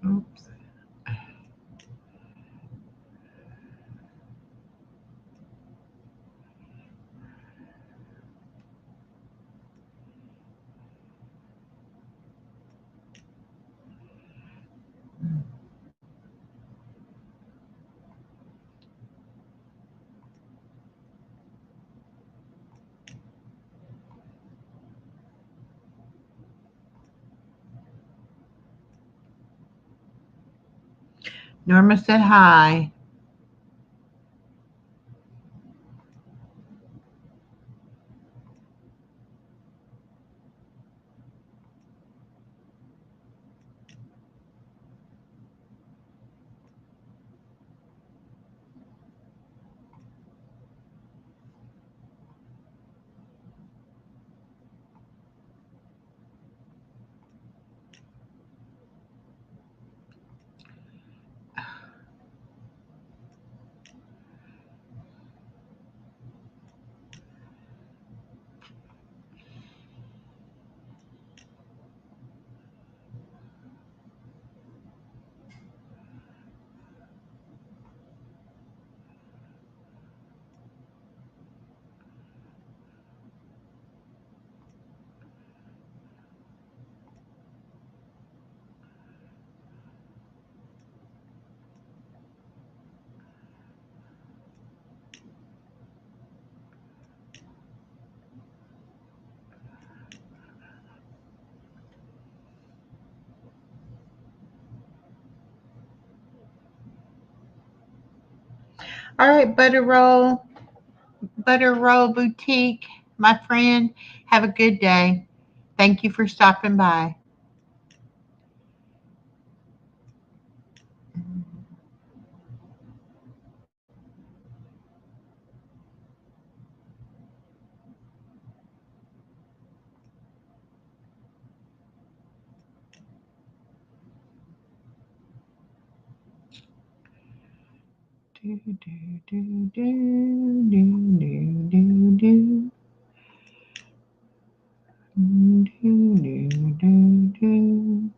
Oops. Norma said hi. All right, Butter Roll Boutique, my friend, have a good day. Thank you for stopping by. Do, do, do, do, do, do, do, do. Do, do, do, do.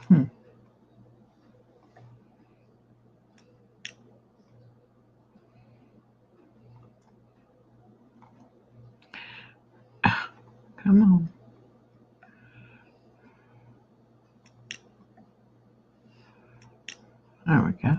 Hmm. Come on. There we go.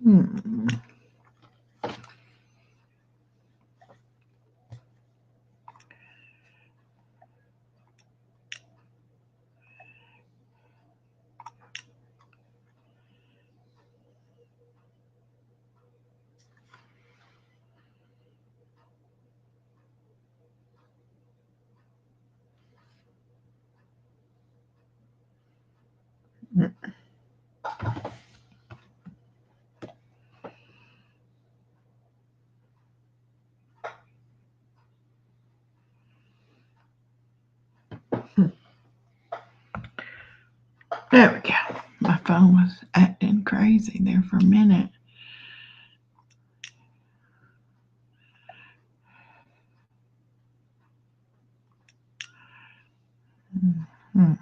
Hmm. There we go. My phone was acting crazy there for a minute. Hmm. Hmm.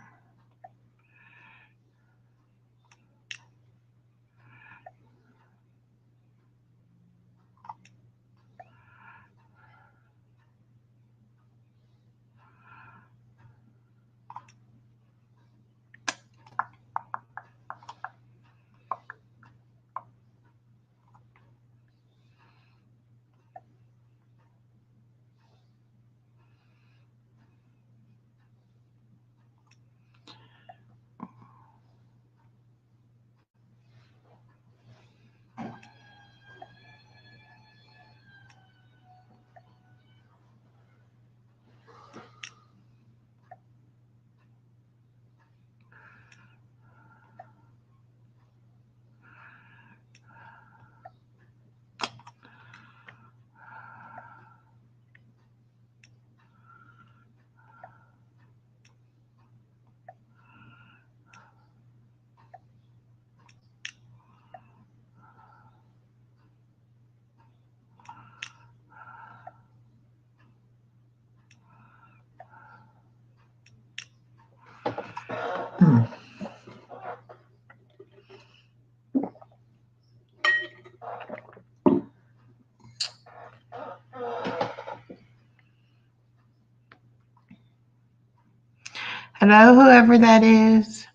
Hello, whoever that is.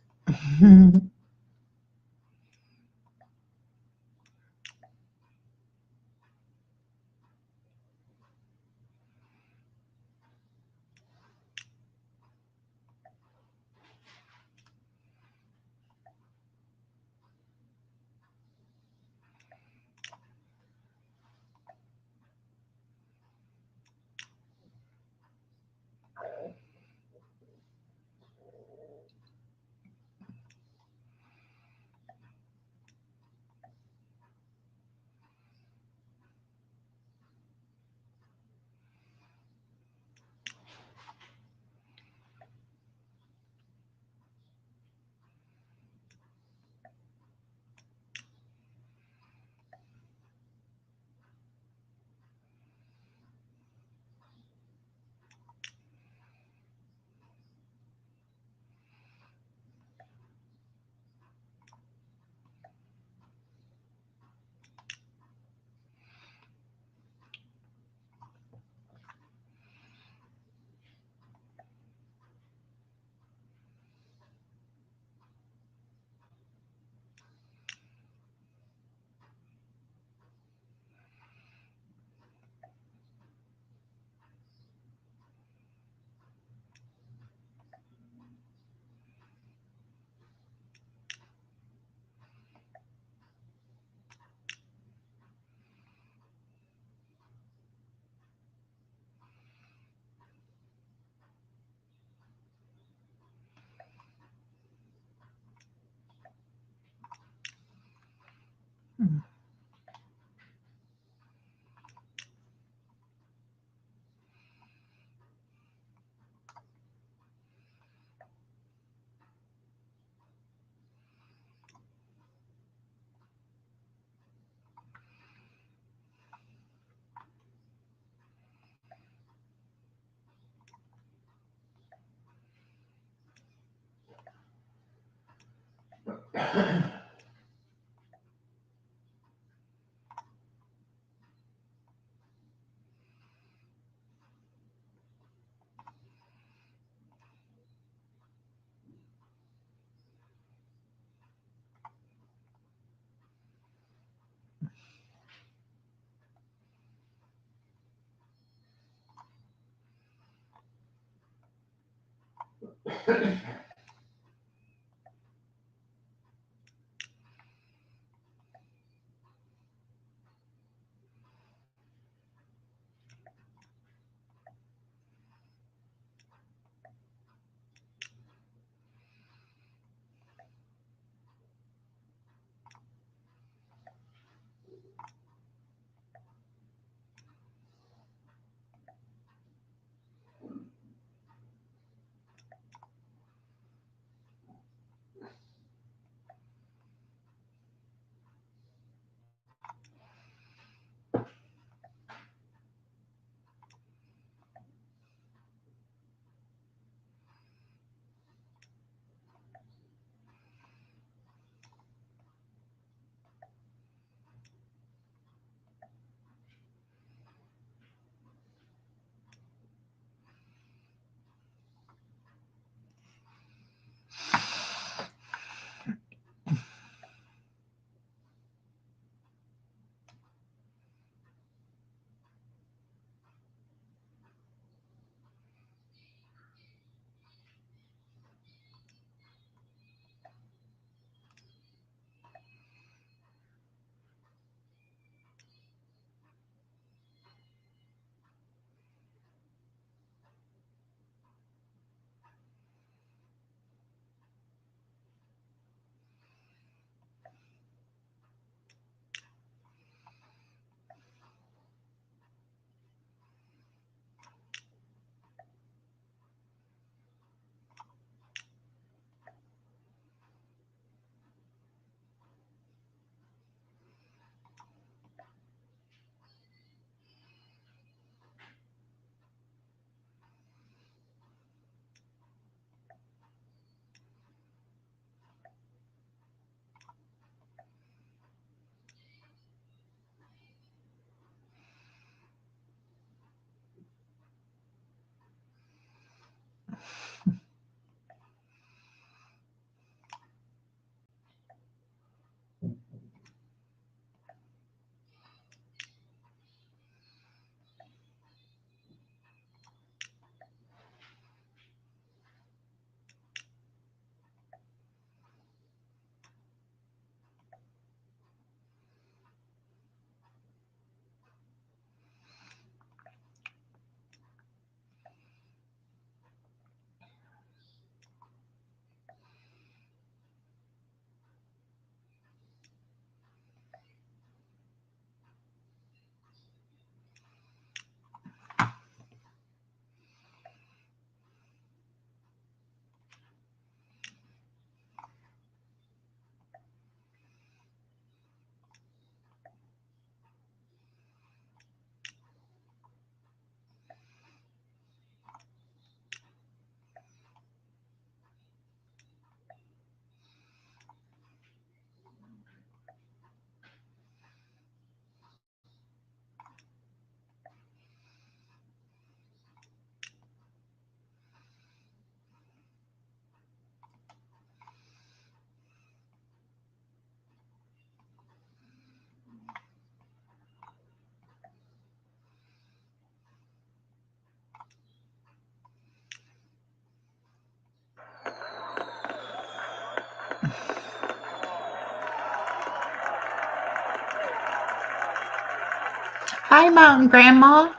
Hi, Mountain Grandma.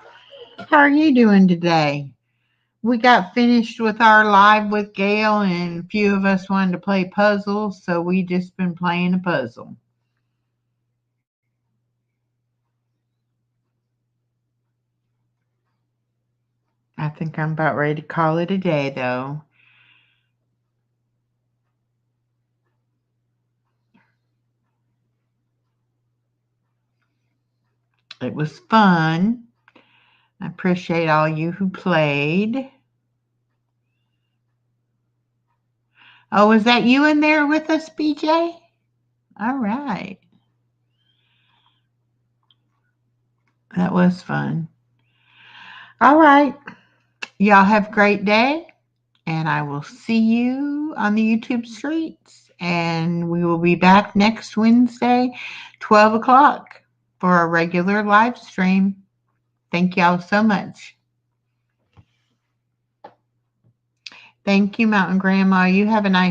How are you doing today? We got finished with our live with Gail, and a few of us wanted to play puzzles, so we just been playing a puzzle. I think I'm about ready to call it a day, though. It was fun. I appreciate all you who played. Oh, was that you in there with us, BJ? All right. That was fun. All right. Y'all have a great day, and I will see you on the YouTube streets. And we will be back next Wednesday, 12 o'clock, for a regular live stream. Thank y'all so much. Thank you, Mountain Grandma. You have a nice